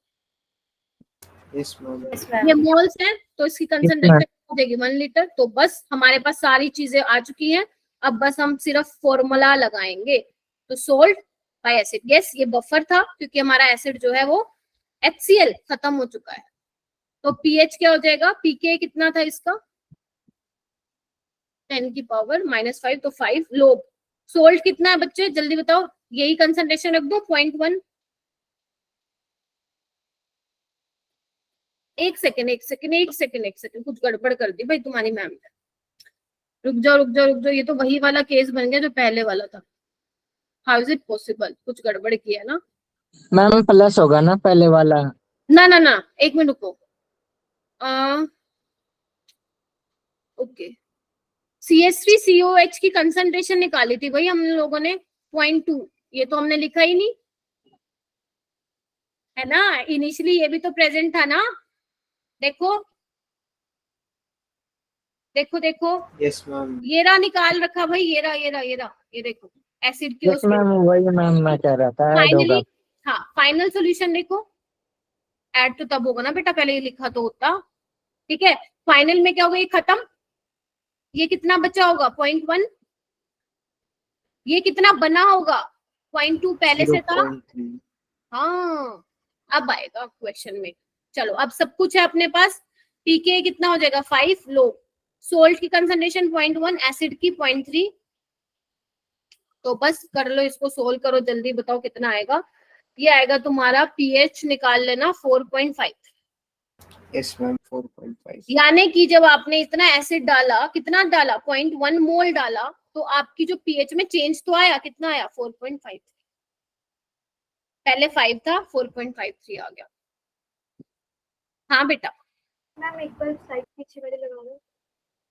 Yes ma'am. ये मोल्स है तो इसकी कंसंट्रेशन हो जाएगी 1 लीटर। तो बस हमारे पास सारी चीजें आ चुकी हैं, अब बस हम सिर्फ फॉर्मूला लगाएंगे। तो सोल्ट बाय एसिड, यस ये बफर था क्योंकि हमारा एसिड जो है वो HCl खत्म हो चुका है। तो pH क्या हो जाएगा, pK कितना था इसका 10 की पावर -5, तो 5 लोग। सोल्ट कितना है बच्चे जल्दी बताओ, यही कंसंट्रेशन रख दो 0.1। एक सेकंड, कुछ गड़बड़ कर दी भाई तुम्हारी मैम ने। रुक जाओ, ये तो वही वाला केस बन गया जो पहले वाला था। हाउ इज इट पॉसिबल, कुछ गड़बड़ किया है ना। मैम प्लस होगा ना पहले वाला। ना, एक मिनट रुको। ओके, CH3COH की कंसंट्रेशन निकाली थी भाई हम लोगों ने 0.2, ये तो हमने लिखा ही नहीं है ना। इनिशियली ये भी तो प्रेजेंट था ना। देखो यस मैम। ये रहा निकाल रखा भाई, ये रहा, ये देखो एसिड की यस मैम, वही मैम मैं कह रहा था ऐड होगा। फाइनली। हाँ फाइनल सॉल्यूशन देखो, ऐड तो तब होगा ना बेटा, पहले ये लिखा तो होता। ठीक है, फाइनल में क्या होगा, ये खत्म। ये कितना बचा होगा 0.1, ये कितना बना होगा 0.2 पहले से था। 0.3। हाँ अब आएगा क्वेश्चन में। चलो अब सब कुछ है अपने पास। pK कितना हो जाएगा 5 लो, सोल्ट की कंसंट्रेशन 0.1, एसिड की 0.3। तो बस कर लो इसको, सोल्व करो जल्दी, बताओ कितना आएगा। ये आएगा तुम्हारा pH निकाल लेना 4.5। Yes ma'am 4.5। यानी कि जब आपने इतना एसिड डाला, कितना डाला 0.1 मोल डाला, तो आपकी जो पीएच में चेंज तो आया, कितना आया 4.53, पहले 5 था 4.53 आ गया। हाँ बेटा मैम एक बार स्लाइड पीछे वाले लगा दो।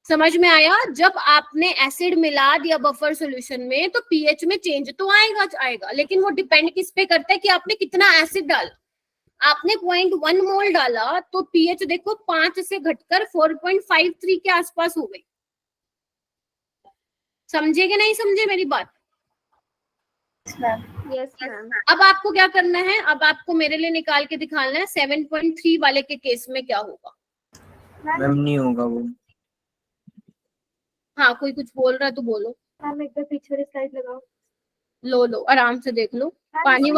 समझ में आया? जब आपने एसिड मिला दिया बफर सॉल्यूशन में तो पीएच में चेंज तो आएगा, लेकिन वो डिपेंड किस पे करता है कि आपने कितना एसिड डाला। आपने 0.1 मोल डाला तो पीएच देखो 5 से घटकर 4.53 के आसपास हो गई। समझे कि नहीं समझे मेरी बात? Yes ma'am. अब आपको क्या करना है, अब आपको मेरे लिए निकाल के दिखाना है 7.3 वाले के केस में क्या होगा। मैम नहीं होगा वो। हाँ कोई कुछ बोल रहा है तो बोलो। मैम एक बार पीछे वाली स्लाइड लगाओ। लो आराम से देख लो। पानी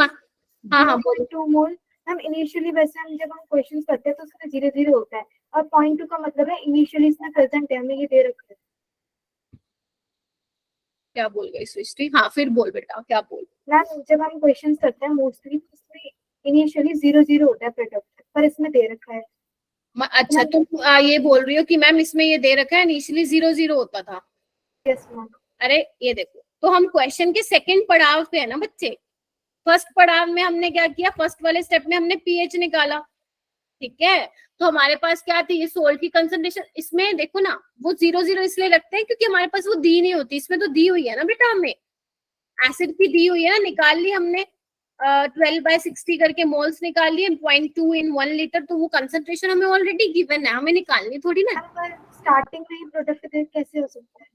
हाँ बोलो। 2 मोल मैम इनिशियली वैसे हम जब हम क्वेश्चंस करते हैं तो उसमें 0 होता है और 0.2 का मतलब है इनिशियली इसमें प्रेजेंट है, हमें ये दे रखा है। क्या बोल गई सृष्टि? हाँ फिर बोल बेटा क्या बोल। मैम जब हम क्वेश्चंस करते हैं मोस्टली उसमें इनिशियली 0 होता है प्रोडक्ट, पर इसमें दे रखा है। अच्छा तुम ये बोल रही हो कि मैम इसमें ये दे रखा है इनिशियली 0 होता था। Yes ma'am. अरे ये देखो, तो हम क्वेश्चन के सेकंड पड़ाव पे है ना बच्चे। फर्स्ट पड़ाव में हमने क्या किया, फर्स्ट वाले स्टेप में हमने पीएच निकाला, ठीक है। तो हमारे पास क्या थी, ये सोल्ट की कंसंट्रेशन। इसमें देखो ना वो 0 इसलिए रखते हैं क्योंकि हमारे पास वो दी नहीं होती। इसमें तो दी हुई है ना बेटा, हमें एसिड की दी हुई है ना, निकाल ली हमने 12/60 करके मोल्स निकाल लिए, 0.2 इन 1 लीटर। तो वो कंसंट्रेशन हमें ऑलरेडी गिवन है, हमें निकालनी थोड़ी ना। स्टार्टिंग में ही प्रोडक्ट कैसे हो सकता है?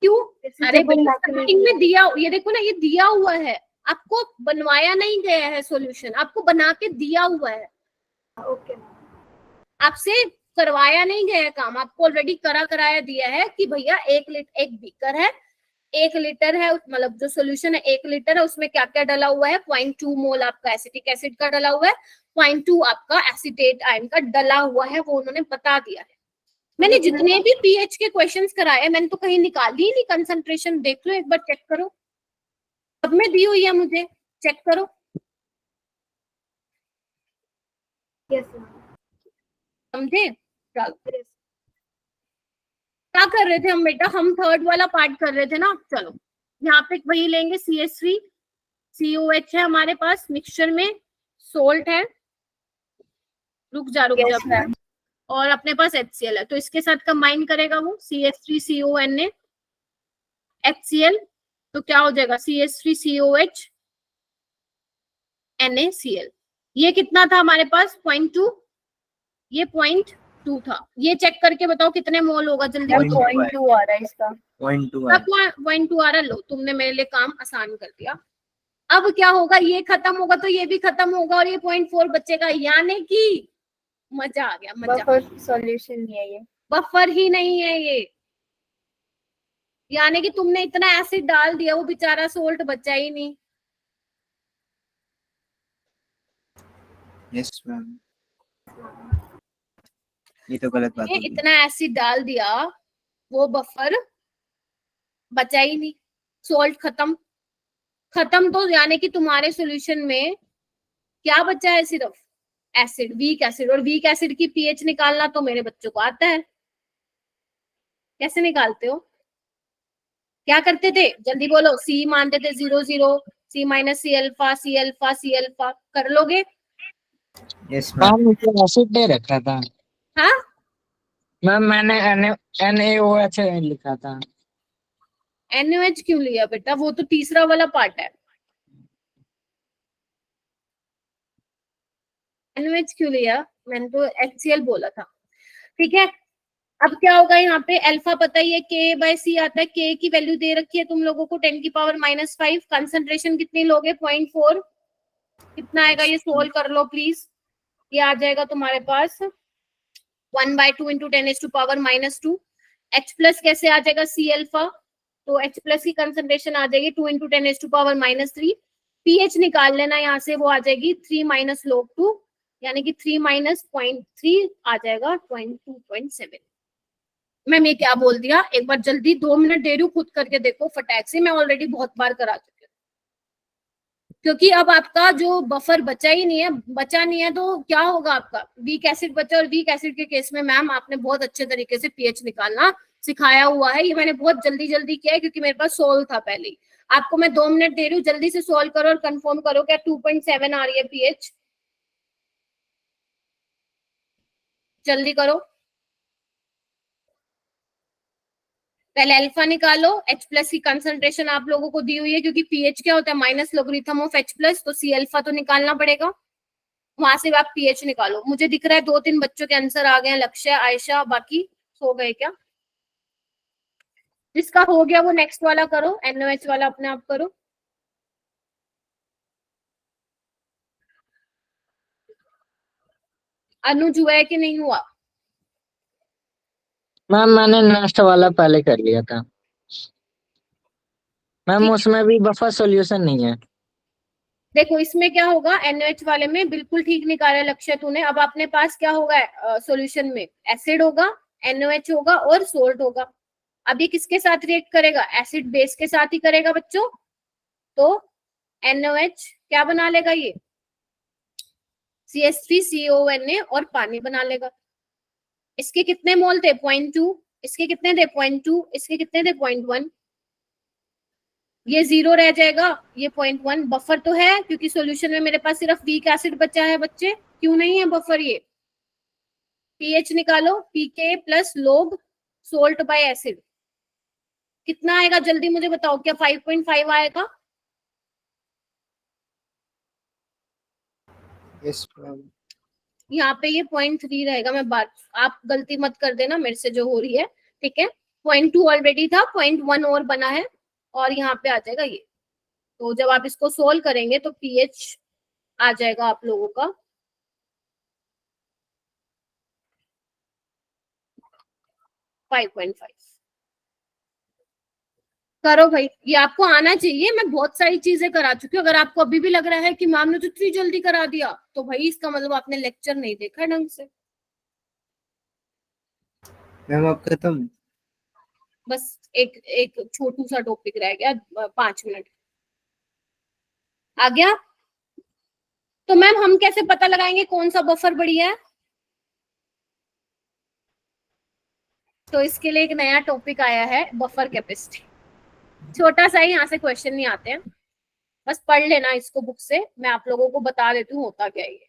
क्यों? जैसे अरे जब हम स्टार्टिंग में दिया, ये देखो ना ये दिया हुआ है, आपको बनवाया नहीं गया है सॉल्यूशन, आपको बना के दिया हुआ है। ओके। आपसे करवाया नहीं गया है काम, आपको ऑलरेडी कराया दिया है कि भैया 1 बीकर है, 1 लीटर है, मतलब जो सॉल्यूशन है 1 लीटर है, उसमें क्या क्या डला हुआ है, 0.2 मोल आपका एसिटिक एसिड का डला हुआ है, 0.2 आपका एसीटेट आयन का डला हुआ है, वो उन्होंने बता दिया है। मैंने जितने भी पीएच के क्वेश्चंस कराए मैंने तो कहीं निकाली ही नहीं कंसंट्रेशन। देख लो एक बार, चेक करो, सब में दी हुई है, मुझे चेक करो। यस समझे? चलो क्या कर रहे थे हम बेटा, हम थर्ड वाला पार्ट कर रहे थे ना। चलो यहाँ पे वही लेंगे, CH3 COH है हमारे पास, मिक्सचर में सोल्ट है, रुक जा और अपने पास HCl है, तो इसके साथ कंबाइन करेगा वो CH3CONA HCl, तो क्या हो जाएगा CH3COH NaCl। ये कितना था हमारे पास 0.2, ये 0.2 था। ये चेक करके बताओ कितने मोल होगा, जल्दी बताओ। 0.2 आ रहा है इसका। 0.2 0.2 आ रहा। लो तुमने मेरे लिए काम आसान कर दिया। अब क्या होगा, ये खत्म होगा तो ये भी खत्म होगा और ये 0.4 बचेगा, यानी कि मजा आ गया, मजा। बफर सॉल्यूशन नहीं है ये, बफर ही नहीं है ये, यानी कि तुमने इतना एसिड डाल दिया वो बेचारा सोल्ट बचा ही नहीं। यस मैम, ये तो गलत बात है। इतना एसिड डाल दिया वो बफर बचा ही नहीं, सोल्ट खत्म तो यानी कि तुम्हारे सॉल्यूशन में क्या बचा है, सिर्फ एसिड, वीक एसिड। और वीक एसिड की पीएच निकालना तो मेरे बच्चों को आता है। कैसे निकालते हो, क्या करते थे, जल्दी बोलो। सी मानते थे 0 C माइनस C अल्फा कर लोगे? Yes ma'am. मैम एसिड दे रखा था। हाँ मैम मैंने NaOH लिखा था। NaOH क्यों लिया बेटा, वो तो तीसरा वाला पार्ट है। NaOH क्यों लिया, मैंने तो HCl बोला था, ठीक है। अब क्या होगा, यहाँ पे अल्फा पता ही है, K/C आता है, K की वैल्यू दे रखी है तुम लोगों को 10⁻⁻⁵। कंसंट्रेशन कितनी लोगे, 0.4। कितना आएगा ये सोल्व कर लो प्लीज। ये आ जाएगा तुम्हारे पास 1/2 × 10⁻⁻²। H प्लस कैसे आ जाएगा, C अल्फा, तो H प्लस की कंसंट्रेशन आ जाएगी 2 × 10⁻⁻3। पीएच निकाल लेना यहाँ से, वो आ जाएगी 3 - log 2, यानी कि 3 - 0.3 आ जाएगा 22.7। मैम ये क्या बोल दिया, एक बार जल्दी 2 मिनट दे रही हूँ, खुद करके देखो फटाक से, मैं ऑलरेडी बहुत बार करा चुकी हूँ। क्योंकि अब आपका जो बफर बचा नहीं है तो क्या होगा, आपका वीक एसिड बचा, और वीक एसिड के केस में मैम आपने बहुत अच्छे तरीके से पीएच निकालना सिखाया हुआ है, ये मैंने बहुत जल्दी जल्दी किया है क्योंकि मेरे पास सोल्व था पहले ही। आपको मैं 2 मिनट दे रही हूँ, जल्दी से सोल्व करो और कंफर्म करो क्या 2.7 आ रही है पीएच। जल्दी करो, पहले अल्फा निकालो। H प्लस की कंसंट्रेशन आप लोगों को दी हुई है क्योंकि पीएच क्या होता है, minus logarithm of H plus, तो सी अल्फा तो निकालना पड़ेगा, वहां से आप पीएच निकालो। मुझे दिख रहा है 2-3 बच्चों के आंसर आ गए हैं, लक्ष्य, आयशा, बाकी सो गए क्या? जिसका हो गया वो नेक्स्ट वाला करो, NOH वाला अपने आप करो। अनुज हुआ है कि नहीं हुआ? मैम मैंने नेक्स्ट वाला पहले कर लिया था मैम, ठीक है। उसमें भी बफर सॉल्यूशन नहीं है। देखो इसमें क्या होगा, NOH वाले में बिल्कुल ठीक निकाला लक्ष्य तूने। अब अपने पास क्या होगा सॉल्यूशन में, एसिड होगा, NOH होगा और सोल्ट होगा। अब ये किसके साथ रिएक्ट करेगा, एसिड बेस के साथ ही करेगा बच्चों। तो NOH क्या बना लेगा, ये CH3CONA और पानी बना लेगा। इसके कितने मोल थे, 0.2, इसके कितने थे 0.2, इसके कितने थे 0.1, ये 0 रह जाएगा, ये 0.1। बफर तो है क्योंकि सॉल्यूशन में मेरे पास सिर्फ वीक एसिड बचा है बच्चे, क्यों नहीं है बफर? ये पीएच निकालो, pK plus log salt bye acid कितना आएगा, जल्दी मुझे बताओ, क्या 5.5 आएगा? Yes ma'am. यहाँ पे ये 0.3 रहेगा। मैं बात, आप गलती मत कर देना मेरे से जो हो रही है, ठीक है। 0.2 ऑलरेडी था, 0.1 और बना है और यहाँ पे आ जाएगा ये। तो जब आप इसको सोल्व करेंगे तो पीएच आ जाएगा आप लोगों का 5.5। करो भाई, ये आपको आना चाहिए। मैं बहुत सारी चीजें करा चुकी हूँ। अगर आपको अभी भी लग रहा है कि मैम ने तो इतनी जल्दी करा दिया, तो भाई इसका मतलब आपने लेक्चर नहीं देखा ढंग से। मैम अब खत्म? बस एक एक छोटू सा टॉपिक रह गया, 5 मिनट आ गया। तो मैम हम कैसे पता लगाएंगे कौन सा बफर बढ़िया है? तो इसके लिए एक नया टॉपिक आया है, बफर कैपेसिटी। छोटा सा ही, यहाँ से क्वेश्चन नहीं आते हैं, बस पढ़ लेना इसको बुक से। मैं आप लोगों को बता देती हूँ होता क्या है ये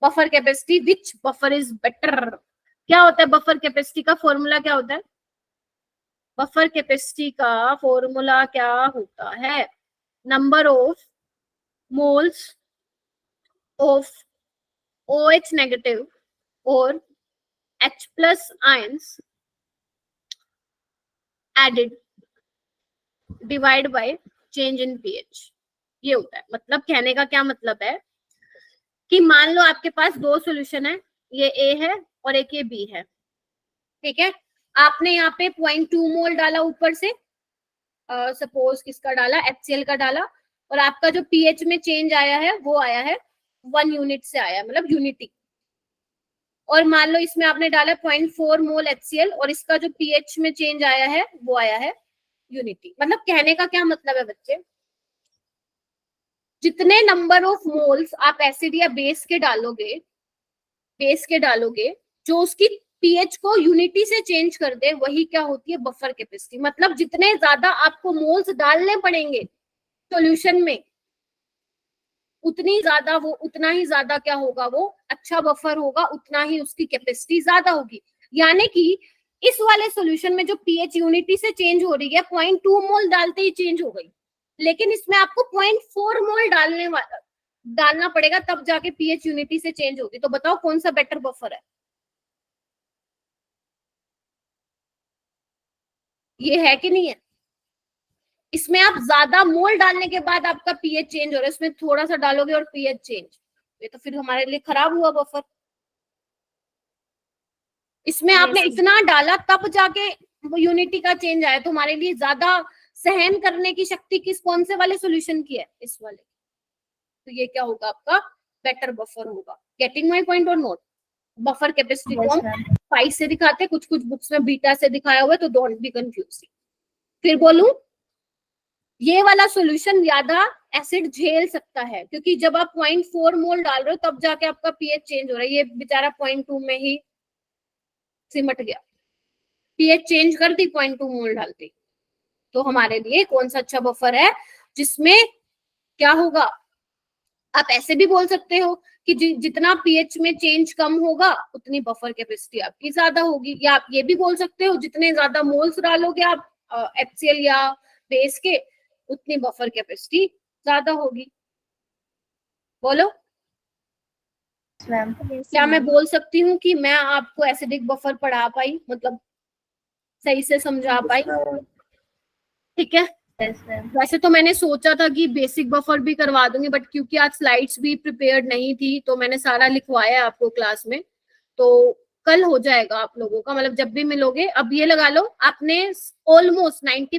buffer capacity. Which buffer is better? क्या होता है बफर कैपेसिटी का फॉर्मूला, क्या होता है बफर कैपेसिटी का फॉर्मूला? क्या होता है, number of moles of OH negative और H plus ions added divide by change in pH। ये होता है। मतलब कहने का क्या मतलब है कि मान लो आपके पास 2 सॉल्यूशन है, ये A है और एक ये B है, ठीक है। आपने यहाँ पे 0.2 मोल डाला ऊपर से, सपोज किसका डाला, HCl का डाला, और आपका जो pH में चेंज आया है वो आया है 1 यूनिट से आया, मतलब यूनिटी। और मान लो इसमें आपने डाला 0.4 मोल HCl और इसका जो pH में चेंज आया है वो आया है यूनिटी। मतलब कहने का क्या मतलब है बच्चे, जितने नंबर ऑफ मोल्स आप एसिड या बेस के डालोगे, जो उसकी पीएच को यूनिटी से चेंज कर दे, वही क्या होती है बफर कैपेसिटी। मतलब जितने ज्यादा आपको मोल्स डालने पड़ेंगे सॉल्यूशन में, उतना ही ज्यादा क्या होगा, वो अच्छा बफर होगा, उतना ही उसकी कैपेसिटी ज्यादा होगी। यानी कि इस वाले सॉल्यूशन में जो पीएच यूनिटी से चेंज हो रही है 0.2 मोल डालते ही चेंज हो गई, लेकिन इसमें आपको 0.4 मोल डालना पड़ेगा, तब जाके पीएच यूनिटी से चेंज होगी। तो बताओ कौन सा बेटर बफर है? ये है कि नहीं है? इसमें आप ज्यादा मोल डालने के बाद आपका पीएच चेंज हो रहा है, इसमें थोड़ा सा डालोगे और पीएच चेंज, ये तो फिर हमारे लिए खराब हुआ बफर। इसमें आपने इतना डाला तब जाके वो यूनिटी का चेंज आया, तो हमारे लिए ज्यादा सहन करने की शक्ति कौन से वाले सॉल्यूशन की है, इस वाले। तो ये क्या होगा, आपका बेटर बफर होगा। गेटिंग माय पॉइंट और नोट? बफर कैपेसिटी को हम 5 से दिखाते हैं, कुछ बुक्स में बीटा से दिखाया हुआ है, तो डोंट बी कंफ्यूज। फिर बोलूं, ये वाला सॉल्यूशन ज्यादा एसिड झेल सकता है, क्योंकि जब आप 0.4 मोल डाल रहे हो तब जाके आपका पीएच चेंज हो रहा है। ये बेचारा 0.2 में ही सिमट गया, पीएच चेंज कर दी 0.2 मोल डाल दी। तो हमारे लिए कौन सा अच्छा बफर है जिसमें क्या होगा, आप ऐसे भी बोल सकते हो कि जितना पीएच में चेंज कम होगा उतनी बफर कैपेसिटी आपकी ज्यादा होगी, या आप ये भी बोल सकते हो जितने ज्यादा मोल्स डालोगे आप HCl या बेस के उतनी बफर कैपेसिटी ज्यादा होगी। बोलो मैम क्या मैं बोल सकती हूँ कि मैं आपको एसिडिक बफर पढ़ा पाई, मतलब सही से समझा पाई? ठीक है। यस मैम वैसे तो मैंने सोचा था कि बेसिक बफर भी करवा दूंगी, बट क्योंकि आज स्लाइड्स भी प्रिपेयर्ड नहीं थी तो मैंने सारा लिखवाया आपको क्लास में। तो कल हो जाएगा आप लोगों का, मतलब जब भी मिलोगे। अब ये लगा लो आपने ऑलमोस्ट 90